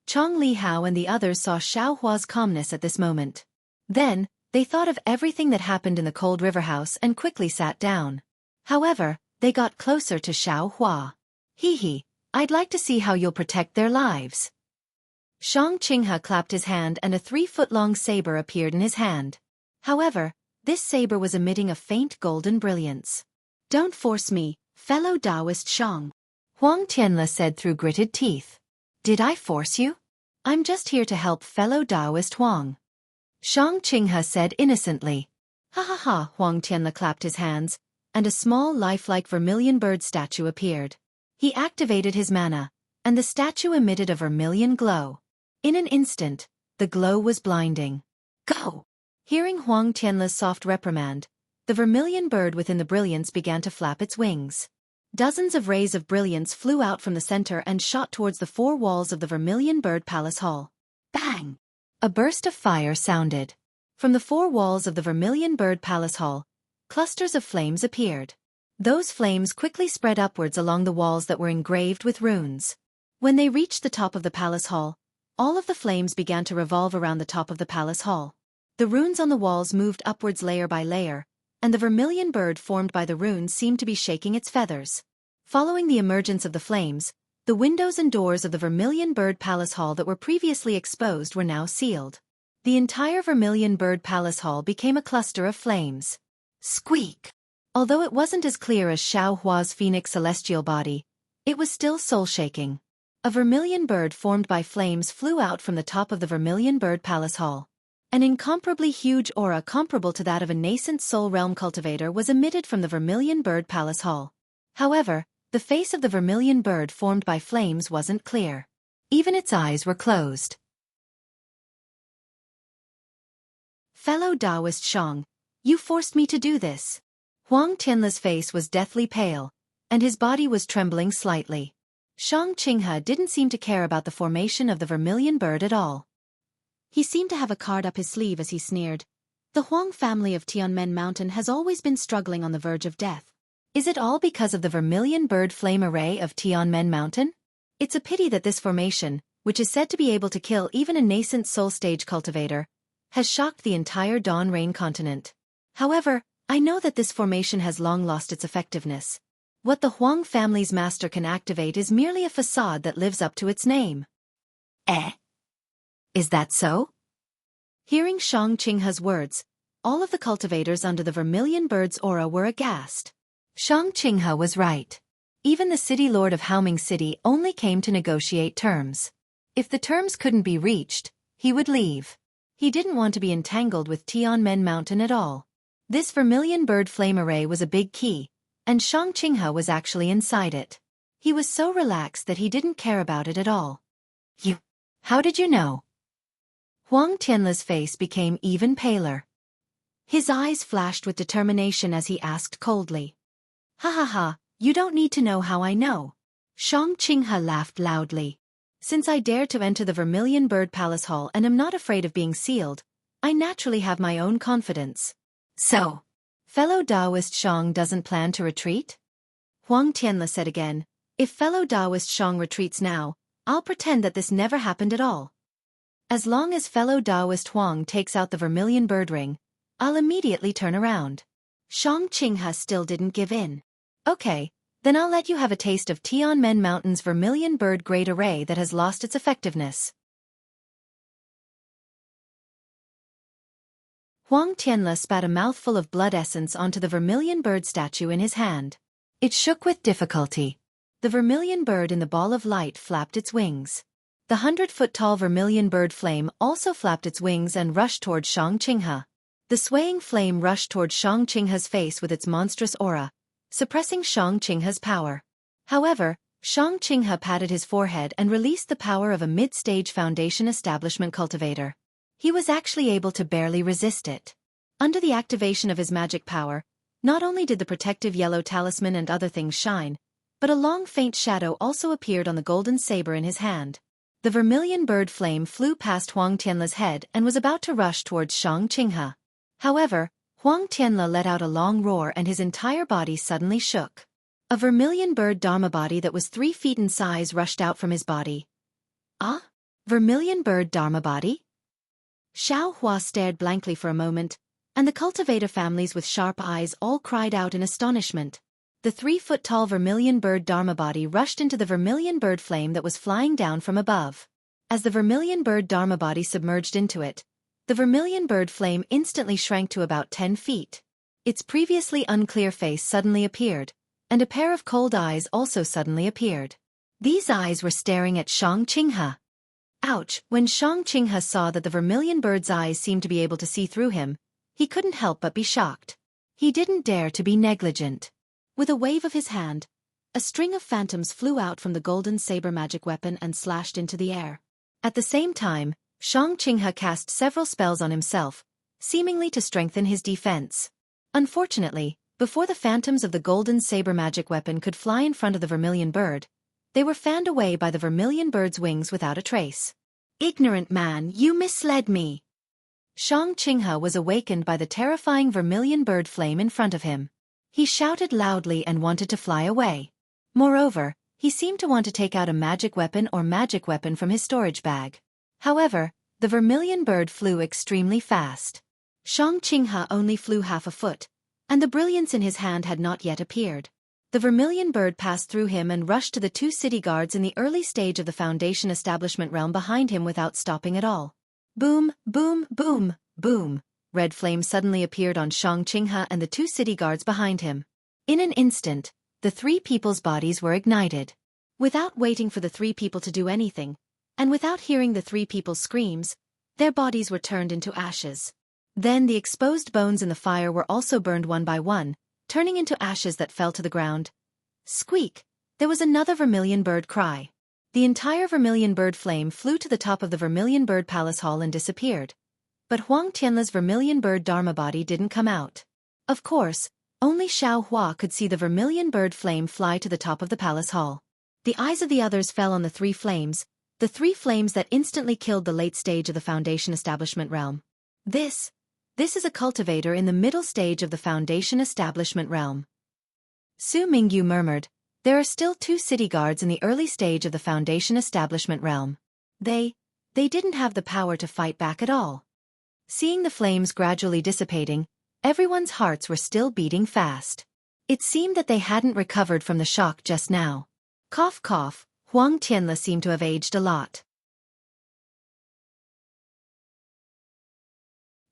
Chong Li Hao and the others saw Xiao Hua's calmness at this moment. Then, they thought of everything that happened in the Cold River House and quickly sat down. However, they got closer to Xiao Hua. Hee, I'd like to see how you'll protect their lives. Shang Qinghe clapped his hand and a 3-foot-long saber appeared in his hand. However, this saber was emitting a faint golden brilliance. Don't force me, fellow Taoist Shang. Huang Tianle said through gritted teeth. Did I force you? I'm just here to help fellow Taoist Huang. Shang Qinghe said innocently. Ha, Huang Tianle clapped his hands, and a small lifelike vermilion bird statue appeared. He activated his mana, and the statue emitted a vermilion glow. In an instant, the glow was blinding. Go! Hearing Huang Tianle's soft reprimand, the vermilion bird within the brilliance began to flap its wings. Dozens of rays of brilliance flew out from the center and shot towards the 4 walls of the Vermilion Bird Palace Hall. Bang! A burst of fire sounded. From the 4 walls of the Vermilion Bird Palace Hall, clusters of flames appeared. Those flames quickly spread upwards along the walls that were engraved with runes. When they reached the top of the palace hall, all of the flames began to revolve around the top of the palace hall. The runes on the walls moved upwards layer by layer, and the vermilion bird formed by the runes seemed to be shaking its feathers. Following the emergence of the flames, the windows and doors of the Vermilion Bird Palace Hall that were previously exposed were now sealed. The entire Vermilion Bird Palace Hall became a cluster of flames. Squeak! Although it wasn't as clear as Xiao Hua's phoenix celestial body, it was still soul-shaking. A vermilion bird formed by flames flew out from the top of the Vermilion Bird Palace Hall. An incomparably huge aura comparable to that of a nascent soul realm cultivator was emitted from the Vermilion Bird Palace Hall. However, the face of the vermilion bird formed by flames wasn't clear. Even its eyes were closed. Fellow Taoist Shang, you forced me to do this. Huang Tianle's face was deathly pale, and his body was trembling slightly. Shang Qinghe didn't seem to care about the formation of the vermilion bird at all. He seemed to have a card up his sleeve as he sneered. The Huang family of Tianmen Mountain has always been struggling on the verge of death. Is it all because of the vermilion bird flame array of Tianmen Mountain? It's a pity that this formation, which is said to be able to kill even a nascent soul stage cultivator, has shocked the entire Dawn Rain continent. However, I know that this formation has long lost its effectiveness. What the Huang family's master can activate is merely a facade that lives up to its name. Is that so? Hearing Shang Qinghe's words, all of the cultivators under the vermilion bird's aura were aghast. Shang Qinghe was right. Even the city lord of Haoming City only came to negotiate terms. If the terms couldn't be reached, he would leave. He didn't want to be entangled with Tianmen Mountain at all. This vermilion bird flame array was a big key, and Shang Qinghe was actually inside it. He was so relaxed that he didn't care about it at all. How did you know? Huang Tianle's face became even paler. His eyes flashed with determination as he asked coldly. Ha, you don't need to know how I know. Shang Qinghe laughed loudly. Since I dared to enter the Vermilion Bird Palace Hall and am not afraid of being sealed, I naturally have my own confidence. So, fellow Taoist Shang doesn't plan to retreat? Huang Tianle said again, if fellow Taoist Shang retreats now, I'll pretend that this never happened at all. As long as fellow Taoist Huang takes out the vermilion bird ring, I'll immediately turn around. Shang Qinghe still didn't give in. Okay, then I'll let you have a taste of Tianmen Mountain's vermilion bird great array that has lost its effectiveness. Huang Tianle spat a mouthful of blood essence onto the vermilion bird statue in his hand. It shook with difficulty. The vermilion bird in the ball of light flapped its wings. The 100-foot-tall vermilion bird flame also flapped its wings and rushed toward Shang Qinghe. The swaying flame rushed toward Shang Qinghe's face with its monstrous aura, suppressing Shang Qinghe's power. However, Shang Qinghe patted his forehead and released the power of a mid-stage foundation establishment cultivator. He was actually able to barely resist it. Under the activation of his magic power, not only did the protective yellow talisman and other things shine, but a long faint shadow also appeared on the golden saber in his hand. The vermilion bird flame flew past Huang Tianle's head and was about to rush towards Xianxia. However, Huang Tianle let out a long roar and his entire body suddenly shook. A vermilion bird dharma body that was 3 feet in size rushed out from his body. Ah? Vermilion bird dharma body? Xiao Hua stared blankly for a moment, and the cultivator families with sharp eyes all cried out in astonishment. The 3-foot-tall vermilion bird dharma body rushed into the vermilion bird flame that was flying down from above. As the vermilion bird dharma body submerged into it, the vermilion bird flame instantly shrank to about 10 feet. Its previously unclear face suddenly appeared, and a pair of cold eyes also suddenly appeared. These eyes were staring at Xianxia. Ouch! When Xianxia saw that the vermilion bird's eyes seemed to be able to see through him, he couldn't help but be shocked. He didn't dare to be negligent. With a wave of his hand, a string of phantoms flew out from the golden saber magic weapon and slashed into the air. At the same time, Xianxia cast several spells on himself, seemingly to strengthen his defense. Unfortunately, before the phantoms of the golden saber magic weapon could fly in front of the vermilion bird, they were fanned away by the vermilion bird's wings without a trace. Ignorant man, you misled me! Xianxia was awakened by the terrifying vermilion bird flame in front of him. He shouted loudly and wanted to fly away. Moreover, he seemed to want to take out a magic weapon from his storage bag. However, the vermilion bird flew extremely fast. Xianxia only flew half a foot, and the brilliance in his hand had not yet appeared. The vermilion bird passed through him and rushed to the 2 city guards in the early stage of the Foundation establishment realm behind him without stopping at all. Boom, boom, boom, boom. Red flame suddenly appeared on Xianxia and the 2 city guards behind him. In an instant, the 3 people's bodies were ignited. Without waiting for the 3 people to do anything, and without hearing the 3 people's screams, their bodies were turned into ashes. Then the exposed bones in the fire were also burned one by one, turning into ashes that fell to the ground. Squeak! There was another vermilion bird cry. The entire vermilion bird flame flew to the top of the vermilion bird palace hall and disappeared. But Huang Tianle's vermilion bird dharma body didn't come out. Of course, only Xiao Hua could see the vermilion bird flame fly to the top of the palace hall. The eyes of the others fell on the 3 flames, the 3 flames that instantly killed the late stage of the Foundation establishment realm. This is a cultivator in the middle stage of the Foundation establishment realm. Su Mingyu murmured, there are still 2 city guards in the early stage of the Foundation establishment realm. They didn't have the power to fight back at all. Seeing the flames gradually dissipating, everyone's hearts were still beating fast. It seemed that they hadn't recovered from the shock just now. Cough cough, Huang Tianle seemed to have aged a lot.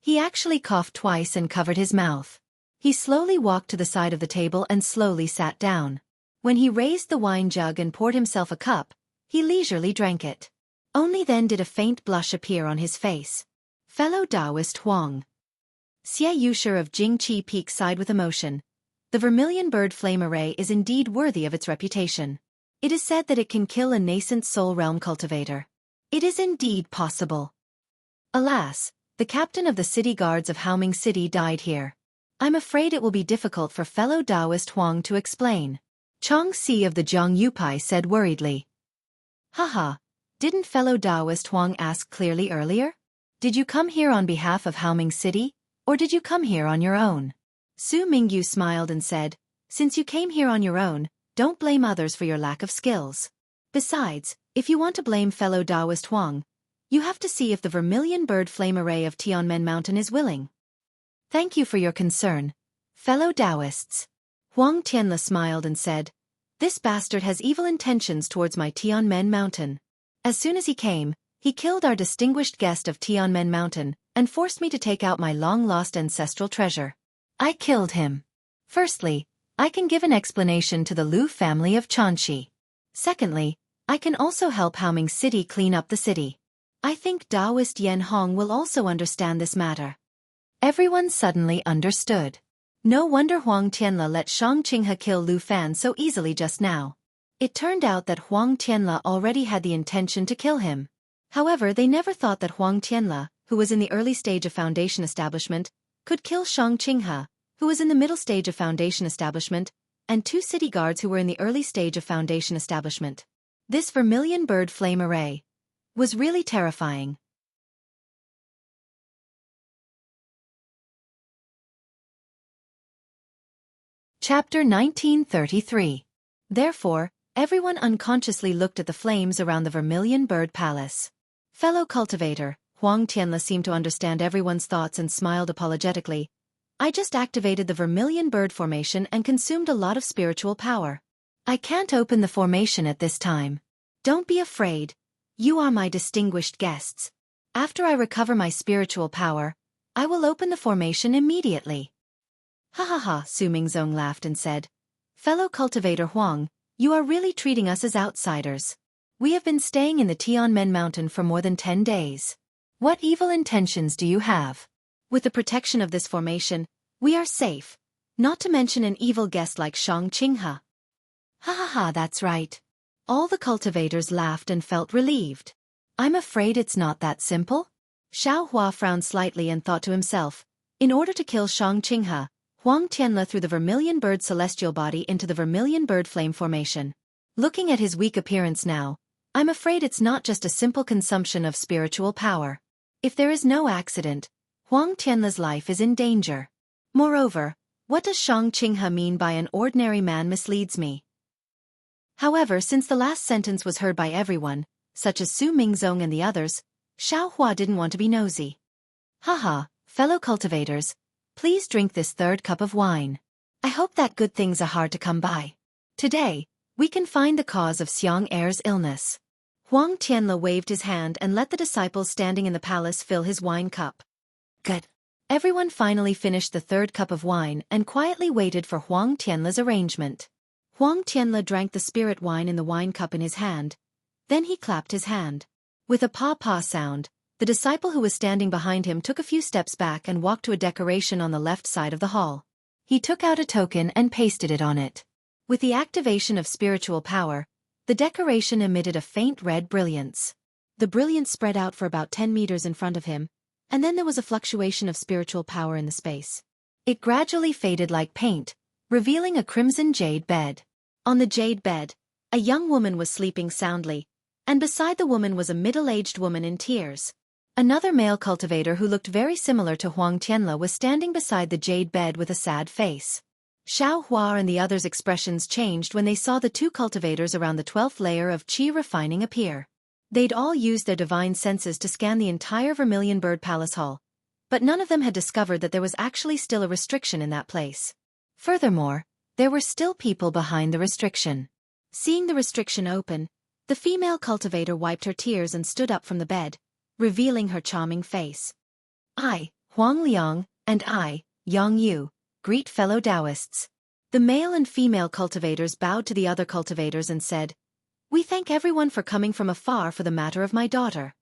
He actually coughed twice and covered his mouth. He slowly walked to the side of the table and slowly sat down. When he raised the wine jug and poured himself a cup, he leisurely drank it. Only then did a faint blush appear on his face. Fellow Taoist Huang. Xie Yusher of Jingqi Peak sighed with emotion. The vermilion bird flame array is indeed worthy of its reputation. It is said that it can kill a nascent soul realm cultivator. It is indeed possible. Alas, the captain of the city guards of Haoming City died here. I'm afraid it will be difficult for fellow Taoist Huang to explain. Chong Si of the Jianghu Pai said worriedly. Haha, didn't fellow Taoist Huang ask clearly earlier? Did you come here on behalf of Haoming City, or did you come here on your own? Su Mingyu smiled and said, since you came here on your own, don't blame others for your lack of skills. Besides, if you want to blame fellow Taoist Huang, you have to see if the vermilion bird flame array of Tianmen Mountain is willing. Thank you for your concern, fellow Taoists. Huang Tianle smiled and said, this bastard has evil intentions towards my Tianmen Mountain. As soon as he came, he killed our distinguished guest of Tianmen Mountain and forced me to take out my long-lost ancestral treasure. I killed him. Firstly, I can give an explanation to the Lu family of Xianxia. Secondly, I can also help Haoming City clean up the city. I think Taoist Yan Hong will also understand this matter. Everyone suddenly understood. No wonder Huang Tianle let Xianxia kill Lu Fan so easily just now. It turned out that Huang Tianle already had the intention to kill him. However, they never thought that Huang Tianle, who was in the early stage of Foundation establishment, could kill Xianxia, who was in the middle stage of Foundation establishment, and 2 city guards who were in the early stage of Foundation establishment. This vermilion bird flame array. was really terrifying. Chapter 1933. Therefore, everyone unconsciously looked at the flames around the Vermilion Bird Palace. Fellow cultivator, Huang Tianle seemed to understand everyone's thoughts and smiled apologetically. I just activated the Vermilion Bird formation and consumed a lot of spiritual power. I can't open the formation at this time. Don't be afraid. You are my distinguished guests. After I recover my spiritual power, I will open the formation immediately. Ha ha ha, Su Mingzong laughed and said, Fellow cultivator Huang, you are really treating us as outsiders. We have been staying in the Tianmen Mountain for more than 10 days. What evil intentions do you have? With the protection of this formation, we are safe, not to mention an evil guest like Xianxia. Ha ha ha, that's right. All the cultivators laughed and felt relieved. I'm afraid it's not that simple. Xiao Hua frowned slightly and thought to himself, in order to kill Xianxia, Huang Tianle threw the Vermilion Bird celestial body into the Vermilion Bird flame formation. Looking at his weak appearance now, I'm afraid it's not just a simple consumption of spiritual power. If there is no accident, Huang Tianle's life is in danger. Moreover, what does Xianxia mean by an ordinary man misleads me? However, since the last sentence was heard by everyone, such as Su Mingzong and the others, Xiao Hua didn't want to be nosy. Haha, fellow cultivators, please drink this third cup of wine. I hope that good things are hard to come by. Today, we can find the cause of Xiang'er's illness. Huang Tianle waved his hand and let the disciples standing in the palace fill his wine cup. Good. Everyone finally finished the third cup of wine and quietly waited for Huang Tianle's arrangement. Huang Tianle drank the spirit wine in the wine cup in his hand. Then he clapped his hand. With a paw-paw sound, the disciple who was standing behind him took a few steps back and walked to a decoration on the left side of the hall. He took out a token and pasted it on it. With the activation of spiritual power, the decoration emitted a faint red brilliance. The brilliance spread out for about 10 meters in front of him, and then there was a fluctuation of spiritual power in the space. It gradually faded like paint, revealing a crimson jade bed. On the jade bed, a young woman was sleeping soundly, and beside the woman was a middle-aged woman in tears. Another male cultivator who looked very similar to Huang Tianle was standing beside the jade bed with a sad face. Xiao Hua and the others' expressions changed when they saw the two cultivators around the 12th layer of qi refining appear. They'd all used their divine senses to scan the entire Vermilion Bird Palace Hall, but none of them had discovered that there was actually still a restriction in that place. Furthermore, there were still people behind the restriction. Seeing the restriction open, the female cultivator wiped her tears and stood up from the bed, revealing her charming face. I, Huang Liang, and I, Yang Yu, greet fellow Taoists. The male and female cultivators bowed to the other cultivators and said, We thank everyone for coming from afar for the matter of my daughter.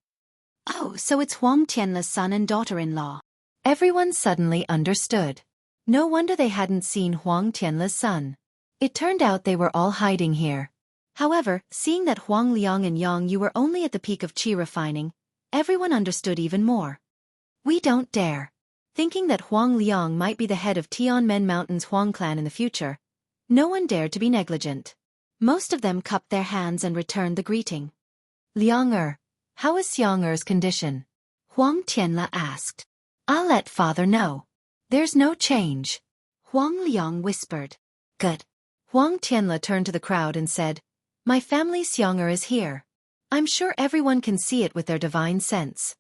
Oh, so it's Huang Tianle's son and daughter-in-law. Everyone suddenly understood. No wonder they hadn't seen Huang Tianle's son. It turned out they were all hiding here. However, seeing that Huang Liang and Yang Yu were only at the peak of qi refining, everyone understood even more. We don't dare. Thinking that Huang Liang might be the head of Tianmen Mountain's Huang clan in the future, no one dared to be negligent. Most of them cupped their hands and returned the greeting. Liang how is Xiang'er's condition? Huang Tianle asked. I'll let father know. There's no change. Huang Liang whispered. Good. Huang Tianle turned to the crowd and said, My family Xiang'er is here. I'm sure everyone can see it with their divine sense.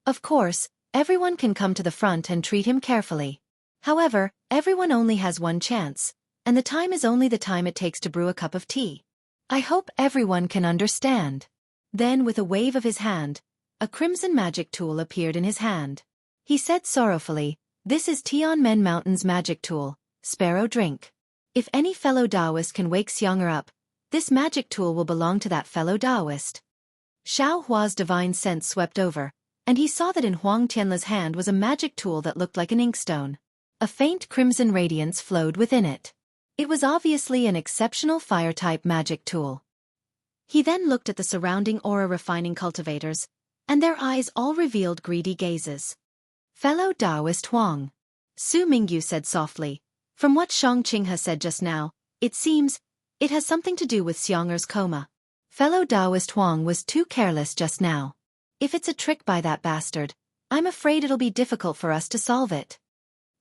Of course, everyone can come to the front and treat him carefully. However, everyone only has one chance, and the time is only the time it takes to brew a cup of tea. I hope everyone can understand. Then with a wave of his hand, a crimson magic tool appeared in his hand. He said sorrowfully, This is Tianmen Mountain's magic tool, Sparrow Drink. If any fellow Taoist can wake Xiang'er up, this magic tool will belong to that fellow Taoist. Xiao Hua's divine sense swept over, and he saw that in Huang Tianle's hand was a magic tool that looked like an inkstone. A faint crimson radiance flowed within it. It was obviously an exceptional fire-type magic tool. He then looked at the surrounding aura refining cultivators, and their eyes all revealed greedy gazes. Fellow Taoist Huang, Su Mingyu said softly, from what Xianxia said just now, it seems, It has something to do with Xianxia's coma. Fellow Taoist Huang was too careless just now. If it's a trick by that bastard, I'm afraid it'll be difficult for us to solve it.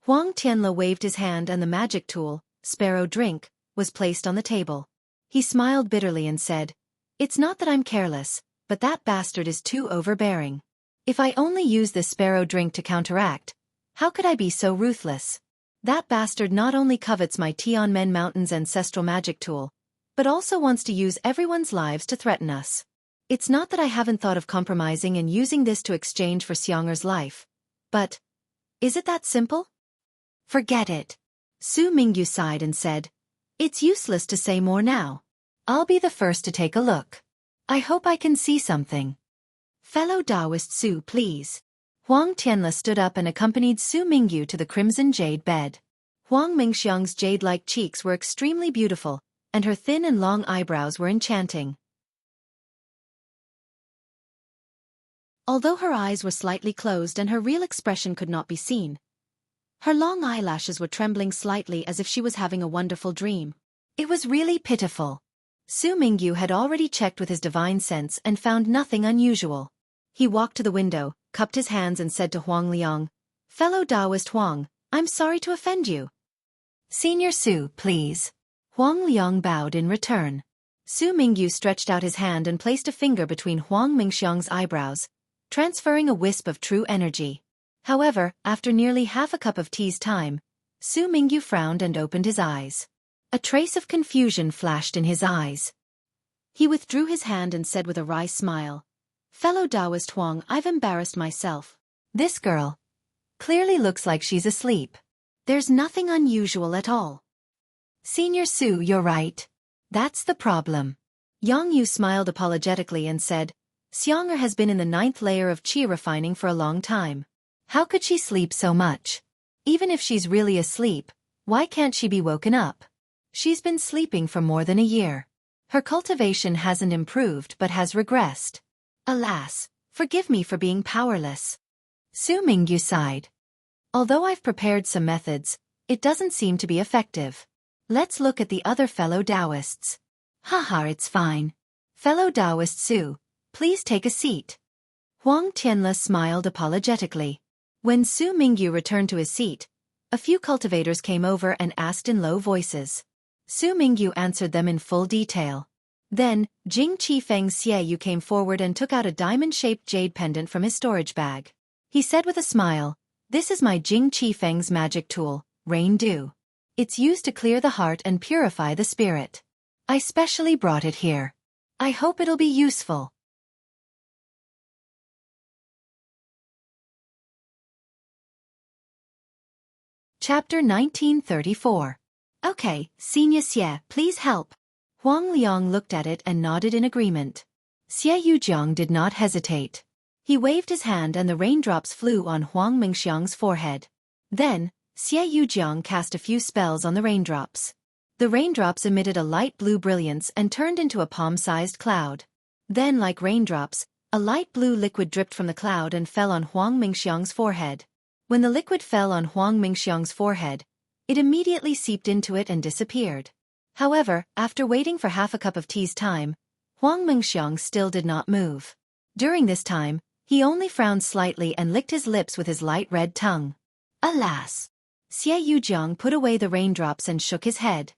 Huang Tianle waved his hand and the magic tool, Sparrow Drink, was placed on the table. He smiled bitterly and said, "It's not that I'm careless, but that bastard is too overbearing. If I only use this Sparrow Drink to counteract, how could I be so ruthless? That bastard not only covets my Tianmen Mountain's ancestral magic tool, but also wants to use everyone's lives to threaten us. It's not that I haven't thought of compromising and using this to exchange for Xianxia's life, but is it that simple?" "Forget it." Su Mingyu sighed and said, "It's useless to say more now. I'll be the first to take a look. I hope I can see something." "Fellow Taoist Su, please." Huang Tianle stood up and accompanied Su Mingyu to the crimson jade bed. Huang Mingxiang's jade-like cheeks were extremely beautiful, and her thin and long eyebrows were enchanting. Although her eyes were slightly closed and her real expression could not be seen, her long eyelashes were trembling slightly as if she was having a wonderful dream. It was really pitiful. Su Mingyu had already checked with his divine sense and found nothing unusual. He walked to the window, cupped his hands and said to Huang Liang, "Fellow Taoist Huang, I'm sorry to offend you." "Senior Su, please." Huang Liang bowed in return. Su Mingyu stretched out his hand and placed a finger between Huang Mingxiang's eyebrows, transferring a wisp of true energy. However, after nearly half a cup of tea's time, Su Mingyu frowned and opened his eyes. A trace of confusion flashed in his eyes. He withdrew his hand and said with a wry smile, "Fellow Taoist Huang, I've embarrassed myself. This girl clearly looks like she's asleep. There's nothing unusual at all." "Senior Su, you're right. That's the problem." Yang Yu smiled apologetically and said, "Xianxia has been in the 9th layer of qi refining for a long time. How could she sleep so much? Even if she's really asleep, why can't she be woken up? She's been sleeping for more than a year. Her cultivation hasn't improved but has regressed. Alas, forgive me for being powerless." Su Mingyu sighed. "Although I've prepared some methods, it doesn't seem to be effective. Let's look at the other fellow Taoists." "Haha, it's fine. Fellow Taoist Su, please take a seat." Huang Tianle smiled apologetically. When Su Mingyu returned to his seat, a few cultivators came over and asked in low voices. Su Mingyu answered them in full detail. Then, Jing Qifeng's Xiaoyu came forward and took out a diamond-shaped jade pendant from his storage bag. He said with a smile, "This is my Jing Qifeng's magic tool, Rain Dew. It's used to clear the heart and purify the spirit. I specially brought it here. I hope it'll be useful." Chapter 1934. "Okay, Senior Xie, please help." Huang Liang looked at it and nodded in agreement. Xie Yujiang did not hesitate. He waved his hand and the raindrops flew on Huang Mingxiang's forehead. Then, Xie Yujiang cast a few spells on the raindrops. The raindrops emitted a light blue brilliance and turned into a palm-sized cloud. Then, like raindrops, a light blue liquid dripped from the cloud and fell on Huang Mingxiang's forehead. When the liquid fell on Huang Mingxiang's forehead, it immediately seeped into it and disappeared. However, after waiting for half a cup of tea's time, Huang Mingxiang still did not move. During this time, he only frowned slightly and licked his lips with his light red tongue. Alas! Xie Yujiang put away the raindrops and shook his head.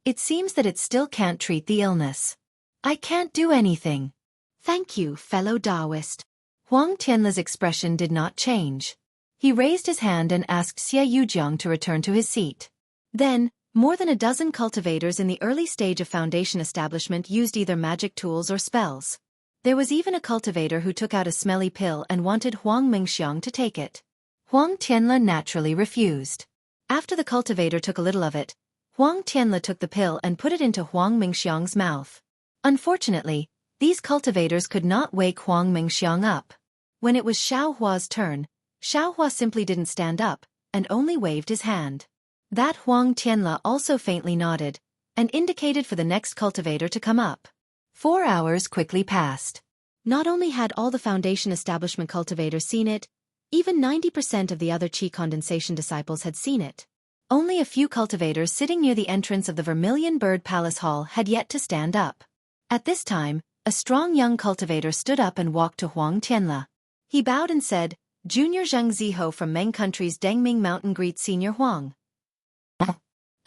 "It seems that it still can't treat the illness. I can't do anything." "Thank you, fellow Taoist." Huang Tianle's expression did not change. He raised his hand and asked Xie Yujiang to return to his seat. Then, more than a dozen cultivators in the early stage of foundation establishment used either magic tools or spells. There was even a cultivator who took out a smelly pill and wanted Huang Mingxiang to take it. Huang Tianle naturally refused. After the cultivator took a little of it, Huang Tianle took the pill and put it into Huang Mingxiang's mouth. Unfortunately, these cultivators could not wake Huang Mingxiang up. When it was Xiao Hua's turn, Xiao Hua simply didn't stand up, and only waved his hand. That Huang Tianle also faintly nodded, and indicated for the next cultivator to come up. 4 hours quickly passed. Not only had all the foundation establishment cultivators seen it, even 90% of the other qi condensation disciples had seen it. Only a few cultivators sitting near the entrance of the Vermilion Bird Palace Hall had yet to stand up. At this time, a strong young cultivator stood up and walked to Huang Tianle. He bowed and said, "Junior Zheng Ziho from Meng Country's Dengming Mountain greets Senior Huang."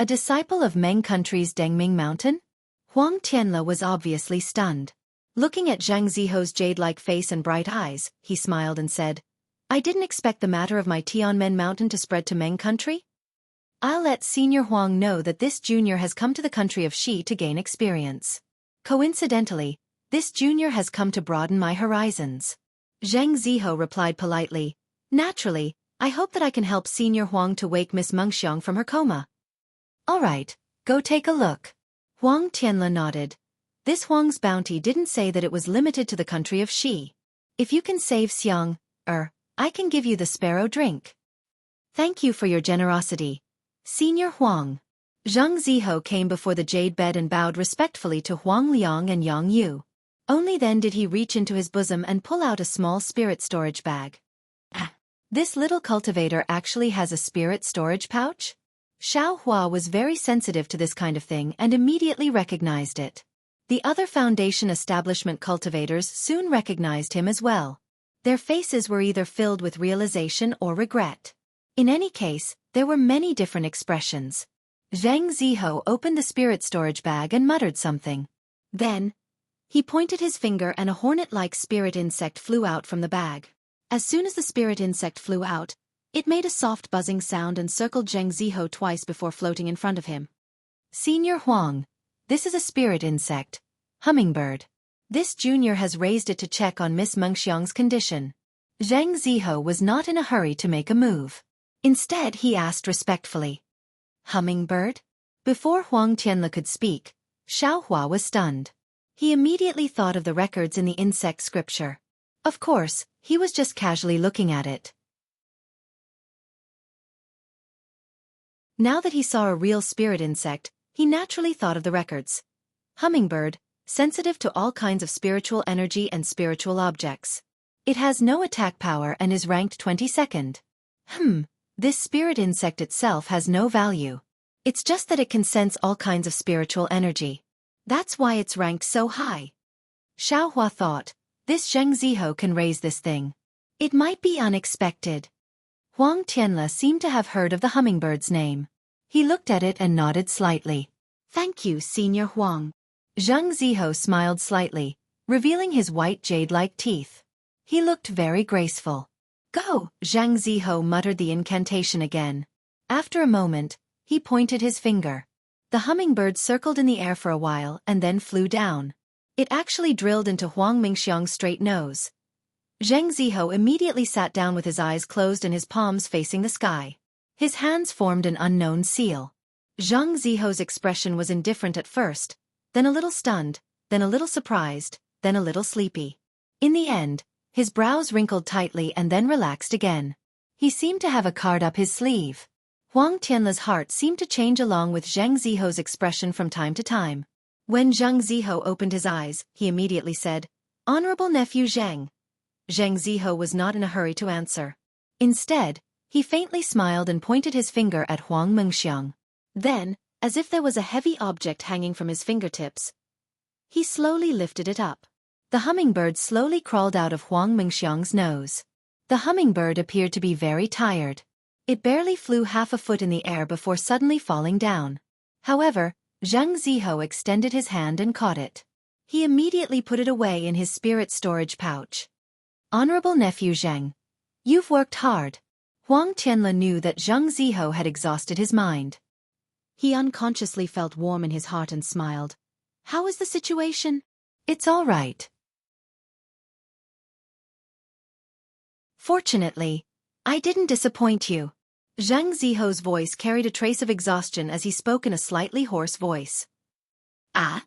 A disciple of Meng Country's Dengming Mountain? Huang Tianle was obviously stunned. Looking at Zheng Ziho's jade-like face and bright eyes, he smiled and said, "I didn't expect the matter of my Tianmen Mountain to spread to Meng Country. I'll let Senior Huang know that this junior has come to the country of Xi to gain experience. Coincidentally, this junior has come to broaden my horizons." Zheng Ziho replied politely, "Naturally, I hope that I can help Senior Huang to wake Miss Mengxiang from her coma." "All right, go take a look." Huang Tianle nodded. This Huang's bounty didn't say that it was limited to the country of Xi. "If you can save I can give you the sparrow drink." "Thank you for your generosity, Senior Huang." Zheng Ziho came before the jade bed and bowed respectfully to Huang Liang and Yang Yu. Only then did he reach into his bosom and pull out a small spirit storage bag. This little cultivator actually has a spirit storage pouch? Xiao Hua was very sensitive to this kind of thing and immediately recognized it. The other Foundation establishment cultivators soon recognized him as well. Their faces were either filled with realization or regret. In any case, there were many different expressions. Zheng Ziho opened the spirit storage bag and muttered something. Then, he pointed his finger and a hornet-like spirit insect flew out from the bag. As soon as the spirit insect flew out, it made a soft buzzing sound and circled Zheng Ziho twice before floating in front of him. "Senior Huang, this is a spirit insect, hummingbird. This junior has raised it to check on Miss Mengxiang's condition." Zheng Ziho was not in a hurry to make a move. Instead, he asked respectfully, "Hummingbird?" Before Huang Tianle could speak, Xiao Hua was stunned. He immediately thought of the records in the insect scripture. Of course, he was just casually looking at it. Now that he saw a real spirit insect, he naturally thought of the records. Hummingbird, sensitive to all kinds of spiritual energy and spiritual objects. It has no attack power and is ranked 22nd. This spirit insect itself has no value. It's just that it can sense all kinds of spiritual energy. That's why it's ranked so high. Xiao Hua thought, this Zheng Ziho can raise this thing. It might be unexpected. Huang Tianle seemed to have heard of the hummingbird's name. He looked at it and nodded slightly. "Thank you, Senior Huang." Zheng Ziho smiled slightly, revealing his white jade-like teeth. He looked very graceful. "Go!" Zheng Ziho muttered the incantation again. After a moment, he pointed his finger. The hummingbird circled in the air for a while and then flew down. It actually drilled into Huang Mingxiang's straight nose. Zheng Ziho immediately sat down with his eyes closed and his palms facing the sky. His hands formed an unknown seal. Zheng Ziho's expression was indifferent at first, then a little stunned, then a little surprised, then a little sleepy. In the end, his brows wrinkled tightly and then relaxed again. He seemed to have a card up his sleeve. Huang Tianle's heart seemed to change along with Zheng Ziho's expression from time to time. When Zheng Ziho opened his eyes, he immediately said, "Honorable nephew Zheng." Zheng Ziho was not in a hurry to answer. Instead, he faintly smiled and pointed his finger at Huang Mengxiang. Then, as if there was a heavy object hanging from his fingertips, he slowly lifted it up. The hummingbird slowly crawled out of Huang Mengxiang's nose. The hummingbird appeared to be very tired. It barely flew half a foot in the air before suddenly falling down. However, Zheng Ziho extended his hand and caught it. He immediately put it away in his spirit storage pouch. "Honorable nephew Zheng, you've worked hard." Huang Tianle knew that Zheng Ziho had exhausted his mind. He unconsciously felt warm in his heart and smiled. "How is the situation?" "It's all right. Fortunately, I didn't disappoint you." Zheng Ziho's voice carried a trace of exhaustion as he spoke in a slightly hoarse voice. "Ah?"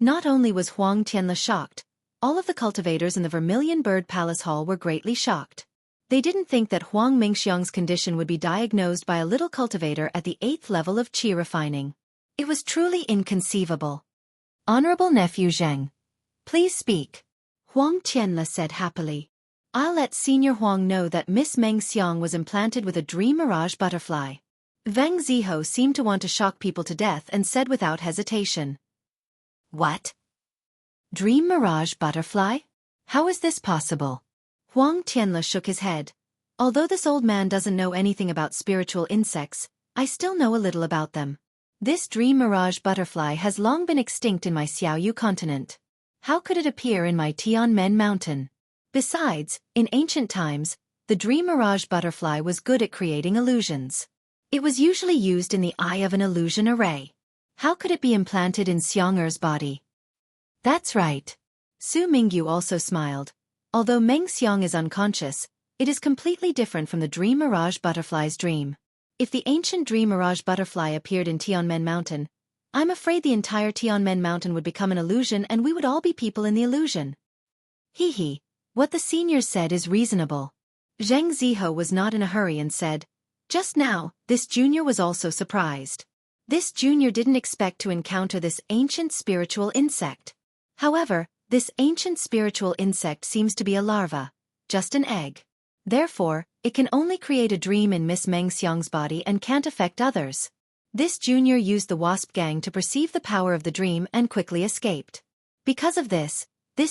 Not only was Huang Tianle shocked, all of the cultivators in the Vermilion Bird Palace Hall were greatly shocked. They didn't think that Huang Mingxiang's condition would be diagnosed by a little cultivator at the 8th level of qi refining. It was truly inconceivable. "Honorable nephew Zheng, please speak," Huang Tianle said happily. "I'll let Senior Huang know that Miss Mengxiang was implanted with a dream mirage butterfly." Wang Ziho seemed to want to shock people to death and said without hesitation. What? Dream mirage butterfly? How is this possible? Huang Tianle shook his head. Although this old man doesn't know anything about spiritual insects, I still know a little about them. This dream mirage butterfly has long been extinct in my Xiaoyu continent. How could it appear in my Tianmen mountain? Besides, in ancient times, the dream mirage butterfly was good at creating illusions. It was usually used in the eye of an illusion array. How could it be implanted in Xiang'er's body? That's right. Su Mingyu also smiled. Although Meng Xiang is unconscious, it is completely different from the dream mirage butterfly's dream. If the ancient dream mirage butterfly appeared in Tianmen Mountain, I'm afraid the entire Tianmen Mountain would become an illusion and we would all be people in the illusion. Hee, what the seniors said is reasonable. Zheng Ziho was not in a hurry and said, just now, this junior was also surprised. This junior didn't expect to encounter this ancient spiritual insect. However, this ancient spiritual insect seems to be a larva, just an egg. Therefore, it can only create a dream in Miss Meng Xiang's body and can't affect others. This junior used the wasp gang to perceive the power of the dream and quickly escaped. Because of this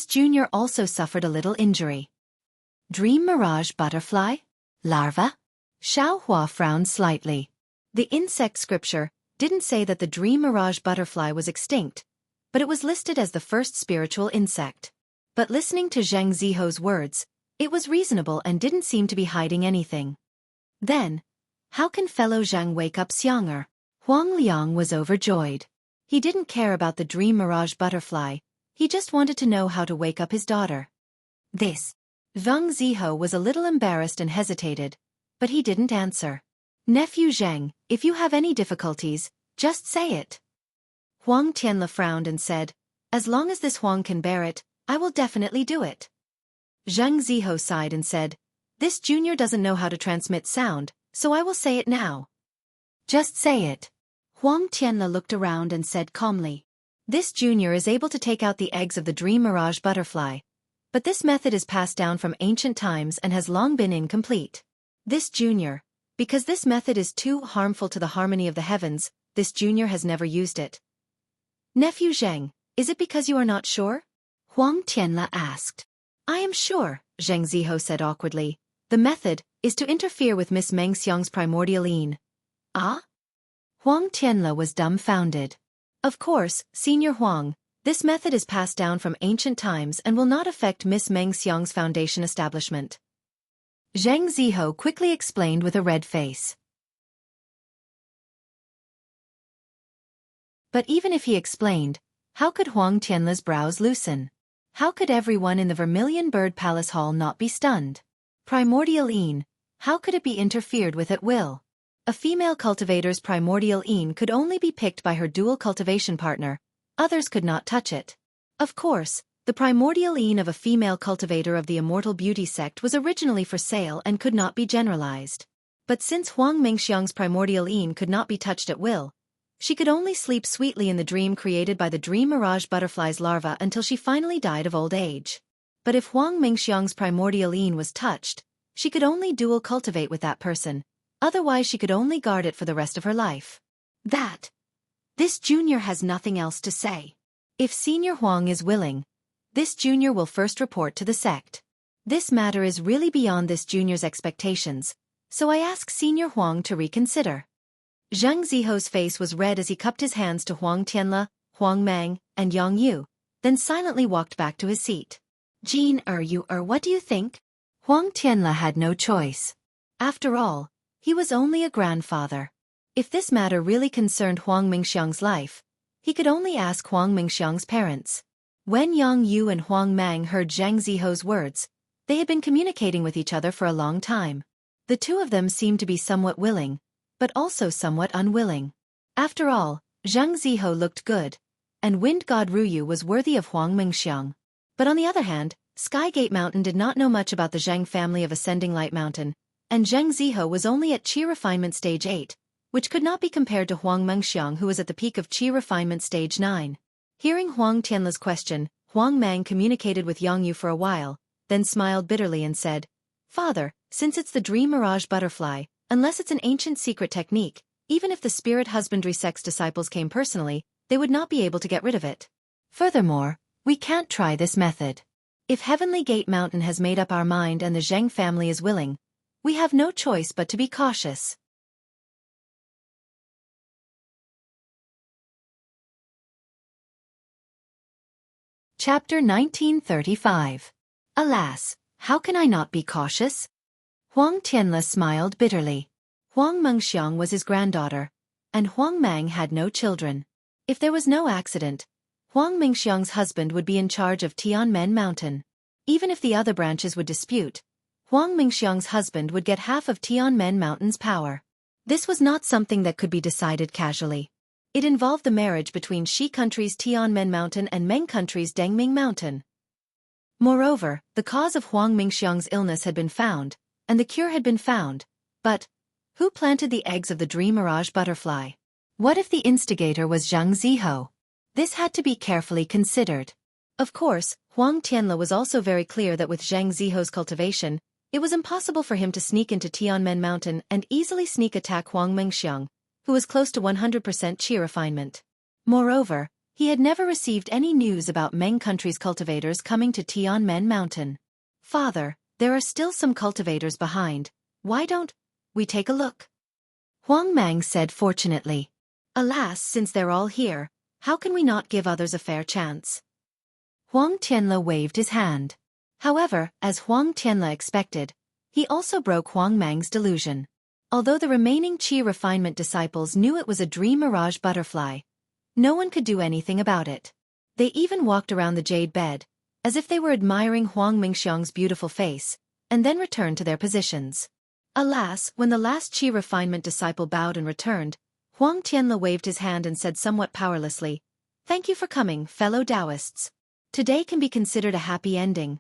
junior also suffered a little injury. Dream mirage butterfly? Larva? Xiao Hua frowned slightly. The insect scripture didn't say that the dream mirage butterfly was extinct, but it was listed as the first spiritual insect. But listening to Zheng Ziho's words, it was reasonable and didn't seem to be hiding anything. Then, how can fellow Zhang wake up Xiang'er? Huang Liang was overjoyed. He didn't care about the dream mirage butterfly, he just wanted to know how to wake up his daughter. Wang Ziho was a little embarrassed and hesitated, but he didn't answer. Nephew Zheng, if you have any difficulties, just say it. Huang Tianle frowned and said, as long as this Huang can bear it, I will definitely do it. Zheng Ziho sighed and said, this junior doesn't know how to transmit sound, so I will say it now. Just say it. Huang Tianle looked around and said calmly, this junior is able to take out the eggs of the dream mirage butterfly, but this method is passed down from ancient times and has long been incomplete. This junior, because this method is too harmful to the harmony of the heavens, this junior has never used it. Nephew Zheng, is it because you are not sure? Huang Tianle asked. I am sure, Zheng Ziho said awkwardly. The method is to interfere with Miss Meng Xiang's primordial yin. Ah? Huang Tianle was dumbfounded. Of course, Senior Huang, this method is passed down from ancient times and will not affect Miss Meng Xiang's foundation establishment. Zheng Ziho quickly explained with a red face. But even if he explained, how could Huang Tianle's brows loosen? How could everyone in the Vermilion Bird Palace Hall not be stunned? Primordial Yin, how could it be interfered with at will? A female cultivator's primordial Yin could only be picked by her dual cultivation partner, others could not touch it. Of course, the primordial Yin of a female cultivator of the Immortal Beauty sect was originally for sale and could not be generalized. But since Huang Mingxiang's primordial Yin could not be touched at will, she could only sleep sweetly in the dream created by the dream mirage butterfly's larva until she finally died of old age. But if Huang Mingxiang's primordial Yin was touched, she could only dual cultivate with that person, otherwise she could only guard it for the rest of her life. This junior has nothing else to say. If Senior Huang is willing, this junior will first report to the sect. This matter is really beyond this junior's expectations, so I ask Senior Huang to reconsider. Zheng Ziho's face was red as he cupped his hands to Huang Tianle, Huang Mang, and Yang Yu, then silently walked back to his seat. What do you think? Huang Tianle had no choice. After all, he was only a grandfather. If this matter really concerned Huang Mingxiang's life, he could only ask Huang Mingxiang's parents. When Yang Yu and Huang Mang heard Zheng Ziho's words, they had been communicating with each other for a long time. The two of them seemed to be somewhat willing, but also somewhat unwilling. After all, Zheng Ziho looked good, and Wind God Ruyu was worthy of Huang Mingxiang. But on the other hand, Skygate Mountain did not know much about the Zheng family of Ascending Light Mountain, and Zheng Ziho was only at Qi Refinement Stage 8, which could not be compared to Huang Mengxiang who was at the peak of Qi Refinement Stage 9. Hearing Huang Tianle's question, Huang Mang communicated with Yang Yu for a while, then smiled bitterly and said, Father, since it's the dream mirage butterfly, unless it's an ancient secret technique, Even if the spirit husbandry sex disciples came personally, they would not be able to get rid of it. Furthermore, we can't try this method. If Heavenly Gate Mountain has made up our mind and the Zheng family is willing, we have no choice but to be cautious. Chapter 1935. Alas, how can I not be cautious? Huang Tianle smiled bitterly. Huang Mengxiang was his granddaughter, and Huang Mang had no children. If there was no accident, Huang Mengxiang's husband would be in charge of Tianmen Mountain. Even if the other branches would dispute, Huang Mengxiang's husband would get half of Tianmen Mountain's power. This was not something that could be decided casually. It involved the marriage between Shi country's Tianmen Mountain and Meng country's Dengming Mountain. Moreover, the cause of Huang Mengxiang's illness had been found, and the cure had been found, but who planted the eggs of the dream mirage butterfly? What if the instigator was Zhang Ziho? This had to be carefully considered. Of course, Huang Tianle was also very clear that with Zhang Ziho's cultivation, it was impossible for him to sneak into Tianmen Mountain and easily sneak attack Huang Mengxiang, who was close to 100% qi refinement. Moreover, he had never received any news about Meng country's cultivators coming to Tianmen Mountain. Father, there are still some cultivators behind. Why don't we take a look? Huang Mang said fortunately. Alas, since they're all here, how can we not give others a fair chance? Huang Tianle waved his hand. However, as Huang Tianle expected, he also broke Huang Mang's delusion. Although the remaining qi refinement disciples knew it was a dream mirage butterfly, no one could do anything about it. They even walked around the jade bed, as if they were admiring Huang Mengxiang's beautiful face, and then returned to their positions. Alas, when the last qi refinement disciple bowed and returned, Huang Tianle waved his hand and said somewhat powerlessly, "Thank you for coming, fellow Taoists. Today can be considered a happy ending."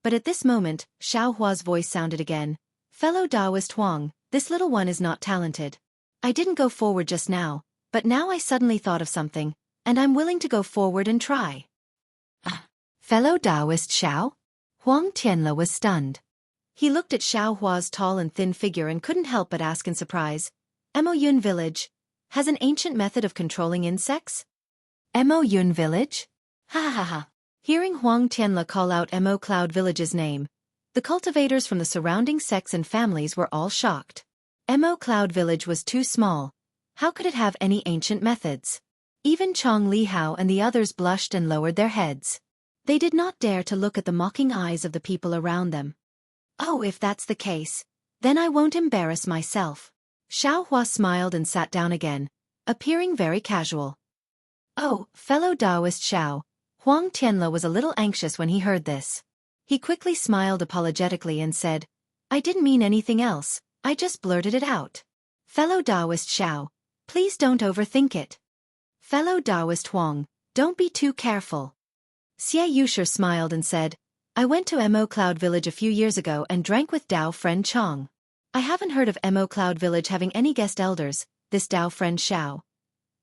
But at this moment, Xiao Hua's voice sounded again. "Fellow Taoist Huang, this little one is not talented. I didn't go forward just now, but now I suddenly thought of something, and I'm willing to go forward and try." Fellow Taoist Xiao? Huang Tianle was stunned. He looked at Xiao Hua's tall and thin figure and couldn't help but ask in surprise, "Emoyun village has an ancient method of controlling insects?" Emoyun village? Ha ha ha. Hearing Huang Tianle call out Emo Cloud village's name, the cultivators from the surrounding sects and families were all shocked. Emo Cloud village was too small. How could it have any ancient methods? Even Chong Lihao and the others blushed and lowered their heads. They did not dare to look at the mocking eyes of the people around them. "Oh, if that's the case, then I won't embarrass myself." Xiao Hua smiled and sat down again, appearing very casual. "Oh, fellow Taoist Xiao." Huang Tianle was a little anxious when he heard this. He quickly smiled apologetically and said, "I didn't mean anything else, I just blurted it out." "Fellow Taoist Xiao, please don't overthink it." "Fellow Taoist Huang, don't be too careful." Xianxia smiled and said, "I went to Emo Cloud Village a few years ago and drank with Dao friend Chong. I haven't heard of Emo Cloud Village having any guest elders, this Dao friend Xiao."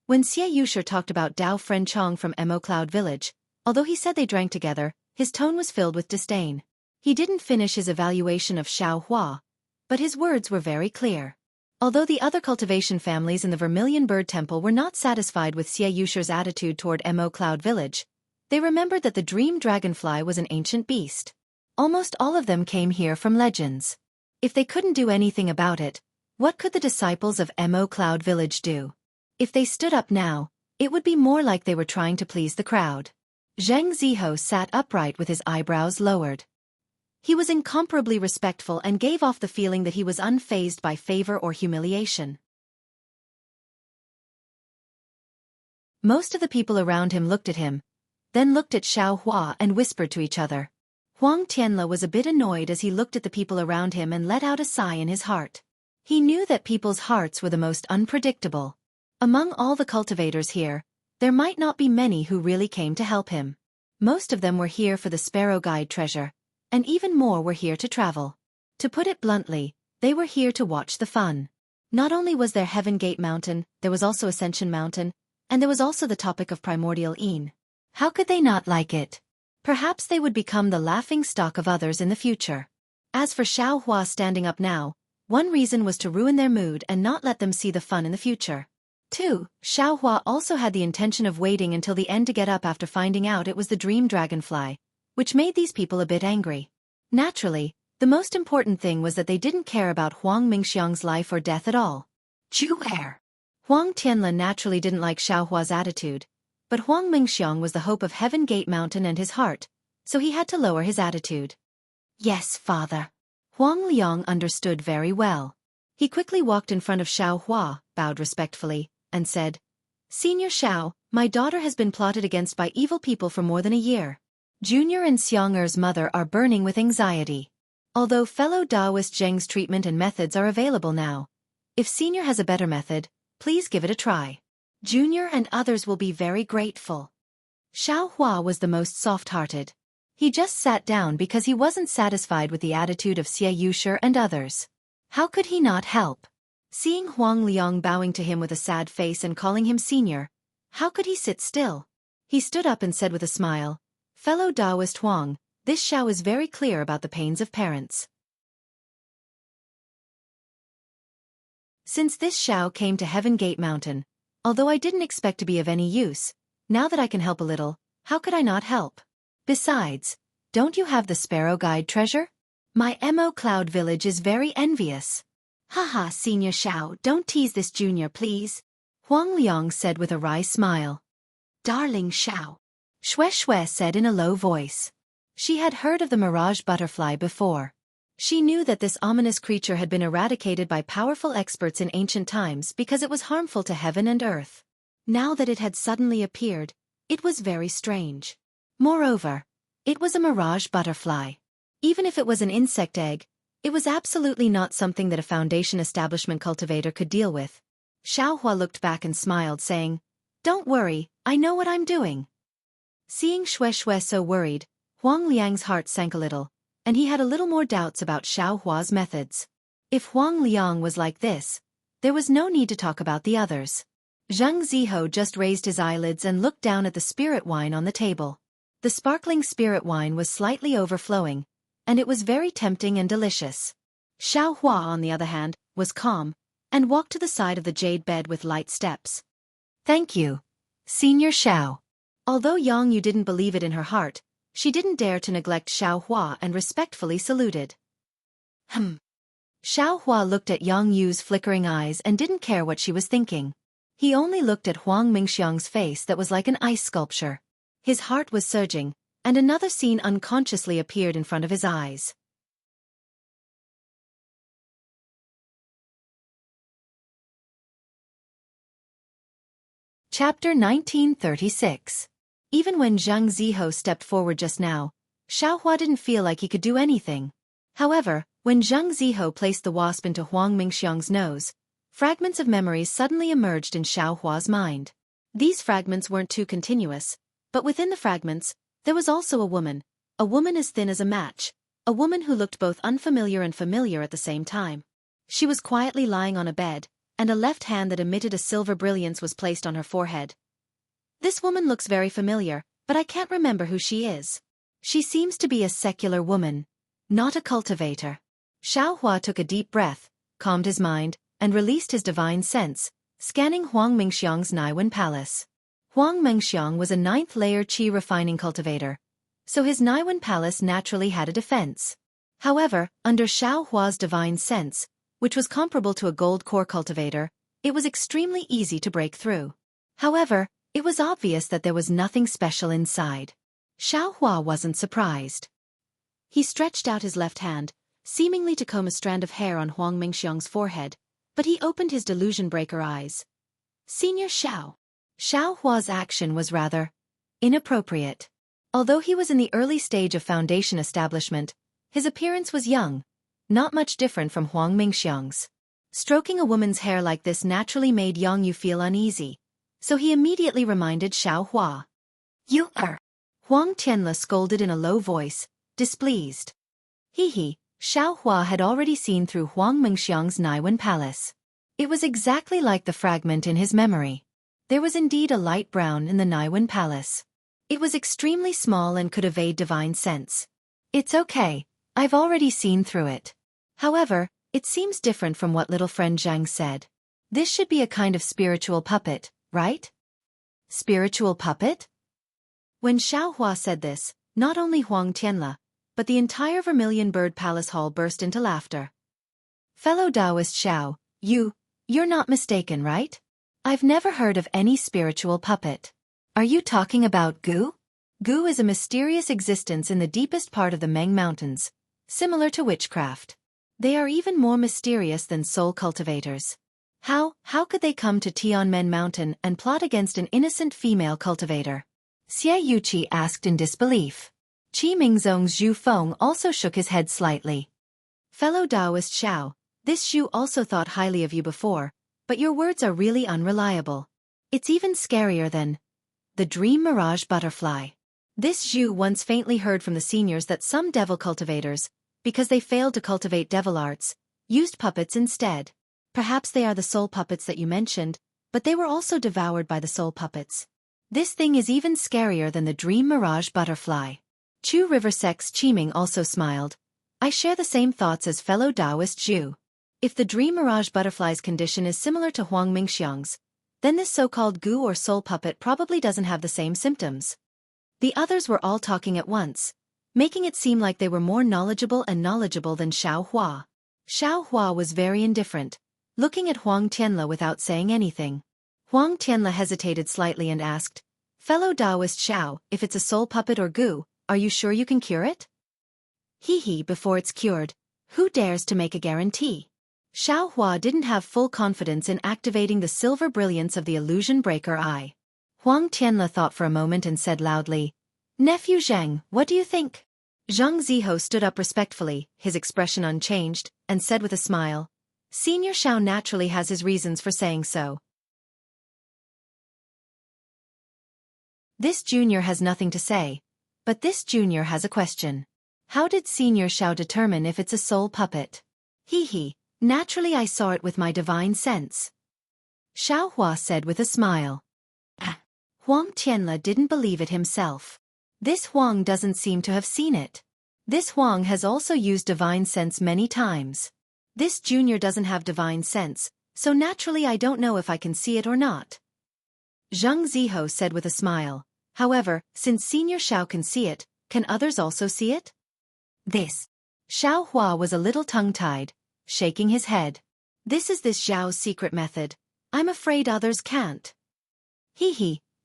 When Xianxia talked about Dao friend Chong from Emo Cloud Village, although he said they drank together, his tone was filled with disdain. He didn't finish his evaluation of Xiao Hua, but his words were very clear. Although the other cultivation families in the Vermilion Bird Temple were not satisfied with Xianxia's attitude toward Emo Cloud Village, they remembered that the dream dragonfly was an ancient beast. Almost all of them came here from legends. If they couldn't do anything about it, what could the disciples of Emo Cloud Village do? If they stood up now, it would be more like they were trying to please the crowd. Zhang Ziho sat upright with his eyebrows lowered. He was incomparably respectful and gave off the feeling that he was unfazed by favor or humiliation. Most of the people around him looked at him, then looked at Xiao Hua and whispered to each other. Huang Tianle was a bit annoyed as he looked at the people around him and let out a sigh in his heart. He knew that people's hearts were the most unpredictable. Among all the cultivators here, there might not be many who really came to help him. Most of them were here for the Sparrow Guide treasure, and even more were here to travel. To put it bluntly, they were here to watch the fun. Not only was there Heaven Gate Mountain, there was also Ascension Mountain, and there was also the topic of Primordial Een. How could they not like it? Perhaps they would become the laughing stock of others in the future. As for Xiao Hua standing up now, One reason was to ruin their mood and not let them see the fun in the future. 2. Xiaohua also had the intention of waiting until the end to get up after finding out it was the dream dragonfly, which made these people a bit angry. Naturally, the most important thing was that they didn't care about Huang Mingxiang's life or death at all. Juer. Huang Tianla naturally didn't like Xiaohua's attitude, but Huang Mingxiang was the hope of Heaven Gate Mountain and his heart, so he had to lower his attitude. Yes, father. Huang Liang understood very well. He quickly walked in front of Xiaohua, bowed respectfully, and said, Senior Xiao, my daughter has been plotted against by evil people for more than a year. Junior and Xiang'er's mother are burning with anxiety. Although fellow Taoist Zheng's treatment and methods are available now, if Senior has a better method, please give it a try. Junior and others will be very grateful. Xiaohua was the most soft-hearted. He just sat down because he wasn't satisfied with the attitude of Xie Yushi and others. How could he not help? Seeing Huang Liang bowing to him with a sad face and calling him senior, how could he sit still? He stood up and said with a smile, Fellow Taoist Huang, this Xiao is very clear about the pains of parents. Since this Xiao came to Heaven Gate Mountain, although I didn't expect to be of any use, now that I can help a little, how could I not help? Besides, don't you have the Sparrow Guide treasure? My Mo Cloud Village is very envious. Haha, Senior Xiao, don't tease this junior please, Huang Liang said with a wry smile. Darling Xiao, Xue Xue said in a low voice. She had heard of the mirage butterfly before. She knew that this ominous creature had been eradicated by powerful experts in ancient times because it was harmful to heaven and earth. Now that it had suddenly appeared, it was very strange. Moreover, it was a mirage butterfly. Even if it was an insect egg, it was absolutely not something that a foundation establishment cultivator could deal with. Xiaohua looked back and smiled, saying, Don't worry, I know what I'm doing. Seeing Xue Xue so worried, Huang Liang's heart sank a little, and he had a little more doubts about Xiaohua's methods. If Huang Liang was like this, there was no need to talk about the others. Zhang Ziho just raised his eyelids and looked down at the spirit wine on the table. The sparkling spirit wine was slightly overflowing, and it was very tempting and delicious. Xiaohua, on the other hand, was calm, and walked to the side of the jade bed with light steps. Thank you, Senior Xiao. Although Yang Yu didn't believe it in her heart, she didn't dare to neglect Xiaohua and respectfully saluted. Xiaohua looked at Yang Yu's flickering eyes and didn't care what she was thinking. He only looked at Huang Mingxiang's face that was like an ice sculpture. His heart was surging, and another scene unconsciously appeared in front of his eyes. Chapter 1936. Even when Zhang Ziho stepped forward just now, Xiaohua didn't feel like he could do anything. However, when Zhang Ziho placed the wasp into Huang Mingxiang's nose, fragments of memories suddenly emerged in Xiaohua's mind. These fragments weren't too continuous, but within the fragments, there was also a woman as thin as a match, a woman who looked both unfamiliar and familiar at the same time. She was quietly lying on a bed, and a left hand that emitted a silver brilliance was placed on her forehead. This woman looks very familiar, but I can't remember who she is. She seems to be a secular woman, not a cultivator. Xiaohua took a deep breath, calmed his mind, and released his divine sense, scanning Huang Mingxiang's Naiwen Palace. Huang Mingxiang was a 9th-layer qi refining cultivator, so his Naiwen Palace naturally had a defense. However, under Xiaohua's divine sense, which was comparable to a gold core cultivator, it was extremely easy to break through. However, it was obvious that there was nothing special inside. Xiaohua wasn't surprised. He stretched out his left hand, seemingly to comb a strand of hair on Huang Mingxiang's forehead, but he opened his delusion-breaker eyes. Senior Xiao. Xiaohua's action was rather inappropriate. Although he was in the early stage of foundation establishment, his appearance was young, not much different from Huang Mingxiang's. Stroking a woman's hair like this naturally made Yang Yu feel uneasy, so he immediately reminded Xiaohua. You are. Huang Tianla scolded in a low voice, displeased. Xiaohua had already seen through Huang Mingxiang's Naiwen Palace. It was exactly like the fragment in his memory. There was indeed a light brown in the Naiwen Palace. It was extremely small and could evade divine sense. It's okay, I've already seen through it. However, It seems different from what little friend Zhang said. This should be a kind of spiritual puppet, right? Spiritual puppet? When Xiaohua said this, not only Huang Tianle, but the entire Vermilion Bird Palace Hall burst into laughter. Fellow Taoist Xiao, you're not mistaken, right? I've never heard of any spiritual puppet. Are you talking about Gu? Gu is a mysterious existence in the deepest part of the Meng Mountains, similar to witchcraft. They are even more mysterious than soul cultivators. How could they come to Tianmen Mountain and plot against an innocent female cultivator? Xie Yuqi asked in disbelief. Qi Mingzong's Zhu Feng also shook his head slightly. Fellow Taoist Xiao, this Zhu also thought highly of you before, but your words are really unreliable. It's even scarier than the dream mirage butterfly. This Zhu once faintly heard from the seniors that some devil cultivators, because they failed to cultivate devil arts, used puppets instead. Perhaps they are the soul puppets that you mentioned, but they were also devoured by the soul puppets. This thing is even scarier than the dream mirage butterfly. Chu River Sec's Qiming also smiled. I share the same thoughts as fellow Taoist Zhu. If the dream mirage butterfly's condition is similar to Huang Mingxiang's, then this so-called Gu or soul puppet probably doesn't have the same symptoms. The others were all talking at once, making it seem like they were more knowledgeable than Xiaohua. Xiaohua was very indifferent, looking at Huang Tianle without saying anything. Huang Tianle hesitated slightly and asked, Fellow Taoist Xiao, if it's a soul puppet or Gu, are you sure you can cure it? Before it's cured, who dares to make a guarantee? Xiaohua didn't have full confidence in activating the silver brilliance of the illusion breaker eye. Huang Tianle thought for a moment and said loudly, Nephew Zheng, what do you think? Zhang Ziho stood up respectfully, his expression unchanged, and said with a smile, Senior Xiao naturally has his reasons for saying so. This junior has nothing to say, but this junior has a question. How did Senior Xiao determine if it's a soul puppet? Naturally I saw it with my divine sense. Xiaohua said with a smile. Huang Tianle didn't believe it himself. This Huang doesn't seem to have seen it. This Huang has also used divine sense many times. This junior doesn't have divine sense, so naturally I don't know if I can see it or not. Zhang Ziho said with a smile. However, since Senior Xiao can see it, can others also see it? Xiaohua was a little tongue-tied, shaking his head. This is this Xiao's secret method. I'm afraid others can't.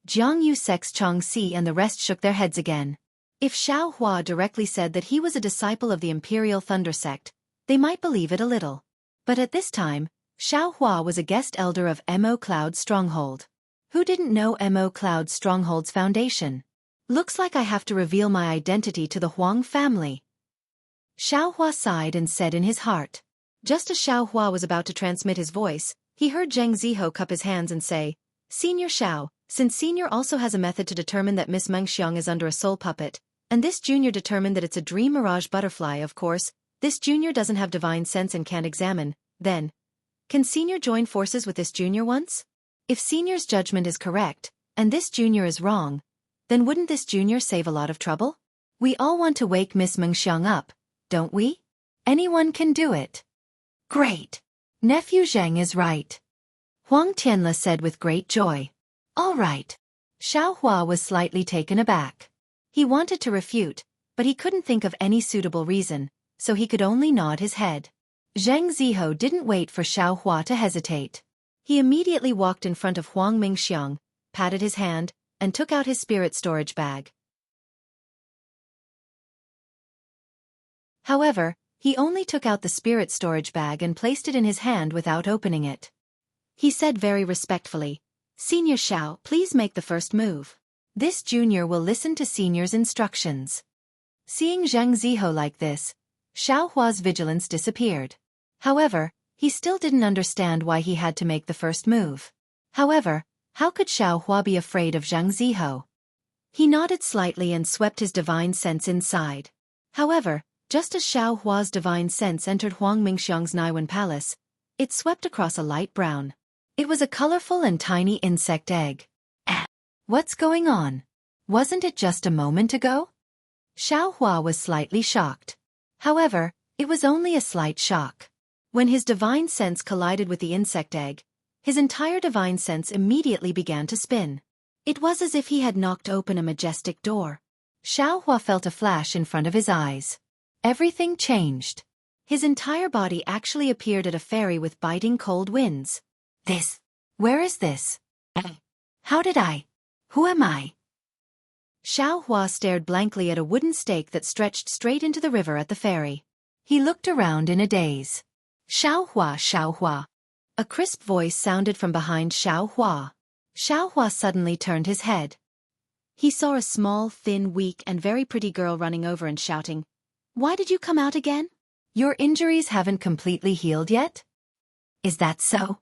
Jianghu Sec's Xianxia and the rest shook their heads again. If Xiaohua directly said that he was a disciple of the Imperial Thunder Sect, they might believe it a little. But at this time, Xiaohua was a guest elder of Mo Cloud's stronghold. Who didn't know Mo Cloud's stronghold's foundation? Looks like I have to reveal my identity to the Huang family. Xiaohua sighed and said in his heart. Just as Xiaohua was about to transmit his voice, he heard Zhang Ziho cup his hands and say, Senior Xiao, since Senior also has a method to determine that Miss Mengxiang is under a soul puppet, and this junior determined that it's a dream mirage butterfly, of course, this junior doesn't have divine sense and can't examine, then, can Senior join forces with this junior once? If Senior's judgment is correct, and this junior is wrong, then wouldn't this junior save a lot of trouble? We all want to wake Miss Mengxiang up, don't we? Anyone can do it. Great. Nephew Zheng is right. Huang Tianle said with great joy. All right. Xiaohua was slightly taken aback. He wanted to refute, but he couldn't think of any suitable reason, so he could only nod his head. Zhang Ziho didn't wait for Xiaohua to hesitate. He immediately walked in front of Huang Mingxiang, patted his hand, and took out his spirit storage bag. However, he only took out the spirit storage bag and placed it in his hand without opening it. He said very respectfully, Senior Xiao, please make the first move. This junior will listen to Senior's instructions. Seeing Zhang Ziho like this, Xiaohua's vigilance disappeared. However, he still didn't understand why he had to make the first move. However, how could Xiaohua be afraid of Zhang Ziho? He nodded slightly and swept his divine sense inside. However, just as Xiaohua's divine sense entered Huang Mingxiang's Naiwan palace, it swept across a light brown. It was a colorful and tiny insect egg. What's going on? Wasn't it just a moment ago? Xiaohua was slightly shocked. However, it was only a slight shock. When his divine sense collided with the insect egg, his entire divine sense immediately began to spin. It was as if he had knocked open a majestic door. Xiaohua felt a flash in front of his eyes. Everything changed. His entire body actually appeared at a ferry with biting cold winds. Where is this? How did I? Who am I? Xiaohua stared blankly at a wooden stake that stretched straight into the river at the ferry. He looked around in a daze. Xiaohua, Xiaohua. A crisp voice sounded from behind Xiaohua. Xiaohua suddenly turned his head. He saw a small, thin, weak and very pretty girl running over and shouting, "Why did you come out again? Your injuries haven't completely healed yet?" "Is that so?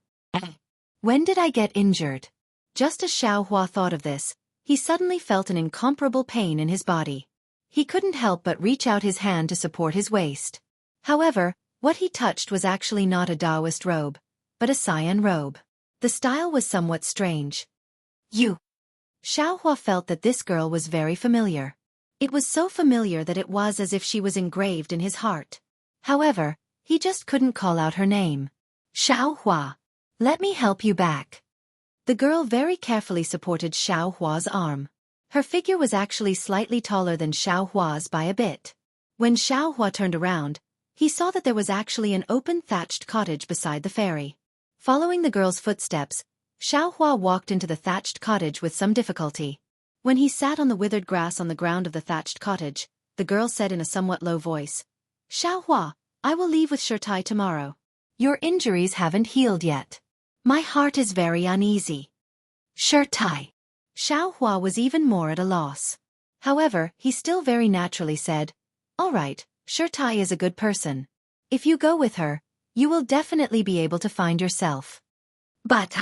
When did I get injured?" Just as Xiaohua thought of this, he suddenly felt an incomparable pain in his body. He couldn't help but reach out his hand to support his waist. However, what he touched was actually not a Taoist robe, but a cyan robe. The style was somewhat strange. Xiaohua felt that this girl was very familiar. It was so familiar that it was as if she was engraved in his heart. However, he just couldn't call out her name. "Xiaohua, let me help you back." The girl very carefully supported Xiaohua's arm. Her figure was actually slightly taller than Xiaohua's by a bit. When Xiaohua turned around, he saw that there was actually an open thatched cottage beside the ferry. Following the girl's footsteps, Xiaohua walked into the thatched cottage with some difficulty. When he sat on the withered grass on the ground of the thatched cottage, the girl said in a somewhat low voice, "Xiaohua, I will leave with Shirtai tomorrow. Your injuries haven't healed yet. My heart is very uneasy." "Shirtai." Xiaohua was even more at a loss. However, he still very naturally said, "All right, Shirtai is a good person. If you go with her, you will definitely be able to find yourself." "But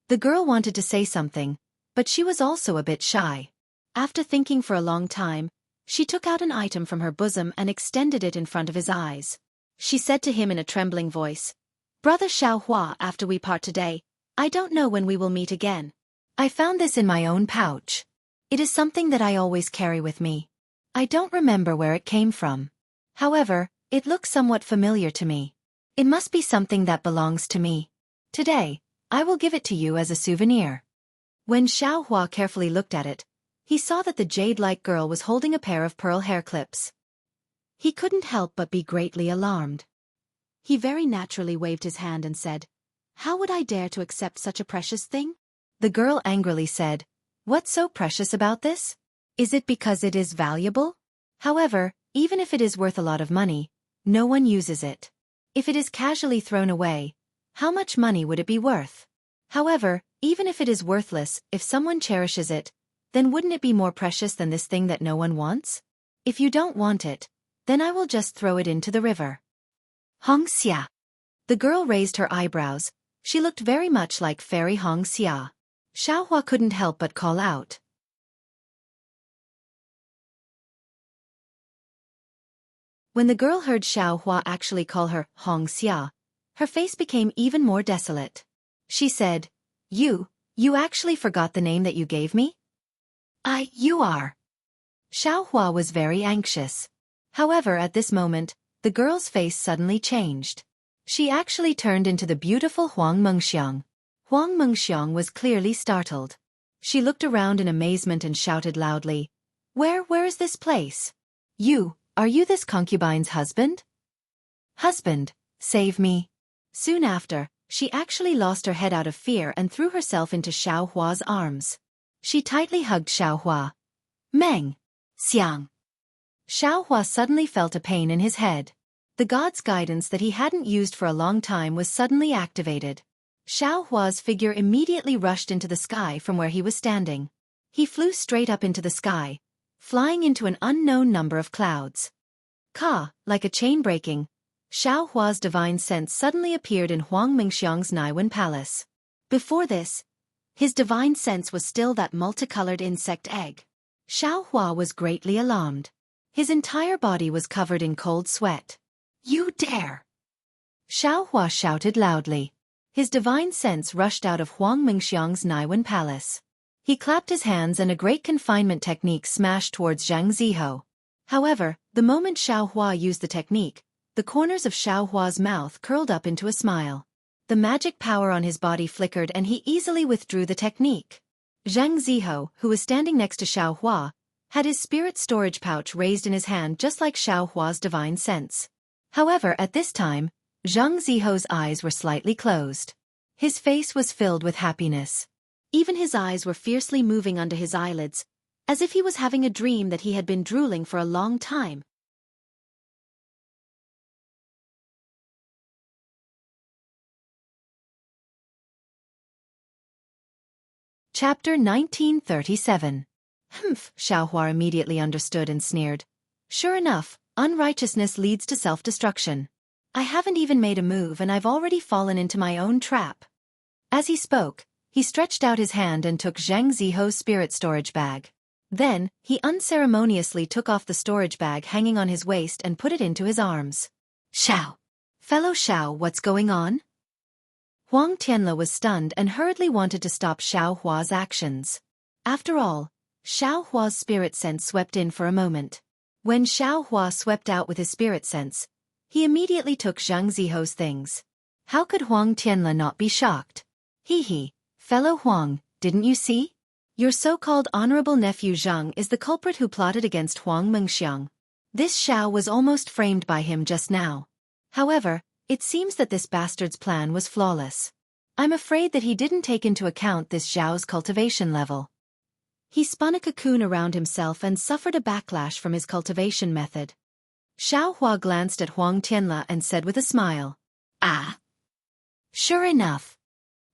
The girl wanted to say something, but she was also a bit shy. After thinking for a long time, she took out an item from her bosom and extended it in front of his eyes. She said to him in a trembling voice, "Brother Xiaohua, after we part today, I don't know when we will meet again. I found this in my own pouch. It is something that I always carry with me. I don't remember where it came from. However, it looks somewhat familiar to me. It must be something that belongs to me. Today, I will give it to you as a souvenir." When Xiaohua carefully looked at it, he saw that the jade-like girl was holding a pair of pearl hair clips. He couldn't help but be greatly alarmed. He very naturally waved his hand and said, "How would I dare to accept such a precious thing?" The girl angrily said, "What's so precious about this? Is it because it is valuable? However, even if it is worth a lot of money, no one uses it. If it is casually thrown away, how much money would it be worth? However, even if it is worthless, if someone cherishes it, then wouldn't it be more precious than this thing that no one wants? If you don't want it, then I will just throw it into the river." "Xianxia." The girl raised her eyebrows. She looked very much like fairy Xianxia. Xiaohua couldn't help but call out. When the girl heard Xiaohua actually call her Xianxia, her face became even more desolate. She said, You actually forgot the name that you gave me?" You are." Xiaohua was very anxious. However, at this moment, the girl's face suddenly changed. She actually turned into the beautiful Huang Mengxiang. Huang Mengxiang was clearly startled. She looked around in amazement and shouted loudly, Where is this place? Are you this concubine's husband? Husband, save me." Soon after, she actually lost her head out of fear and threw herself into Xiaohua's arms. She tightly hugged Xiaohua. "Meng, Xiang." Xiaohua suddenly felt a pain in his head. The god's guidance that he hadn't used for a long time was suddenly activated. Xiaohua's figure immediately rushed into the sky from where he was standing. He flew straight up into the sky, flying into an unknown number of clouds. Like a chain breaking, Xiaohua's divine sense suddenly appeared in Huang Mingxiang's Naiwen palace. Before this, his divine sense was still that multicolored insect egg. Xiaohua was greatly alarmed. His entire body was covered in cold sweat. "You dare!" Xiaohua shouted loudly. His divine sense rushed out of Huang Mingxiang's Naiwen palace. He clapped his hands and a great confinement technique smashed towards Jianghu. However, the moment Xiaohua used the technique, The corners of Xiao Hua's mouth curled up into a smile. The magic power on his body flickered and he easily withdrew the technique. Zhang Ziho, who was standing next to Xiao Hua, had his spirit storage pouch raised in his hand just like Xiao Hua's divine sense. However, at this time, Zhang Ziho's eyes were slightly closed. His face was filled with happiness. Even his eyes were fiercely moving under his eyelids, as if he was having a dream that he had been drooling for a long time. Chapter 1937. Humph, Xiaohua immediately understood and sneered. Sure enough, unrighteousness leads to self-destruction. I haven't even made a move and I've already fallen into my own trap. As he spoke, he stretched out his hand and took Zhang Ziho's spirit storage bag. Then, he unceremoniously took off the storage bag hanging on his waist and put it into his arms. Xiao! Fellow Xiao, what's going on? Huang Tianle was stunned and hurriedly wanted to stop Xiao Hua's actions. After all, Xiao Hua's spirit sense swept in for a moment. When Xiao Hua swept out with his spirit sense, he immediately took Zhang Ziho's things. How could Huang Tianle not be shocked? Hee, fellow Huang, didn't you see? Your so-called honorable nephew Zhang is the culprit who plotted against Huang Mengxiang. This Xiao was almost framed by him just now. However, it seems that this bastard's plan was flawless. I'm afraid that he didn't take into account this Zhao's cultivation level. He spun a cocoon around himself and suffered a backlash from his cultivation method. Xiao Hua glanced at Huang Tianle and said with a smile, Ah! Sure enough.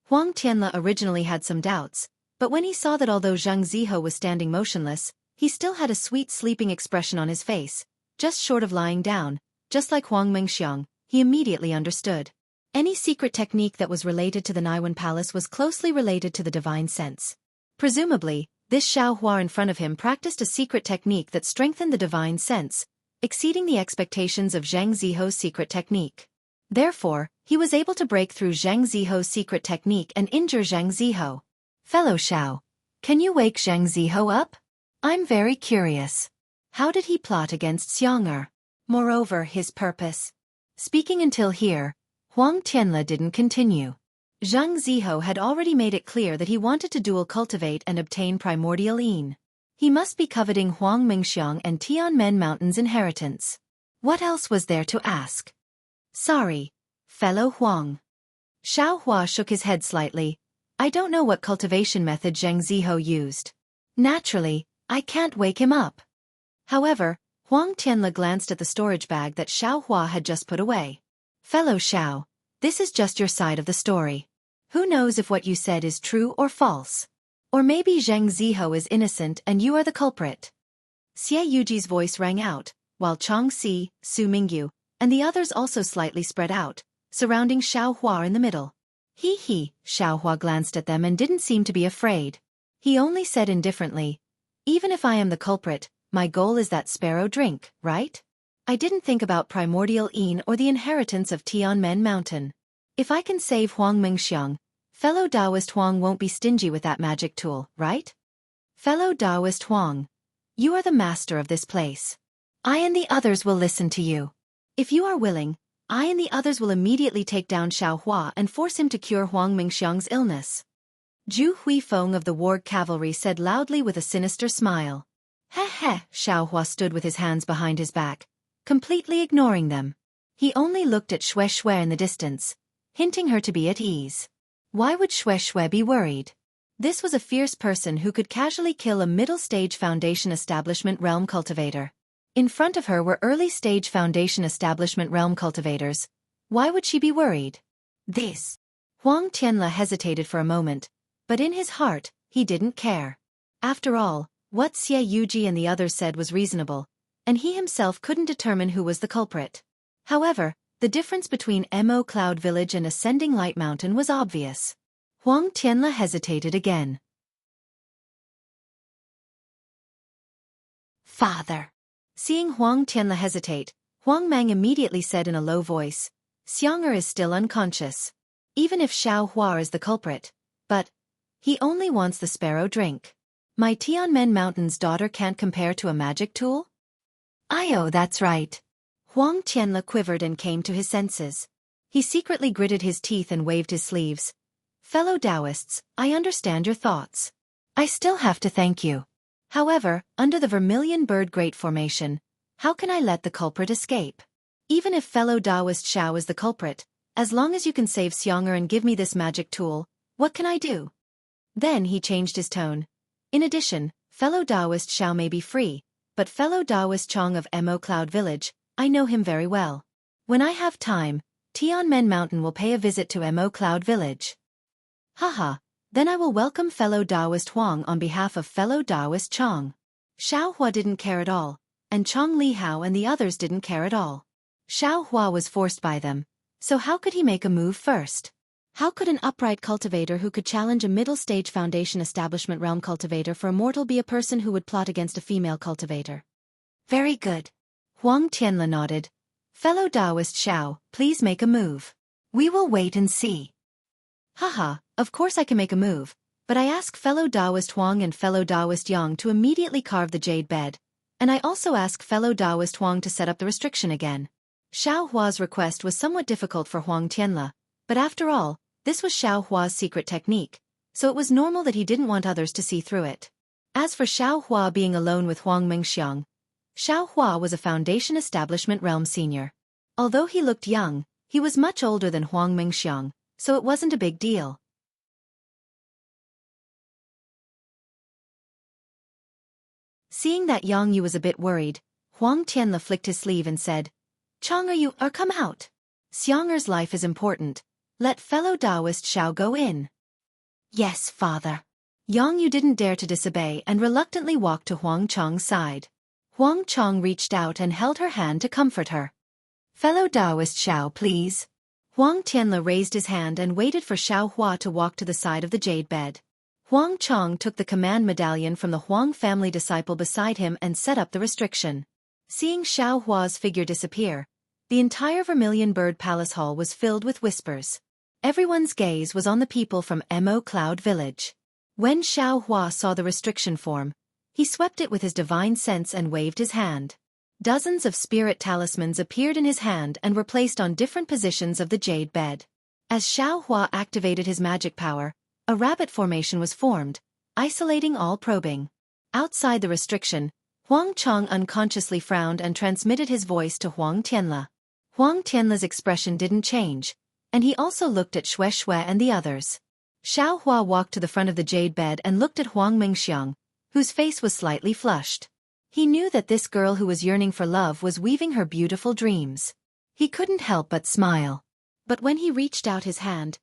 Huang Tianle originally had some doubts, but when he saw that although Zhang Ziho was standing motionless, he still had a sweet sleeping expression on his face, just short of lying down, just like Huang Mengxiang, he immediately understood. Any secret technique that was related to the Naiwan Palace was closely related to the divine sense. Presumably, this Xiao Hua in front of him practiced a secret technique that strengthened the divine sense, exceeding the expectations of Zhang Ziho's secret technique. Therefore, he was able to break through Zhang Ziho's secret technique and injure Zhang Ziho. Fellow Xiao, can you wake Zhang Ziho up? I'm very curious. How did he plot against Xianxia? Moreover, his purpose. Speaking until here, Huang Tianle didn't continue. Zhang Ziho had already made it clear that he wanted to dual cultivate and obtain primordial yin. He must be coveting Huang Mengxiang and Tianmen Mountain's inheritance. What else was there to ask? Sorry, fellow Huang. Xiao Hua shook his head slightly. I don't know what cultivation method Zhang Ziho used. Naturally, I can't wake him up. However, Huang Tianle glanced at the storage bag that Xiao Hua had just put away. Fellow Xiao, this is just your side of the story. Who knows if what you said is true or false? Or maybe Zhang Ziho is innocent and you are the culprit. Xie Yuji's voice rang out, while Chang Si, Su Mingyu, and the others also slightly spread out, surrounding Xiao Hua in the middle. Hee, Xiao Hua glanced at them and didn't seem to be afraid. He only said indifferently, even if I am the culprit, my goal is that sparrow drink, right? I didn't think about primordial yin or the inheritance of Tianmen Mountain. If I can save Huang Mengxiang, fellow Taoist Huang won't be stingy with that magic tool, right? Fellow Taoist Huang, you are the master of this place. I and the others will listen to you. If you are willing, I and the others will immediately take down Xiao Hua and force him to cure Huang Mengxiang's illness. Zhu Huifeng of the Warg Cavalry said loudly with a sinister smile. Heh, Xiao Hua stood with his hands behind his back, completely ignoring them. He only looked at Xue Xue in the distance, hinting her to be at ease. Why would Xue Xue be worried? This was a fierce person who could casually kill a middle-stage Foundation Establishment realm cultivator. In front of her were early-stage Foundation Establishment realm cultivators. Why would she be worried? This. Huang Tianle hesitated for a moment, but in his heart, he didn't care. After all, what Xie Yuji and the others said was reasonable, and he himself couldn't determine who was the culprit. However, the difference between Mo Cloud Village and Ascending Light Mountain was obvious. Huang Tianle hesitated again. Father. Seeing Huang Tianle hesitate, Huang Mang immediately said in a low voice, Xianxia is still unconscious. Even if Xiao Hua is the culprit. But he only wants the sparrow drink. My Tianmen Mountain's daughter can't compare to a magic tool? That's right. Huang Tianle quivered and came to his senses. He secretly gritted his teeth and waved his sleeves. Fellow Taoists, I understand your thoughts. I still have to thank you. However, under the Vermilion Bird Great Formation, how can I let the culprit escape? Even if fellow Taoist Xiao is the culprit, as long as you can save Xianxia and give me this magic tool, what can I do? Then he changed his tone. In addition, fellow Taoist Xiao may be free, but fellow Taoist Chong of Mo Cloud Village, I know him very well. When I have time, Tianmen Mountain will pay a visit to Mo Cloud Village. Haha, then I will welcome fellow Taoist Huang on behalf of fellow Taoist Chong. Xiao Hua didn't care at all, and Chong Li Hao and the others didn't care at all. Xiao Hua was forced by them, so how could he make a move first? How could an upright cultivator who could challenge a middle-stage foundation establishment realm cultivator for Immortal be a person who would plot against a female cultivator? Very good. Huang Tianle nodded. Fellow Taoist Xiao, please make a move. We will wait and see. Haha, of course I can make a move, but I ask fellow Taoist Huang and fellow Taoist Yang to immediately carve the jade bed, and I also ask fellow Taoist Huang to set up the restriction again. Xiao Hua's request was somewhat difficult for Huang Tianle, but after all, this was Xiao Hua's secret technique, so it was normal that he didn't want others to see through it. As for Xiao Hua being alone with Huang Mingxiang, Xiao Hua was a Foundation Establishment Realm senior. Although he looked young, he was much older than Huang Mingxiang, so it wasn't a big deal. Seeing that Yang Yu was a bit worried, Huang Tianle flicked his sleeve and said, Chong, you are come out. Xianger's life is important. Let fellow Taoist Xiao go in. Yes, father. Yang Yu didn't dare to disobey and reluctantly walked to Huang Chong's side. Huang Chong reached out and held her hand to comfort her. Fellow Taoist Xiao, please. Huang Tianle raised his hand and waited for Xiao Hua to walk to the side of the jade bed. Huang Chong took the command medallion from the Huang family disciple beside him and set up the restriction. Seeing Xiao Hua's figure disappear, the entire Vermilion Bird Palace Hall was filled with whispers. Everyone's gaze was on the people from Mo Cloud Village. When Xiao Hua saw the restriction form, he swept it with his divine sense and waved his hand. Dozens of spirit talismans appeared in his hand and were placed on different positions of the jade bed. As Xiao Hua activated his magic power, a rabbit formation was formed, isolating all probing. Outside the restriction, Huang Chong unconsciously frowned and transmitted his voice to Huang Tianle. Huang Tianle's expression didn't change, and he also looked at Xue Xue and the others. Xiao Hua walked to the front of the jade bed and looked at Huang Mingxiang, whose face was slightly flushed. He knew that this girl who was yearning for love was weaving her beautiful dreams. He couldn't help but smile. But when he reached out his hand,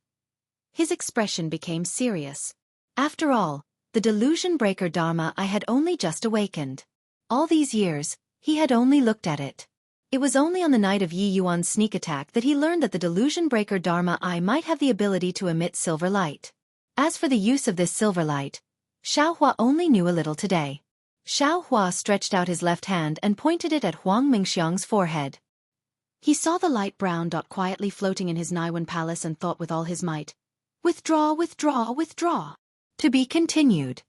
his expression became serious. After all, the delusion breaker Dharma I had only just awakened. All these years, he had only looked at it. It was only on the night of Yi Yuan's sneak attack that he learned that the delusion breaker Dharma I might have the ability to emit silver light. As for the use of this silver light, Xiao Hua only knew a little today. Xiao Hua stretched out his left hand and pointed it at Huang Mingxiang's forehead. He saw the light brown dot quietly floating in his Naiwan palace and thought with all his might, "Withdraw, withdraw, withdraw." To be continued.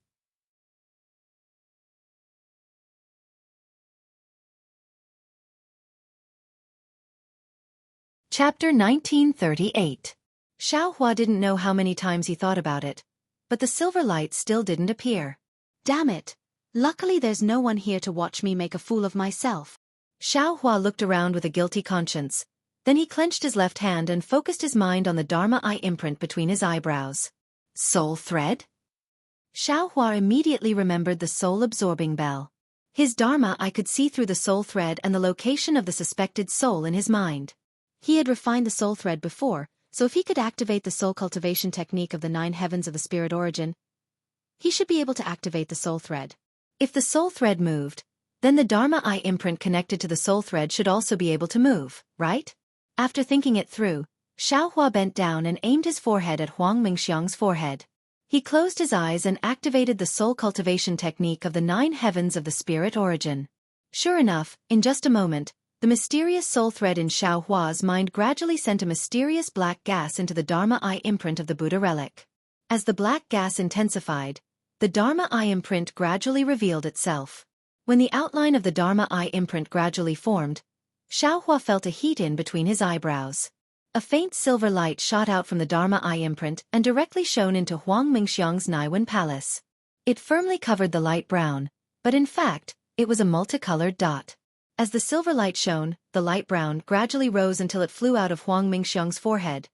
Chapter 1938. Xiao Hua didn't know how many times he thought about it, but the silver light still didn't appear. Damn it! Luckily there's no one here to watch me make a fool of myself. Xiao Hua looked around with a guilty conscience. Then he clenched his left hand and focused his mind on the Dharma Eye imprint between his eyebrows. Soul thread? Xiao Hua immediately remembered the soul-absorbing bell. His Dharma Eye could see through the soul thread and the location of the suspected soul in his mind. He had refined the soul thread before, so if he could activate the soul cultivation technique of the 9 heavens of the spirit origin, he should be able to activate the soul thread. If the soul thread moved, then the Dharma Eye imprint connected to the soul thread should also be able to move, right? After thinking it through, Xiao Hua bent down and aimed his forehead at Huang Mingxiang's forehead. He closed his eyes and activated the soul cultivation technique of the 9 heavens of the spirit origin. Sure enough, in just a moment, the mysterious soul thread in Xiao Hua's mind gradually sent a mysterious black gas into the Dharma Eye imprint of the Buddha relic. As the black gas intensified, the Dharma Eye imprint gradually revealed itself. When the outline of the Dharma Eye imprint gradually formed, Xiaohua felt a heat in between his eyebrows. A faint silver light shot out from the Dharma eye imprint and directly shone into Huang Mingxiang's Naiwen palace. It firmly covered the light brown, but in fact, it was a multicolored dot. As the silver light shone, the light brown gradually rose until it flew out of Huang Mingxiang's forehead.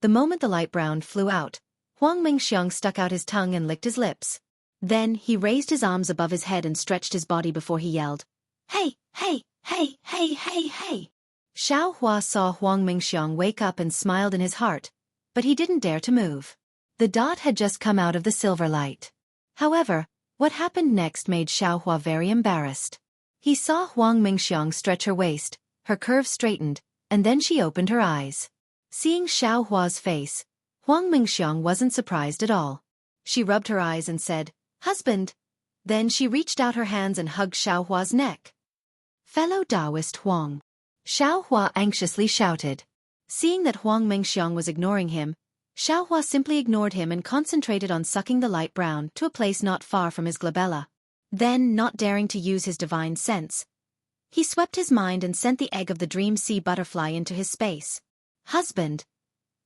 The moment the light brown flew out, Huang Mingxiang stuck out his tongue and licked his lips. Then he raised his arms above his head and stretched his body before he yelled, "Hey, hey, hey, hey, hey, hey." Xiaohua saw Huang Mingxiang wake up and smiled in his heart, but he didn't dare to move. The dot had just come out of the silver light. However, what happened next made Xiaohua very embarrassed. He saw Huang Mingxiang stretch her waist, her curves straightened, and then she opened her eyes. Seeing Xiaohua's face, Huang Mingxiang wasn't surprised at all. She rubbed her eyes and said, "Husband." Then she reached out her hands and hugged Xiaohua's neck. "Fellow Taoist Huang," Xiaohua anxiously shouted. Seeing that Huang Mingxiang was ignoring him, Xiaohua simply ignored him and concentrated on sucking the light brown to a place not far from his glabella. Then, not daring to use his divine sense, he swept his mind and sent the egg of the dream sea butterfly into his space. "Husband,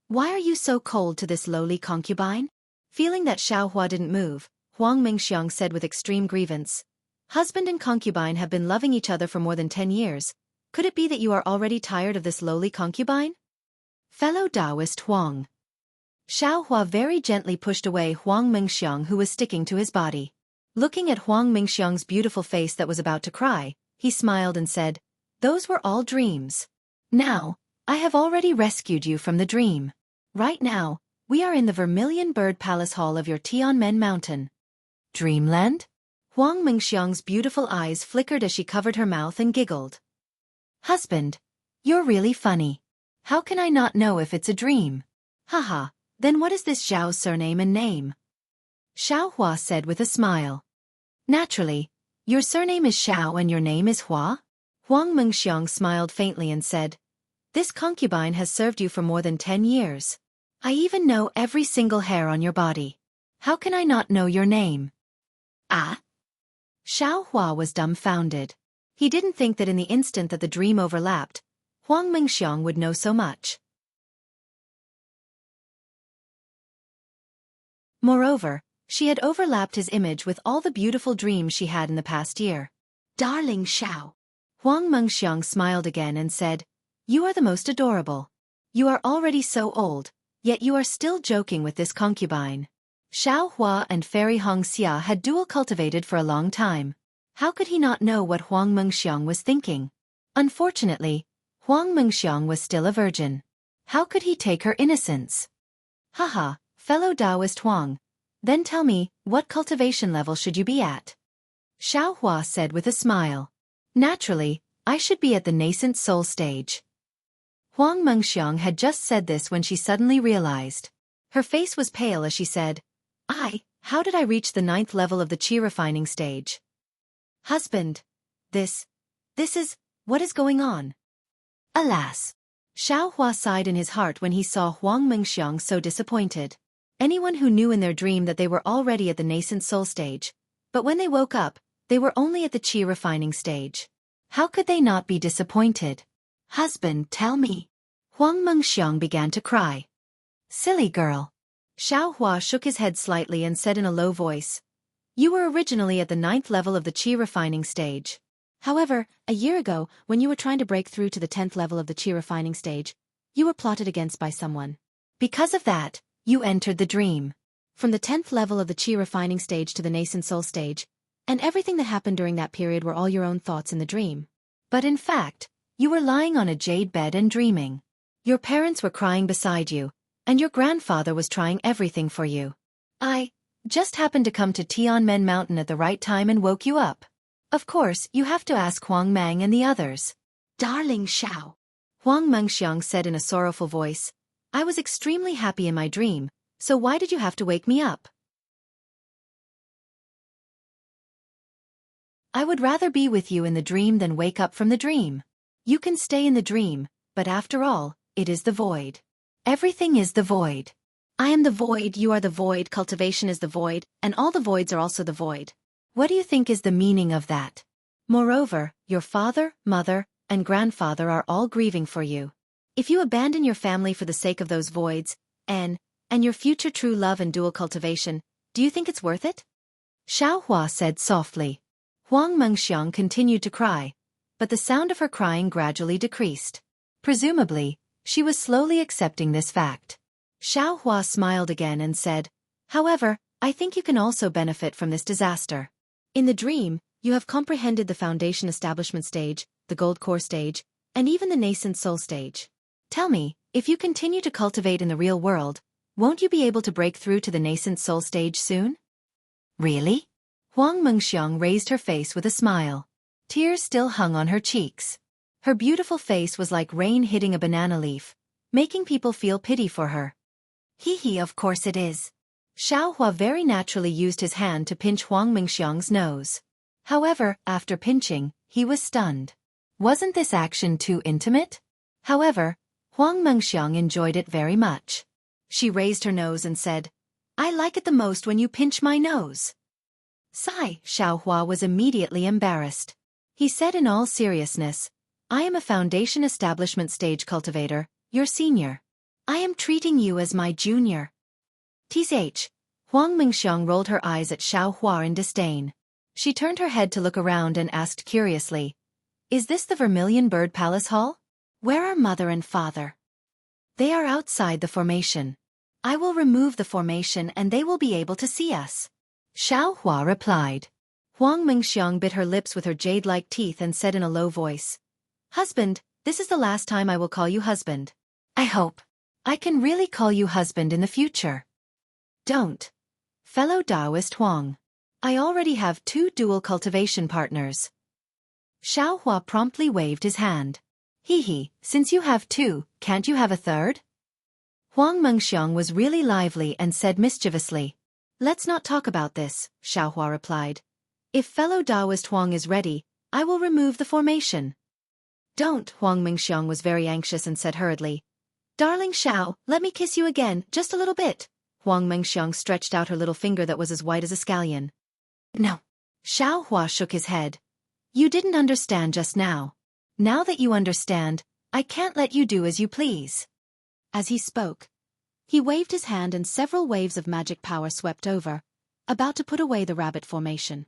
why are you so cold to this lowly concubine?" Feeling that Xiaohua didn't move, Huang Mingxiang said with extreme grievance, "Husband and concubine have been loving each other for more than 10 years. Could it be that you are already tired of this lowly concubine?" "Fellow Taoist Huang." Xiaohua very gently pushed away Huang Mingxiang, who was sticking to his body. Looking at Huang Mingxiang's beautiful face that was about to cry, he smiled and said, "Those were all dreams. Now, I have already rescued you from the dream. Right now, we are in the Vermilion Bird Palace Hall of your Tianmen Mountain." "Dreamland?" Huang Mingxiang's beautiful eyes flickered as she covered her mouth and giggled. "Husband, you're really funny. How can I not know if it's a dream?" "Haha, then what is this Zhao's surname and name?" Xiaohua said with a smile. "Naturally, your surname is Xiao and your name is Hua?" Huang Mingxiang smiled faintly and said, "This concubine has served you for more than 10 years. I even know every single hair on your body. How can I not know your name?" "Ah?" Xiaohua was dumbfounded. He didn't think that in the instant that the dream overlapped, Huang Mingxiang would know so much. Moreover, she had overlapped his image with all the beautiful dreams she had in the past year. "Darling Xiao." Huang Mingxiang smiled again and said, "You are the most adorable. You are already so old, yet you are still joking with this concubine." Xiaohua and Fairy Xianxia had dual cultivated for a long time. How could he not know what Huang Mingxiang was thinking? Unfortunately, Huang Mingxiang was still a virgin. How could he take her innocence? "Haha, fellow Taoist Huang, then tell me, what cultivation level should you be at?" Xiaohua said with a smile. "Naturally, I should be at the nascent soul stage." Huang Mingxiang had just said this when she suddenly realized. Her face was pale as she said, How did I reach the 9th level of the qi refining stage?" "Husband, this is, what is going on?" "Alas." Xiaohua sighed in his heart when he saw Huang Mingxiang so disappointed. Anyone who knew in their dream that they were already at the nascent soul stage, but when they woke up, they were only at the qi refining stage. How could they not be disappointed? "Husband, tell me." Huang Mingxiang began to cry. "Silly girl." Xiaohua shook his head slightly and said in a low voice, "You were originally at the 9th level of the qi refining stage. However, a year ago, when you were trying to break through to the 10th level of the qi refining stage, you were plotted against by someone. Because of that, you entered the dream. From the 10th level of the qi refining stage to the nascent soul stage, and everything that happened during that period were all your own thoughts in the dream. But in fact, you were lying on a jade bed and dreaming. Your parents were crying beside you, and your grandfather was trying everything for you. I just happened to come to Tianmen Mountain at the right time and woke you up. Of course, you have to ask Huang Mang and the others." "Darling Xiao," Huang Mengxiang said in a sorrowful voice, "I was extremely happy in my dream, so why did you have to wake me up?" "I would rather be with you in the dream than wake up from the dream. You can stay in the dream, but after all, it is the void. Everything is the void. I am the void, you are the void, cultivation is the void, and all the voids are also the void. What do you think is the meaning of that? Moreover, your father, mother, and grandfather are all grieving for you. If you abandon your family for the sake of those voids, and your future true love and dual cultivation, do you think it's worth it? Xiaohua said softly. Huang Mengxiang continued to cry, but the sound of her crying gradually decreased. Presumably, she was slowly accepting this fact. Xiaohua smiled again and said, however, I think you can also benefit from this disaster. In the dream, you have comprehended the foundation establishment stage, the gold core stage, and even the nascent soul stage. Tell me, if you continue to cultivate in the real world, won't you be able to break through to the nascent soul stage soon? Really? Huang Mengxiang raised her face with a smile. Tears still hung on her cheeks. Her beautiful face was like rain hitting a banana leaf, making people feel pity for her. Hee, of course it is. Xiaohua very naturally used his hand to pinch Huang Mengxiang's nose. However, after pinching, he was stunned. Wasn't this action too intimate? However, Huang Mengxiang enjoyed it very much. She raised her nose and said, I like it the most when you pinch my nose. Sigh. Xiaohua was immediately embarrassed. He said in all seriousness, I am a foundation establishment stage cultivator, your senior. I am treating you as my junior. Th. Huang Mengxiang rolled her eyes at Xiaohua in disdain. She turned her head to look around and asked curiously, Is this the Vermilion Bird Palace Hall? Where are mother and father? They are outside the formation. I will remove the formation and they will be able to see us. Xiaohua replied. Huang Mengxiang bit her lips with her jade-like teeth and said in a low voice, Husband, this is the last time I will call you husband. I hope I can really call you husband in the future. Don't. Fellow Taoist Huang. I already have 2 dual cultivation partners. Xiaohua promptly waved his hand. Hee, since you have 2, can't you have a third? Huang Mengxiang was really lively and said mischievously. Let's not talk about this, Xiaohua replied. If fellow Taoist Huang is ready, I will remove the formation. Don't. Huang Mengxiang was very anxious and said hurriedly. Darling Xiao, let me kiss you again, just a little bit. Huang Mengxiang stretched out her little finger that was as white as a scallion. No. Xiaohua shook his head. You didn't understand just now. Now that you understand, I can't let you do as you please. As he spoke, he waved his hand and several waves of magic power swept over, about to put away the rabbit formation.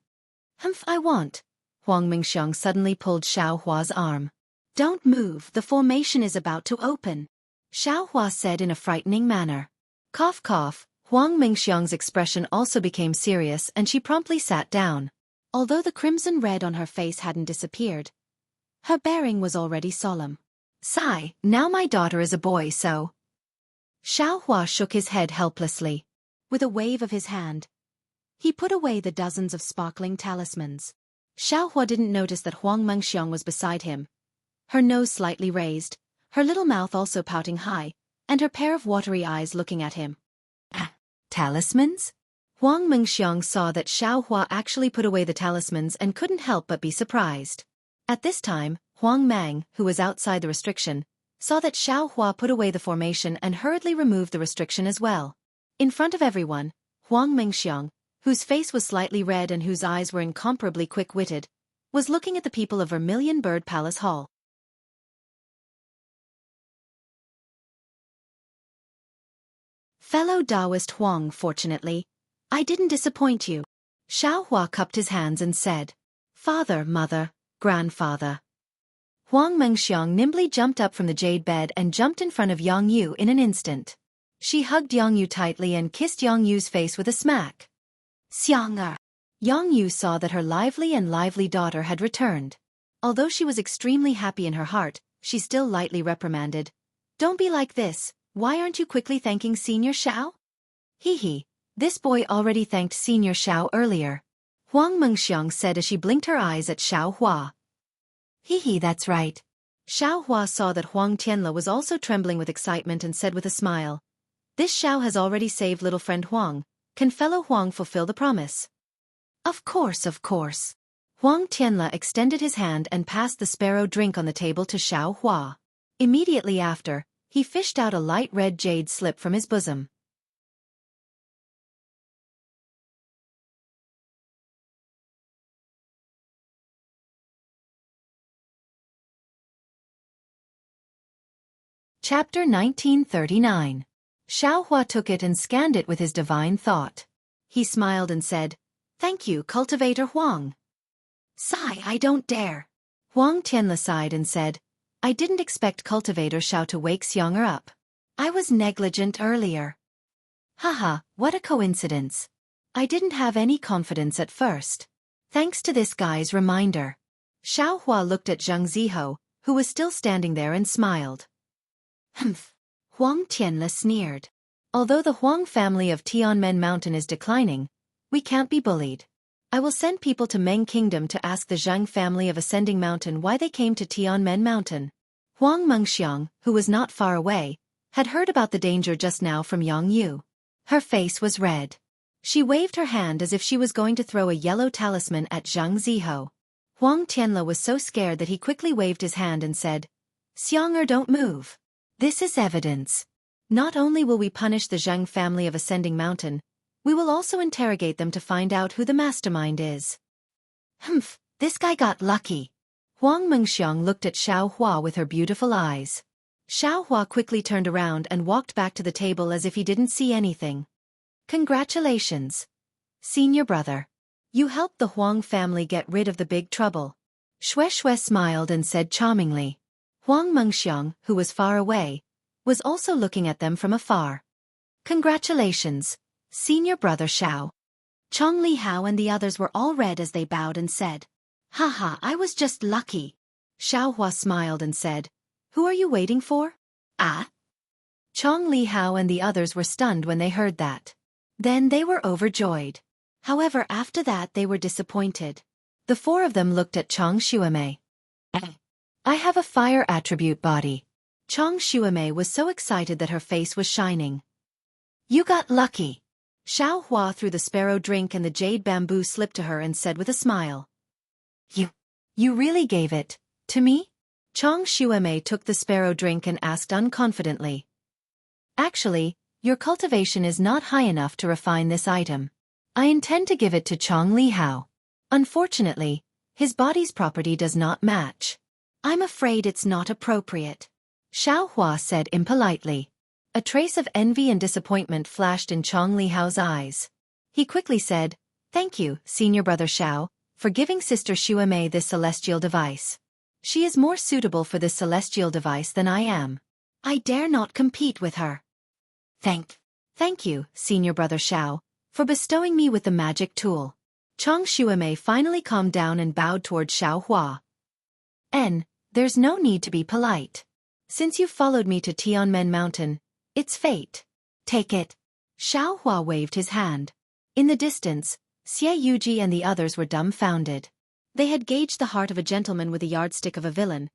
Humph, I want. Huang Mengxiang suddenly pulled Xiaohua's arm. Don't move, the formation is about to open. Xiaohua said in a frightening manner. Cough cough, Huang Mengxiang's expression also became serious and she promptly sat down. Although the crimson red on her face hadn't disappeared, her bearing was already solemn. Sigh, now my daughter is a boy so. Xiaohua shook his head helplessly. With a wave of his hand, he put away the dozens of sparkling talismans. Xiaohua didn't notice that Huang Mengxiang was beside him, her nose slightly raised, her little mouth also pouting high, and her pair of watery eyes looking at him. Talismans? Huang Mengxiang saw that Xiaohua actually put away the talismans and couldn't help but be surprised. At this time, Huang Mang, who was outside the restriction, saw that Xiaohua put away the formation and hurriedly removed the restriction as well. In front of everyone, Huang Mengxiang, whose face was slightly red and whose eyes were incomparably quick-witted, was looking at the people of Vermilion Bird Palace Hall. Fellow Taoist Huang, fortunately, I didn't disappoint you. Xiaohua cupped his hands and said, Father, mother, grandfather. Huang Mengxiang nimbly jumped up from the jade bed and jumped in front of Jianghu in an instant. She hugged Jianghu tightly and kissed Jianghu's face with a smack. Xianxia. Jianghu saw that her lively daughter had returned. Although she was extremely happy in her heart, she still lightly reprimanded. Don't be like this, why aren't you quickly thanking Senior Xiao? Hee, this boy already thanked Senior Xiao earlier. Huang Mengxiang said as she blinked her eyes at Xiaohua. Hee, that's right. Xiaohua saw that Huang Tianle was also trembling with excitement and said with a smile. This Xiao has already saved little friend Huang. Can fellow Huang fulfill the promise? Of course, of course. Huang Tianle extended his hand and passed the sparrow drink on the table to Xiaohua. Immediately after, he fished out a light red jade slip from his bosom. Chapter 1939. Xiaohua took it and scanned it with his divine thought. He smiled and said, "Thank you, Cultivator Huang." "Sigh, I don't dare." Huang Tianle sighed and said, "I didn't expect Cultivator Xiao to wake Xianxia up. I was negligent earlier." "Haha, what a coincidence. I didn't have any confidence at first. Thanks to this guy's reminder." Xiaohua looked at Jianghu, who was still standing there, and smiled. "Humph." Huang Tianle sneered. "Although the Huang family of Tianmen Mountain is declining, we can't be bullied. I will send people to Meng Kingdom to ask the Zhang family of Ascending Mountain why they came to Tianmen Mountain." Huang Mengxiang, who was not far away, had heard about the danger just now from Jianghu. Her face was red. She waved her hand as if she was going to throw a yellow talisman at Zhang Ziho. Huang Tianle was so scared that he quickly waved his hand and said, "Xianxia, don't move. This is evidence. Not only will we punish the Zhang family of Ascending Mountain, we will also interrogate them to find out who the mastermind is." "Humph, this guy got lucky." Huang Mengxiang looked at Xiaohua with her beautiful eyes. Xiaohua quickly turned around and walked back to the table as if he didn't see anything. "Congratulations, senior brother. You helped the Huang family get rid of the big trouble." Shui smiled and said charmingly. Huang Mengxiang, who was far away, was also looking at them from afar. "Congratulations, senior brother Xiao." Chong Li Hao and the others were all red as they bowed and said, "Haha, I was just lucky." Xiaohua smiled and said, "Who are you waiting for?" "Ah?" Chong Li Hao and the others were stunned when they heard that. Then they were overjoyed. However, after that they were disappointed. The four of them looked at Chong Xuemei. "I have a fire attribute body." Chong Xuemei was so excited that her face was shining. "You got lucky." Xiaohua threw the sparrow drink and the jade bamboo slip to her and said with a smile, You really gave it to me?" Chong Xuemei took the sparrow drink and asked unconfidently, "Actually, your cultivation is not high enough to refine this item. I intend to give it to Chong Li Hao. Unfortunately, his body's property does not match. I'm afraid it's not appropriate," Xiaohua said impolitely. A trace of envy and disappointment flashed in Chong Li Hao's eyes. He quickly said, "Thank you, senior brother Xiao, for giving sister Xuemei this celestial device. She is more suitable for this celestial device than I am. I dare not compete with her." Thank you, senior brother Xiao, for bestowing me with the magic tool." Chong Xuemei finally calmed down and bowed toward Xiaohua. There's no need to be polite. Since you followed me to Tianmen Mountain, it's fate. Take it." Xiaohua waved his hand. In the distance, Xie Yuji and the others were dumbfounded. They had gauged the heart of a gentleman with a yardstick of a villain,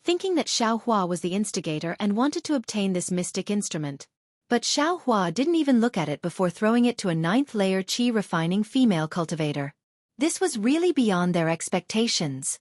thinking that Xiaohua was the instigator and wanted to obtain this mystic instrument. But Xiaohua didn't even look at it before throwing it to a 9th-layer qi refining female cultivator. This was really beyond their expectations.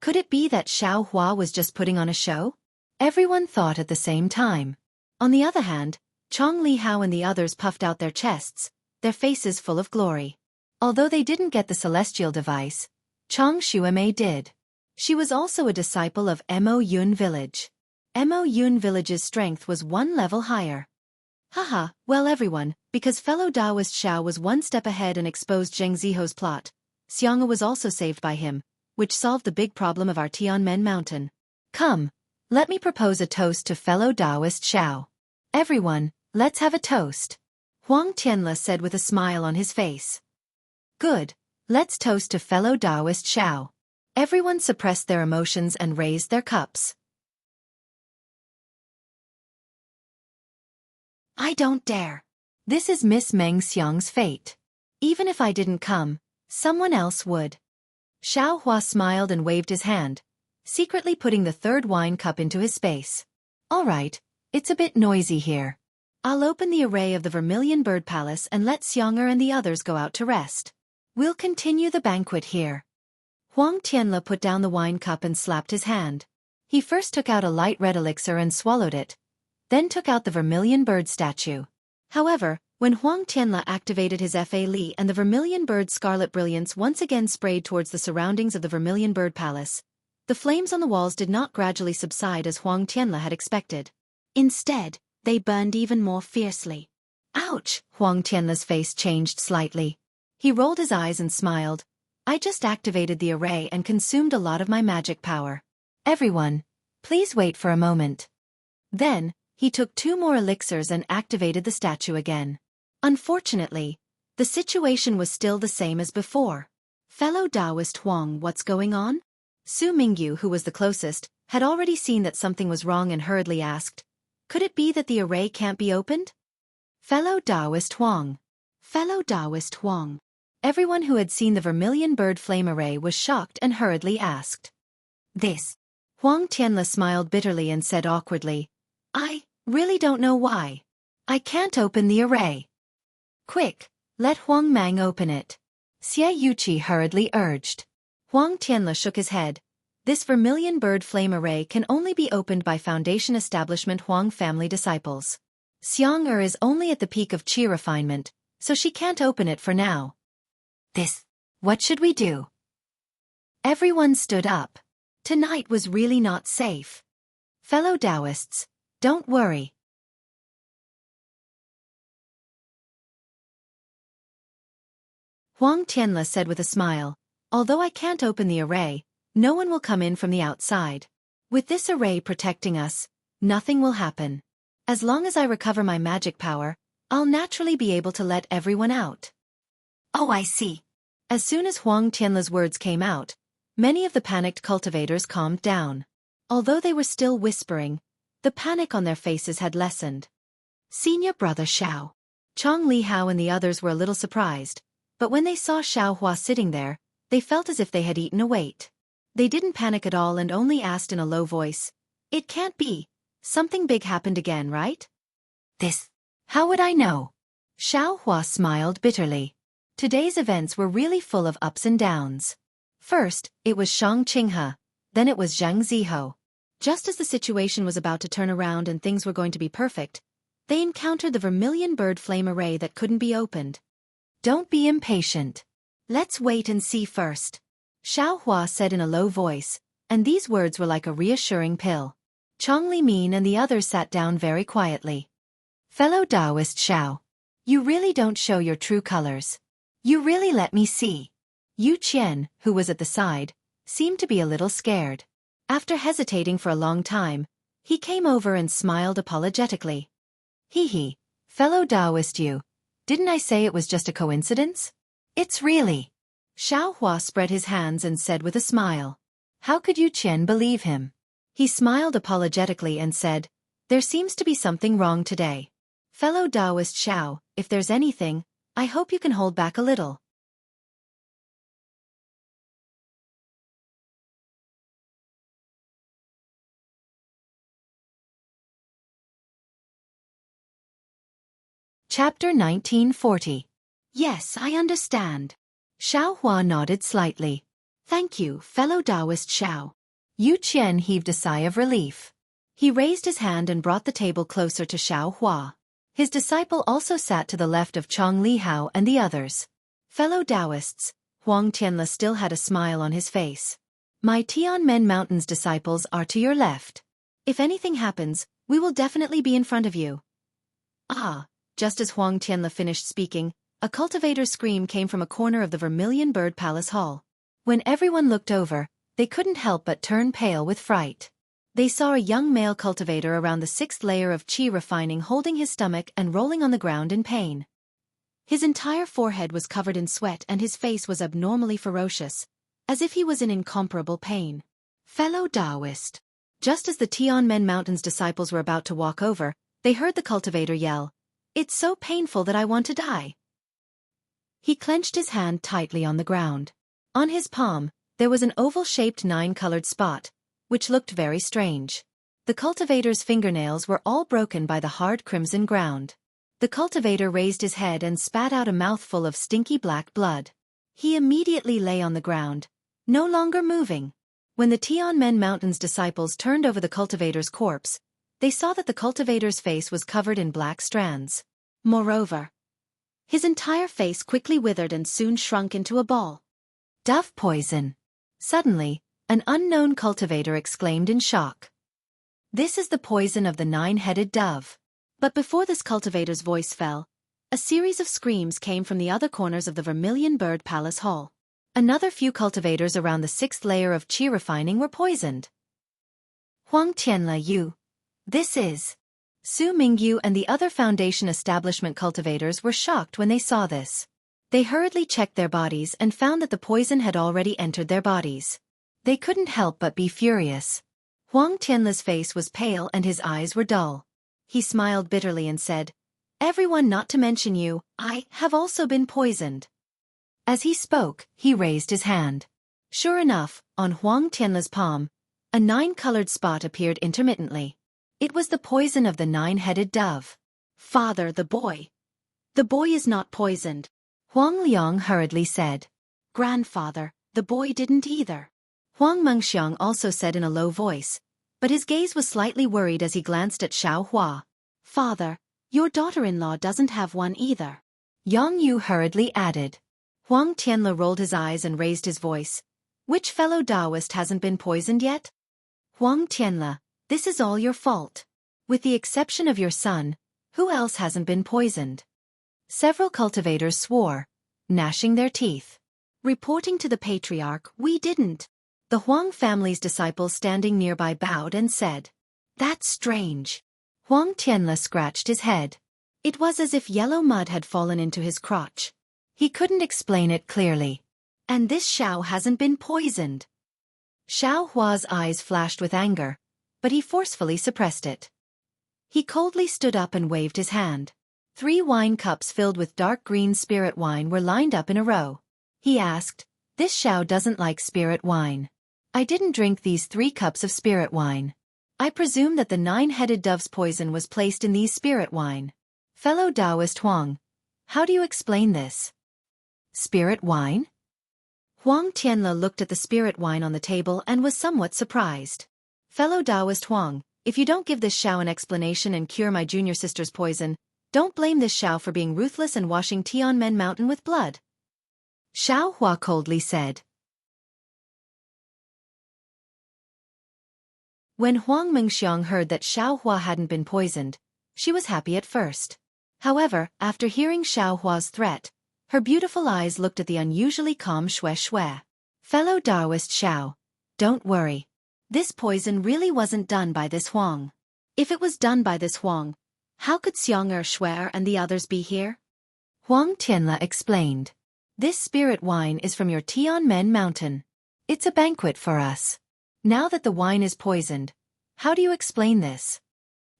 Could it be that Xiaohua was just putting on a show? Everyone thought at the same time. On the other hand, Chong Li Hao and the others puffed out their chests, their faces full of glory. Although they didn't get the celestial device, Chong Xuemei did. She was also a disciple of Mo Yun Village. Mo Yun Village's strength was 1 level higher. Haha, well everyone, because fellow Taoist Xiao was 1 step ahead and exposed Zheng Ziho's plot, Xianxia was also saved by him, which solved the big problem of our Tianmen Mountain. Come, let me propose a toast to fellow Taoist Xiao. Everyone, let's have a toast. Huang Tianle said with a smile on his face. Good, let's toast to fellow Taoist Xiao. Everyone suppressed their emotions and raised their cups. "I don't dare. This is Miss Meng Xiang's fate. Even if I didn't come, someone else would." Xiaohua smiled and waved his hand, secretly putting the 3rd wine cup into his space. "All right, it's a bit noisy here. I'll open the array of the Vermilion Bird Palace and let Xianxia and the others go out to rest. We'll continue the banquet here." Huang Tianle put down the wine cup and slapped his hand. He first took out a light red elixir and swallowed it, then took out the Vermilion Bird statue. However, when Huang Tianle activated his Fa Li and the Vermilion Bird's scarlet brilliance once again sprayed towards the surroundings of the Vermilion Bird Palace, the flames on the walls did not gradually subside as Huang Tianle had expected. Instead, they burned even more fiercely. Ouch! Huang Tianle's face changed slightly. He rolled his eyes and smiled. I just activated the array and consumed a lot of my magic power. Everyone, please wait for a moment. Then, he took 2 more elixirs and activated the statue again. Unfortunately, the situation was still the same as before. Fellow Taoist Huang, what's going on? Su Mingyu, who was the closest, had already seen that something was wrong and hurriedly asked, could it be that the array can't be opened? Fellow Taoist Huang. Fellow Taoist Huang. Everyone who had seen the vermilion bird flame array was shocked and hurriedly asked. This. Huang Tianle smiled bitterly and said awkwardly, I really don't know why. I can't open the array. Quick, let Huang Mang open it. Xie Yuqi hurriedly urged. Huang Tianle shook his head. This vermilion bird flame array can only be opened by Foundation Establishment Huang family disciples. Xianxia is only at the peak of qi refinement, so she can't open it for now. What should we do? Everyone stood up. Tonight was really not safe. Fellow Taoists, don't worry. Huang Tianle said with a smile, although I can't open the array, no one will come in from the outside. With this array protecting us, nothing will happen. As long as I recover my magic power, I'll naturally be able to let everyone out. Oh, I see. As soon as Huang Tianle's words came out, many of the panicked cultivators calmed down. Although they were still whispering, the panic on their faces had lessened. Senior brother Xiao. Chong Li Hao and the others were a little surprised, but when they saw Xiao Hua sitting there, they felt as if they had eaten a weight. They didn't panic at all and only asked in a low voice, it can't be. Something big happened again, right? How would I know? Xiao Hua smiled bitterly. Today's events were really full of ups and downs. First, it was Shang Qinghe, then it was Zhang Ziho. Just as the situation was about to turn around and things were going to be perfect, they encountered the vermilion bird flame array that couldn't be opened. Don't be impatient. Let's wait and see first. Xiao Hua said in a low voice, and these words were like a reassuring pill. Chong Li Min and the others sat down very quietly. Fellow Taoist Xiao, you really don't show your true colors. You really let me see. Yu Qian, who was at the side, seemed to be a little scared. After hesitating for a long time, he came over and smiled apologetically. Hee, fellow Taoist you, didn't I say it was just a coincidence? It's really. Xiao Hua spread his hands and said with a smile. How could Yu Qian believe him? He smiled apologetically and said, there seems to be something wrong today. Fellow Taoist Xiao, if there's anything, I hope you can hold back a little. Chapter 1940. Yes, I understand. Xiao Hua nodded slightly. Thank you, fellow Taoist Xiao. Yu Qian heaved a sigh of relief. He raised his hand and brought the table closer to Xiao Hua. His disciple also sat to the left of Chong Li Hao and the others. Fellow Taoists, Huang Tianle still had a smile on his face. My Tianmen Mountains disciples are to your left. If anything happens, we will definitely be in front of you. Ah, just as Huang Tianle finished speaking, a cultivator's scream came from a corner of the Vermilion Bird Palace Hall. When everyone looked over, they couldn't help but turn pale with fright. They saw a young male cultivator around the 6th layer of qi refining holding his stomach and rolling on the ground in pain. His entire forehead was covered in sweat and his face was abnormally ferocious, as if he was in incomparable pain. Fellow Taoist. Just as the Tianmen Mountains disciples were about to walk over, they heard the cultivator yell, "It's so painful that I want to die." He clenched his hand tightly on the ground. On his palm, there was an oval-shaped 9-colored spot, which looked very strange. The cultivator's fingernails were all broken by the hard crimson ground. The cultivator raised his head and spat out a mouthful of stinky black blood. He immediately lay on the ground, no longer moving. When the Tianmen Mountains disciples turned over the cultivator's corpse, they saw that the cultivator's face was covered in black strands. Moreover, his entire face quickly withered and soon shrunk into a ball. Dove poison. Suddenly, an unknown cultivator exclaimed in shock. This is the poison of the nine-headed dove. But before this cultivator's voice fell, a series of screams came from the other corners of the Vermilion Bird Palace Hall. Another few cultivators around the 6th layer of qi refining were poisoned. Huang Tianla Yu. This is. Su Mingyu and the other Foundation establishment cultivators were shocked when they saw this. They hurriedly checked their bodies and found that the poison had already entered their bodies. They couldn't help but be furious. Huang Tianla's face was pale and his eyes were dull. He smiled bitterly and said, "Everyone, not to mention you, I have also been poisoned." As he spoke, he raised his hand. Sure enough, on Huang Tianla's palm, a 9-colored spot appeared intermittently. It was the poison of the nine-headed dove. "Father, the boy. The boy is not poisoned," Huang Liang hurriedly said. "Grandfather, the boy didn't either," Huang Mengxiang also said in a low voice, but his gaze was slightly worried as he glanced at Xiao Hua. "Father, your daughter-in-law doesn't have one either," Yang Yu hurriedly added. Huang Tianla rolled his eyes and raised his voice. "Which fellow Taoist hasn't been poisoned yet?" "Huang Tianla, this is all your fault. With the exception of your son, who else hasn't been poisoned?" Several cultivators swore, gnashing their teeth. Reporting to the patriarch, "We didn't." The Huang family's disciples standing nearby bowed and said, "That's strange." Huang Tianla scratched his head. It was as if yellow mud had fallen into his crotch. He couldn't explain it clearly. "And this Xiao hasn't been poisoned." Xiao Hua's eyes flashed with anger, but he forcefully suppressed it. He coldly stood up and waved his hand. 3 wine cups filled with dark green spirit wine were lined up in a row. He asked, "This Xiao doesn't like spirit wine. I didn't drink these 3 cups of spirit wine. I presume that the nine-headed dove's poison was placed in these spirit wine. Fellow Taoist Huang, how do you explain this?" "Spirit wine?" Huang Tianla looked at the spirit wine on the table and was somewhat surprised. "Fellow Taoist Huang, if you don't give this Xiao an explanation and cure my junior sister's poison, don't blame this Xiao for being ruthless and washing Tianmen Mountain with blood," Xiao Hua coldly said. When Huang Mengxiang heard that Xiao Hua hadn't been poisoned, she was happy at first. However, after hearing Xiao Hua's threat, her beautiful eyes looked at the unusually calm Xue Xue. "Fellow Taoist Xiao, don't worry. This poison really wasn't done by this Huang. If it was done by this Huang, how could Xianxia, Xue and the others be here?" Huang Tianla explained. "This spirit wine is from your Tianmen Mountain. It's a banquet for us. Now that the wine is poisoned, how do you explain this?"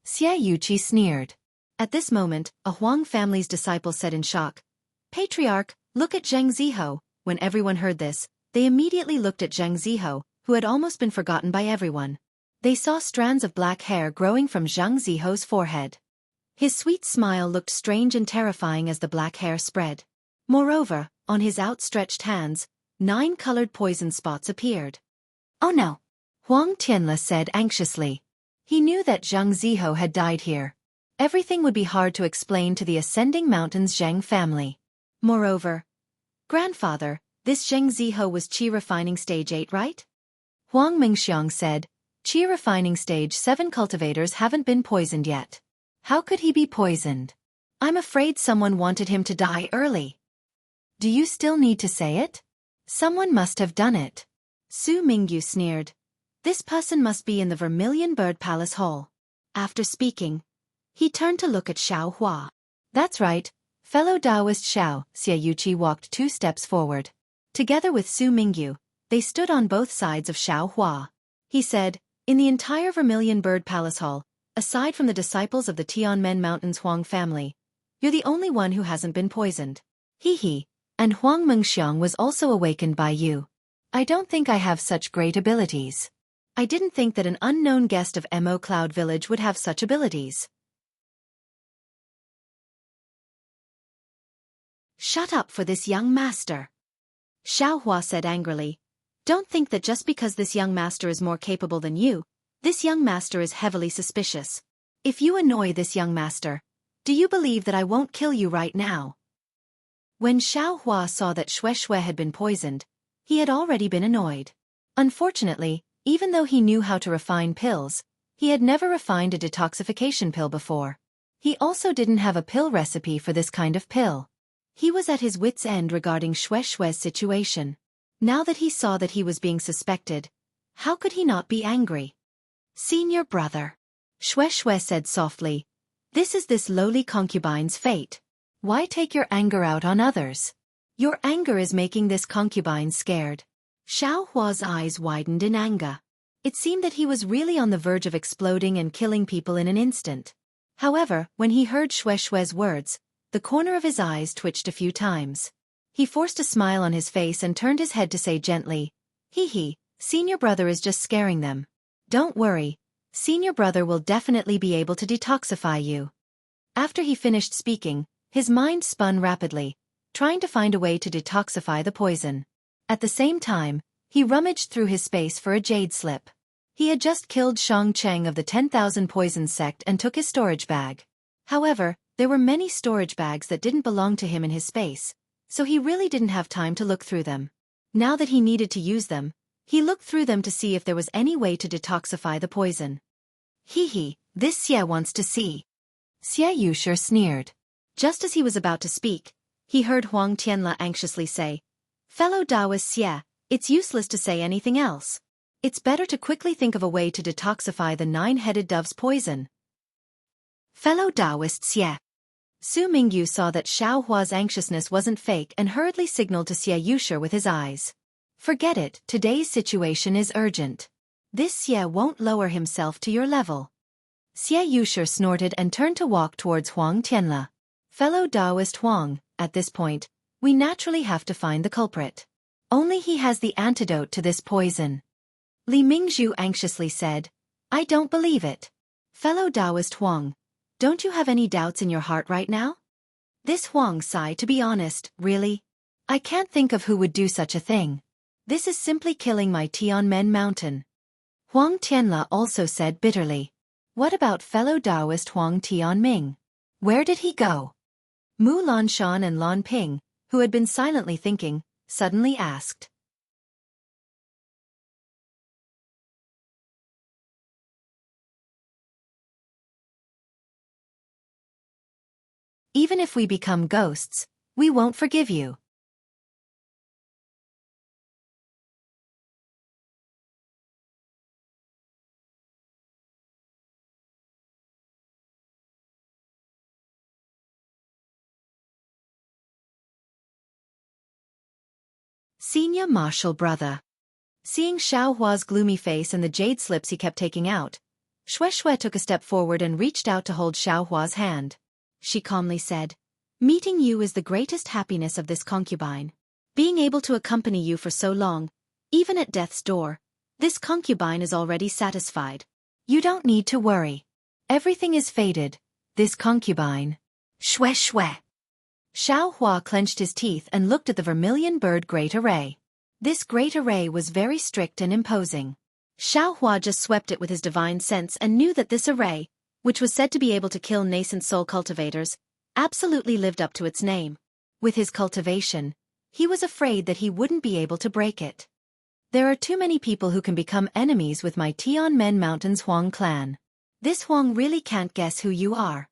Xie Yuqi sneered. At this moment, a Huang family's disciple said in shock, "Patriarch, look at Zhang Ziho." When everyone heard this, they immediately looked at Zhang Ziho, who had almost been forgotten by everyone. They saw strands of black hair growing from Zhang Ziho's forehead. His sweet smile looked strange and terrifying as the black hair spread. Moreover, on his outstretched hands, 9 colored poison spots appeared. "Oh no," Huang Tianla said anxiously. He knew that Zhang Ziho had died here. Everything would be hard to explain to the Ascending Mountains Zhang family. Moreover, "Grandfather, this Zhang Ziho was Qi Refining Stage 8, right?" Huang Mengxiang said, "Qi Refining Stage 7 cultivators haven't been poisoned yet. How could he be poisoned? I'm afraid someone wanted him to die early." "Do you still need to say it? Someone must have done it." Su Mingyu sneered. "This person must be in the Vermilion Bird Palace Hall." After speaking, he turned to look at Xiao Hua. "That's right, fellow Taoist Xiao." Xie Yuqi walked 2 steps forward. Together with Su Mingyu, they stood on both sides of Xiao Hua. He said, "In the entire Vermilion Bird Palace Hall, aside from the disciples of the Tianmen Mountains Huang family, you're the only one who hasn't been poisoned. He, and Huang Mengxiang was also awakened by you. I don't think I have such great abilities. I didn't think that an unknown guest of Mo Cloud Village would have such abilities." "Shut up for this young master," Xiao Hua said angrily. "Don't think that just because this young master is more capable than you, this young master is heavily suspicious. If you annoy this young master, do you believe that I won't kill you right now?" When Xiao Hua saw that Xue Xue had been poisoned, he had already been annoyed. Unfortunately, even though he knew how to refine pills, He had never refined a detoxification pill before. He also didn't have a pill recipe for this kind of pill. He was at his wits' end regarding Shue's situation. Now that he saw that he was being suspected, how could he not be angry? Senior brother, Shue said softly, this is this lowly concubine's fate. Why take your anger out on others? Your anger is making this concubine scared. Xiao Hua's eyes widened in anger. It seemed that he was really on the verge of exploding and killing people in an instant. However, when he heard Shue's words, the corner of his eyes twitched a few times. He forced a smile on his face and turned his head to say gently, hee, senior brother is just scaring them. Don't worry, senior brother will definitely be able to detoxify you. After he finished speaking, his mind spun rapidly, trying to find a way to detoxify the poison. At the same time, he rummaged through his space for a jade slip. He had just killed Xianxia of the 10,000 Poisons sect and took his storage bag. However, there were many storage bags that didn't belong to him in his space, so he really didn't have time to look through them. Now that he needed to use them, he looked through them to see if there was any way to detoxify the poison. This Xie wants to see. Xianxia sneered. Just as he was about to speak, he heard Huang Tianla anxiously say, Fellow Taoist Xie, it's useless to say anything else. It's better to quickly think of a way to detoxify the nine-headed dove's poison. Fellow Taoist Xie. Su Mingyu saw that Xiao Hua's anxiousness wasn't fake and hurriedly signaled to Xianxia with his eyes. Forget it, today's situation is urgent. This Xie won't lower himself to your level. Xianxia snorted and turned to walk towards Huang Tianla. Fellow Taoist Huang, at this point, we naturally have to find the culprit. Only he has the antidote to this poison. Li Mingzhu anxiously said, I don't believe it. Fellow Taoist Huang, don't you have any doubts in your heart right now? This Huang sighed. To be honest, really? I can't think of who would do such a thing. This is simply killing my Tianmen mountain. Huang Tianla also said bitterly. What about fellow Taoist Huang Tianming? Where did he go? Mu Lanshan and Lan Ping, who had been silently thinking, suddenly asked. Even if we become ghosts, we won't forgive you. Senior Marshal Brother. Seeing Xiao Hua's gloomy face and the jade slips he kept taking out, Shue took a step forward and reached out to hold Xiao Hua's hand. She calmly said, Meeting you is the greatest happiness of this concubine. Being able to accompany you for so long, even at death's door, this concubine is already satisfied. You don't need to worry. Everything is fated. This concubine. Shue. Xiao Hua clenched his teeth and looked at the vermilion bird great array. This great array was very strict and imposing. Xiao Hua just swept it with his divine sense and knew that this array, which was said to be able to kill nascent soul cultivators, absolutely lived up to its name. With his cultivation, he was afraid that he wouldn't be able to break it. There are too many people who can become enemies with my Tianmen Mountains Huang clan. This Huang really can't guess who you are.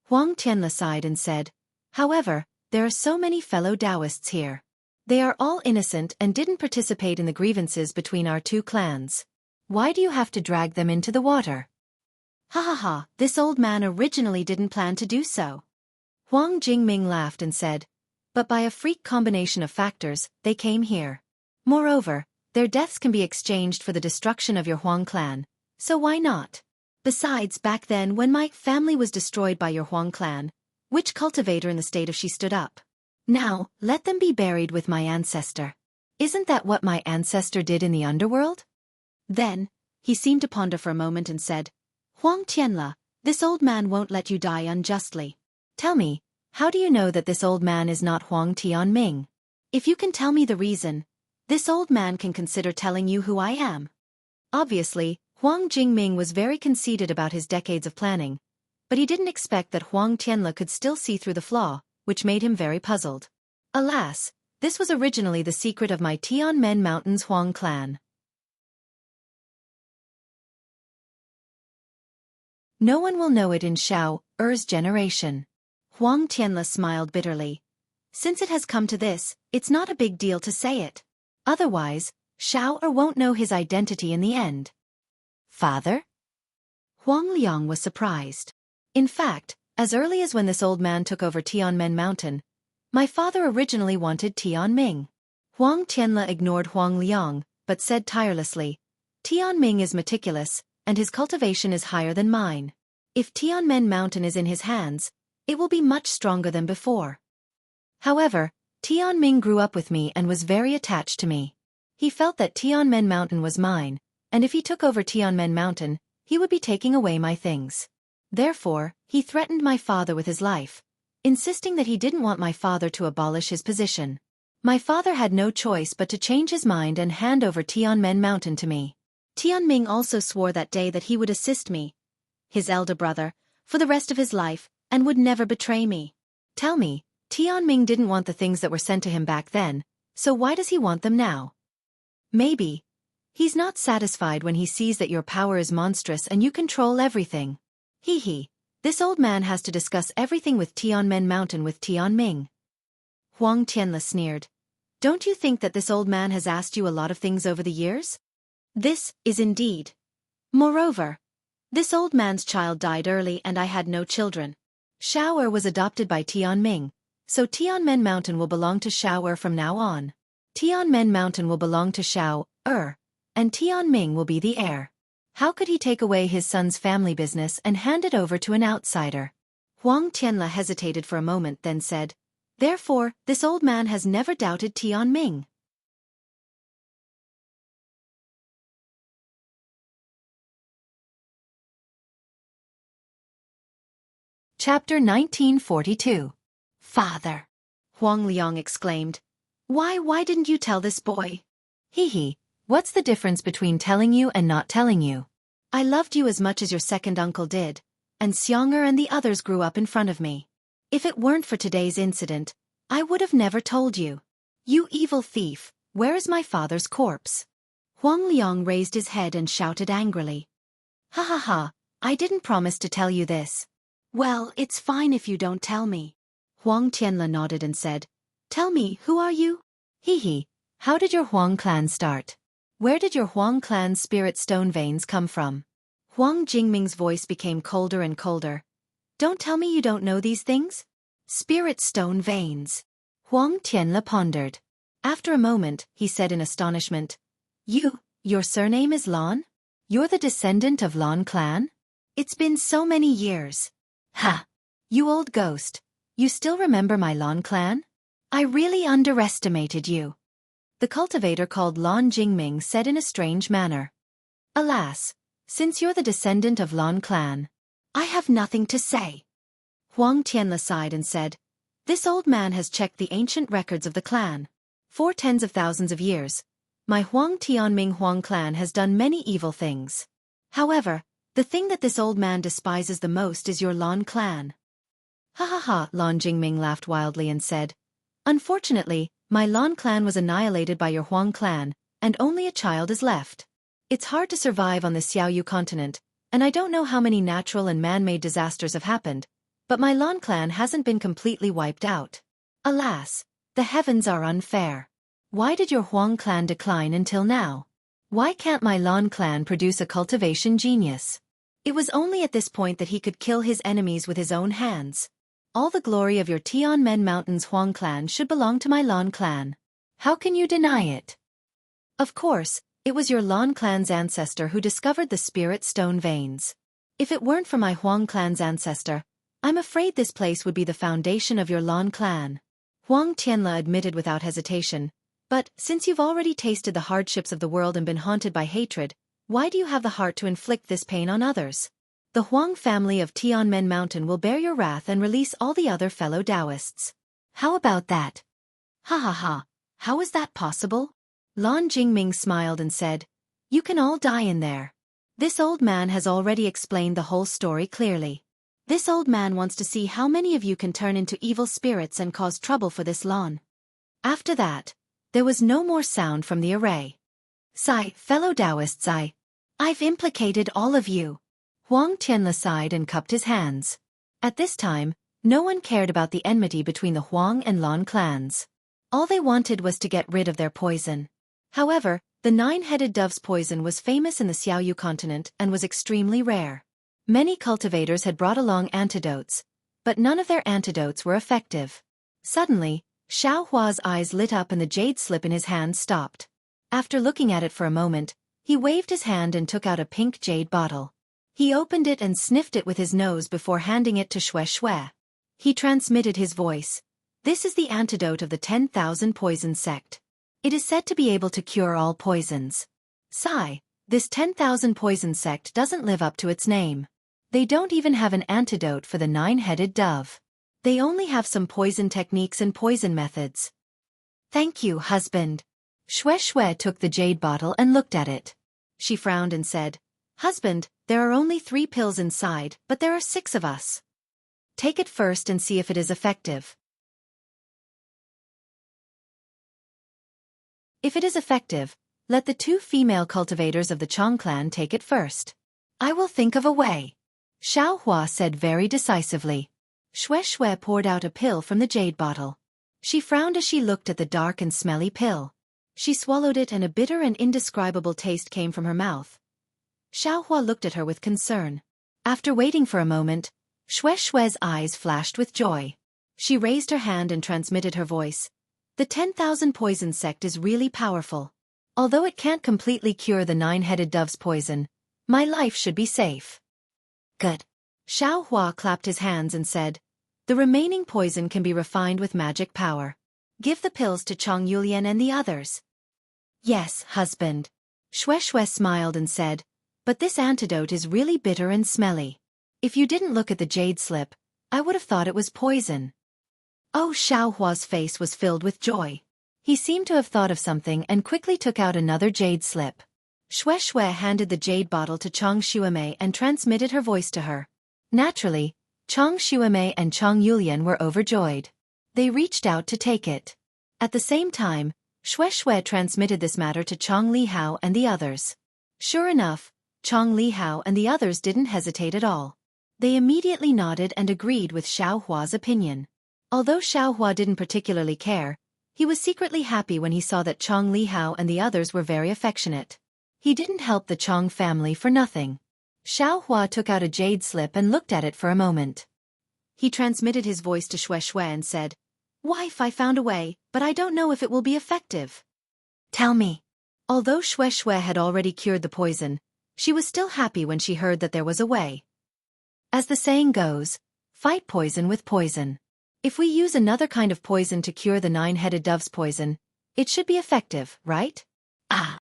Huang Tianla sighed and said, However, there are so many fellow Taoists here. They are all innocent and didn't participate in the grievances between our two clans. Why do you have to drag them into the water? Ha, this old man originally didn't plan to do so. Huang Jingming laughed and said, But by a freak combination of factors, they came here. Moreover, their deaths can be exchanged for the destruction of your Huang clan, so why not? Besides, back then when my family was destroyed by your Huang clan, which cultivator in the state of Xi stood up? Now, let them be buried with my ancestor. Isn't that what my ancestor did in the underworld? Then, he seemed to ponder for a moment and said, Huang Tianla, this old man won't let you die unjustly. Tell me, how do you know that this old man is not Huang Tianming? If you can tell me the reason, this old man can consider telling you who I am. Obviously, Huang Jingming was very conceited about his decades of planning, but he didn't expect that Huang Tianla could still see through the flaw, which made him very puzzled. Alas, this was originally the secret of my Tianmen Mountains Huang clan. No one will know it in Xiao Er's generation. Huang Tianle smiled bitterly. Since it has come to this, it's not a big deal to say it. Otherwise, Xiao Er won't know his identity in the end. Father? Huang Liang was surprised. In fact, as early as when this old man took over Tianmen Mountain, my father originally wanted Tianming. Huang Tianle ignored Huang Liang, but said tirelessly, Tianming is meticulous, and his cultivation is higher than mine. If Tianmen Mountain is in his hands, it will be much stronger than before. However, Tianming grew up with me and was very attached to me. He felt that Tianmen Mountain was mine, and if he took over Tianmen Mountain, he would be taking away my things. Therefore, he threatened my father with his life, insisting that he didn't want my father to abolish his position. My father had no choice but to change his mind and hand over Tianmen Mountain to me. Tianming also swore that day that he would assist me, his elder brother, for the rest of his life, and would never betray me. Tell me, Tianming didn't want the things that were sent to him back then, so why does he want them now? Maybe he's not satisfied when he sees that your power is monstrous and you control everything. Hee, this old man has to discuss everything with Tianmen Mountain with Tianming. Huang Tianle sneered. Don't you think that this old man has asked you a lot of things over the years? This is indeed. Moreover, this old man's child died early and I had no children. Xiao Er was adopted by Tianming, so Tianmen Mountain will belong to Xiao Er from now on. Tianmen Mountain will belong to Xiao Er, and Tianming will be the heir. How could he take away his son's family business and hand it over to an outsider? Huang Tianle hesitated for a moment then said, Therefore, this old man has never doubted Tianming. Chapter 1942. Father! Huang Liang exclaimed. Why didn't you tell this boy? Hee, what's the difference between telling you and not telling you? I loved you as much as your second uncle did, and Xianxia and the others grew up in front of me. If it weren't for today's incident, I would have never told you. You evil thief, where is my father's corpse? Huang Liang raised his head and shouted angrily. Ha, I didn't promise to tell you this. Well, it's fine if you don't tell me. Huang Tianle nodded and said, Tell me, who are you? Hee, how did your Huang clan start? Where did your Huang clan's spirit stone veins come from? Huang Jingming's voice became colder and colder. Don't tell me you don't know these things? Spirit stone veins. Huang Tianle pondered. After a moment, he said in astonishment, Your surname is Lan? You're the descendant of Lan clan? It's been so many years. Ha! You old ghost. You still remember my Lan clan? I really underestimated you. The cultivator called Lan Jingming said in a strange manner. Alas, since you're the descendant of Lan clan, I have nothing to say. Huang Tianle sighed and said, This old man has checked the ancient records of the clan. For tens of thousands of years, my Huang Tianming Huang clan has done many evil things. However, the thing that this old man despises the most is your Lan clan. Ha, Lan Jingming laughed wildly and said, Unfortunately, my Lan clan was annihilated by your Huang clan, and only a child is left. It's hard to survive on the Xiaoyu continent, and I don't know how many natural and man-made disasters have happened, but my Lan clan hasn't been completely wiped out. Alas, the heavens are unfair. Why did your Huang clan decline until now? Why can't my Lan clan produce a cultivation genius? It was only at this point that he could kill his enemies with his own hands. All the glory of your Tianmen Mountain's Huang clan should belong to my Lan clan. How can you deny it? Of course, it was your Lan clan's ancestor who discovered the spirit stone veins. If it weren't for my Huang clan's ancestor, I'm afraid this place would be the foundation of your Lan clan. Huang Tianle admitted without hesitation, but since you've already tasted the hardships of the world and been haunted by hatred, why do you have the heart to inflict this pain on others? The Huang family of Tianmen Mountain will bear your wrath and release all the other fellow Taoists. How about that? Ha, how is that possible? Lan Jingming smiled and said, You can all die in there. This old man has already explained the whole story clearly. This old man wants to see how many of you can turn into evil spirits and cause trouble for this Lan. After that, there was no more sound from the array. Sigh, fellow Taoists, I've implicated all of you. Huang Tianle sighed and cupped his hands. At this time, no one cared about the enmity between the Huang and Lan clans. All they wanted was to get rid of their poison. However, the nine-headed dove's poison was famous in the Xiaoyu continent and was extremely rare. Many cultivators had brought along antidotes, but none of their antidotes were effective. Suddenly, Xiao Hua's eyes lit up and the jade slip in his hand stopped. After looking at it for a moment, he waved his hand and took out a pink jade bottle. He opened it and sniffed it with his nose before handing it to Shui. He transmitted his voice. This is the antidote of the 10,000 poison sect. It is said to be able to cure all poisons. Sigh, this 10,000 poison sect doesn't live up to its name. They don't even have an antidote for the nine-headed dove. They only have some poison techniques and poison methods. Thank you, husband. Shui took the jade bottle and looked at it. She frowned and said, Husband, there are only 3 pills inside, but there are 6 of us. Take it first and see if it is effective. If it is effective, let the 2 female cultivators of the Chong clan take it first. I will think of a way. Xiao Hua said very decisively. Shui poured out a pill from the jade bottle. She frowned as she looked at the dark and smelly pill. She swallowed it and a bitter and indescribable taste came from her mouth. Xiao Hua looked at her with concern. After waiting for a moment, Shui's eyes flashed with joy. She raised her hand and transmitted her voice. The 10,000 poison sect is really powerful. Although it can't completely cure the nine-headed dove's poison, my life should be safe. Good. Xiao Hua clapped his hands and said, The remaining poison can be refined with magic power. Give the pills to Chong Yulian and the others. Yes, husband. Shui smiled and said, But this antidote is really bitter and smelly. If you didn't look at the jade slip, I would have thought it was poison. Oh, Xiao Hua's face was filled with joy. He seemed to have thought of something and quickly took out another jade slip. Shui handed the jade bottle to Chong Xuemei and transmitted her voice to her. Naturally, Chong Xuemei and Chong Yulian were overjoyed. They reached out to take it. At the same time, Shui transmitted this matter to Chong Lihao and the others. Sure enough, Chong Lihao and the others didn't hesitate at all. They immediately nodded and agreed with Xiao Hua's opinion. Although Xiao Hua didn't particularly care, he was secretly happy when he saw that Chong Lihao and the others were very affectionate. He didn't help the Chong family for nothing. Xiao Hua took out a jade slip and looked at it for a moment. He transmitted his voice to Shui and said, Wife, I found a way, but I don't know if it will be effective. Tell me. Although Shui had already cured the poison, she was still happy when she heard that there was a way. As the saying goes, fight poison with poison. If we use another kind of poison to cure the nine-headed dove's poison, it should be effective, right? Ah.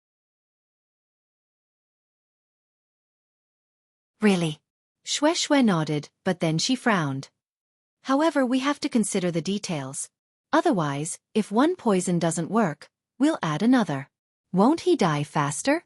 Really? Shui nodded, but then she frowned. However, we have to consider the details. Otherwise, if one poison doesn't work, we'll add another. Won't he die faster?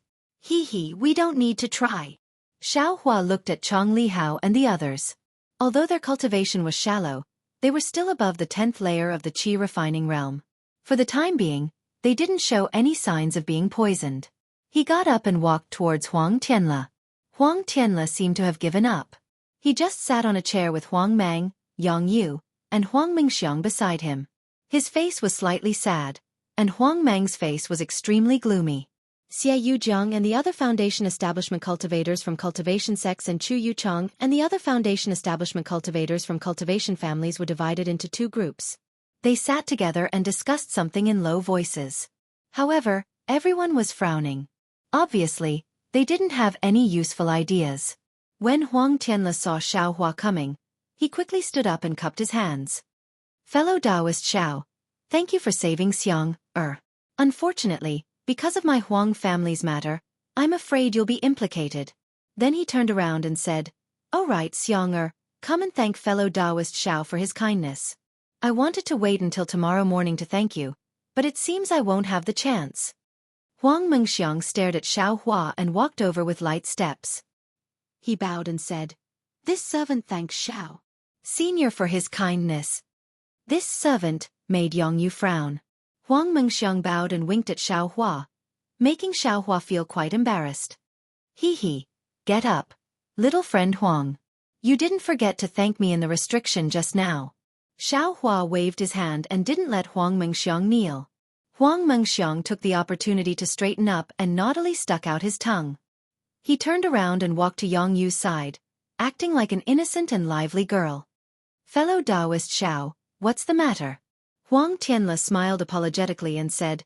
We don't need to try. Xiao Hua looked at Chong Lihao and the others. Although their cultivation was shallow, they were still above the 10th layer of the qi refining realm. For the time being, they didn't show any signs of being poisoned. He got up and walked towards Huang Tianle. Huang Tianle seemed to have given up. He just sat on a chair with Huang Mang, Yang Yu, and Huang Mingxiang beside him. His face was slightly sad, and Huang Mang's face was extremely gloomy. Xie Yujiang and the other Foundation Establishment cultivators from Cultivation sects and Chu Yuchang and the other Foundation Establishment cultivators from Cultivation families were divided into 2 groups. They sat together and discussed something in low voices. However, everyone was frowning. Obviously, they didn't have any useful ideas. When Huang Tianle saw Xiao Hua coming, he quickly stood up and cupped his hands. Fellow Taoist Xiao, thank you for saving Xiang. Unfortunately, because of my Huang family's matter, I'm afraid you'll be implicated. Then he turned around and said, All right, Xiang, come and thank fellow Taoist Xiao for his kindness. I wanted to wait until tomorrow morning to thank you, but it seems I won't have the chance. Huang Mengxiang stared at Xiao Hua and walked over with light steps. He bowed and said, This servant thanks Xiao Senior for his kindness. This servant made Yang Yu frown. Huang Mengxiang bowed and winked at Xiao Hua, making Xiao Hua feel quite embarrassed. Get up. Little friend Huang. You didn't forget to thank me in the restriction just now. Xiao Hua waved his hand and didn't let Huang Mengxiang kneel. Huang Mengxiang took the opportunity to straighten up and naughtily stuck out his tongue. He turned around and walked to Yang Yu's side, acting like an innocent and lively girl. Fellow Taoist Xiao, what's the matter? Huang Tianle smiled apologetically and said,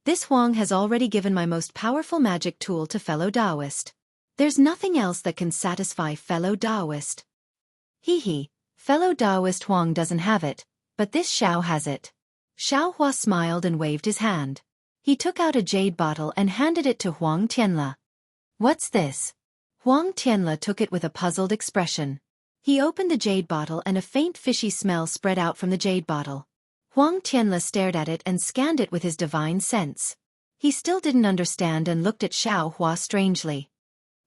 This Huang has already given my most powerful magic tool to fellow Taoist. There's nothing else that can satisfy fellow Taoist. Hee, fellow Taoist Huang doesn't have it, but this Xiao has it. Xiao Hua smiled and waved his hand. He took out a jade bottle and handed it to Huang Tianle. What's this? Huang Tianle took it with a puzzled expression. He opened the jade bottle and a faint fishy smell spread out from the jade bottle. Huang Tianle stared at it and scanned it with his divine sense. He still didn't understand and looked at Xiao Hua strangely.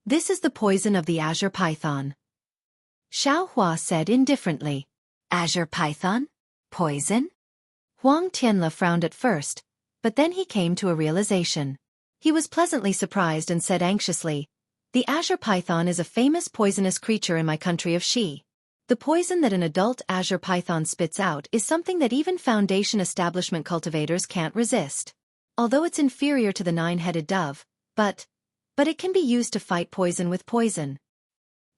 This is the poison of the azure python. Xiao Hua said indifferently. Azure python? Poison? Huang Tianle frowned at first, but then he came to a realization. He was pleasantly surprised and said anxiously, The azure python is a famous poisonous creature in my country of Xi. The poison that an adult azure python spits out is something that even foundation establishment cultivators can't resist. Although it's inferior to the nine-headed dove, but it can be used to fight poison with poison.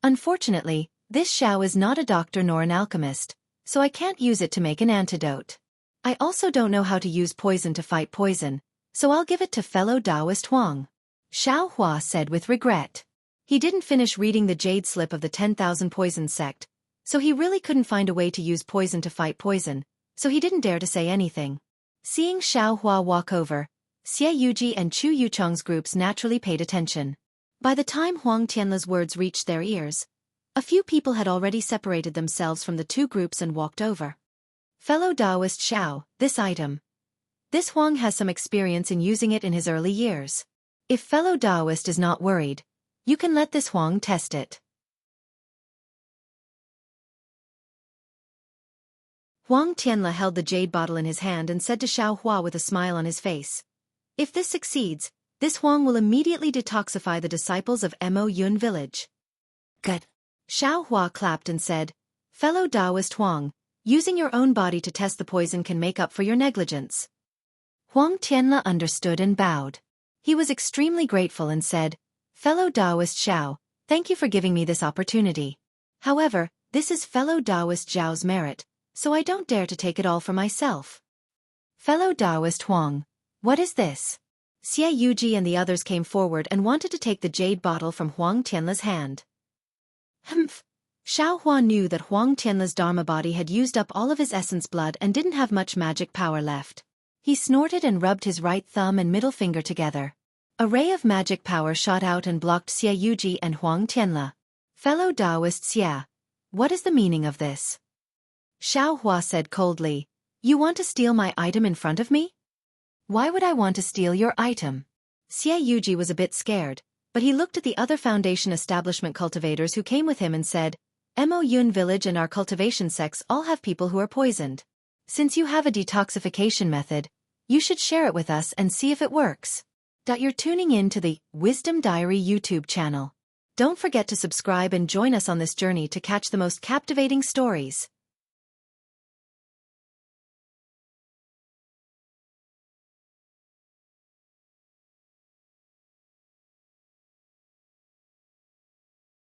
Unfortunately, this Xiao is not a doctor nor an alchemist, so I can't use it to make an antidote. I also don't know how to use poison to fight poison, so I'll give it to fellow Taoist Huang. Xiao Hua said with regret. He didn't finish reading the jade slip of the 10,000 poison sect, so he really couldn't find a way to use poison to fight poison, so he didn't dare to say anything. Seeing Xiao Hua walk over, Xie Yuji and Chu Yuchong's groups naturally paid attention. By the time Huang Tianle's words reached their ears, a few people had already separated themselves from the two groups and walked over. Fellow Taoist Xiao, this item. This Huang has some experience in using it in his early years. If fellow Taoist is not worried, you can let this Huang test it. Huang Tianle held the jade bottle in his hand and said to Xiao Hua with a smile on his face. If this succeeds, this Huang will immediately detoxify the disciples of Mo Yun village. Good. Xiao Hua clapped and said, Fellow Taoist Huang, using your own body to test the poison can make up for your negligence. Huang Tianle understood and bowed. He was extremely grateful and said, Fellow Taoist Xiao, thank you for giving me this opportunity. However, this is fellow Taoist Zhao's merit, so I don't dare to take it all for myself. Fellow Taoist Huang, what is this? Xie Yuji and the others came forward and wanted to take the jade bottle from Huang Tianle's hand. Humph. Xiao Hua knew that Huang Tianle's Dharma body had used up all of his essence blood and didn't have much magic power left. He snorted and rubbed his right thumb and middle finger together. A ray of magic power shot out and blocked Xie Yuji and Huang Tianle. Fellow Taoist Xia, what is the meaning of this? Xiao Hua said coldly, You want to steal my item in front of me? Why would I want to steal your item? Xie Yuji was a bit scared, but he looked at the other foundation establishment cultivators who came with him and said, Mo Yun village and our cultivation sects all have people who are poisoned. Since you have a detoxification method, you should share it with us and see if it works. You're tuning in to the Wisdom Diary YouTube channel. Don't forget to subscribe and join us on this journey to catch the most captivating stories.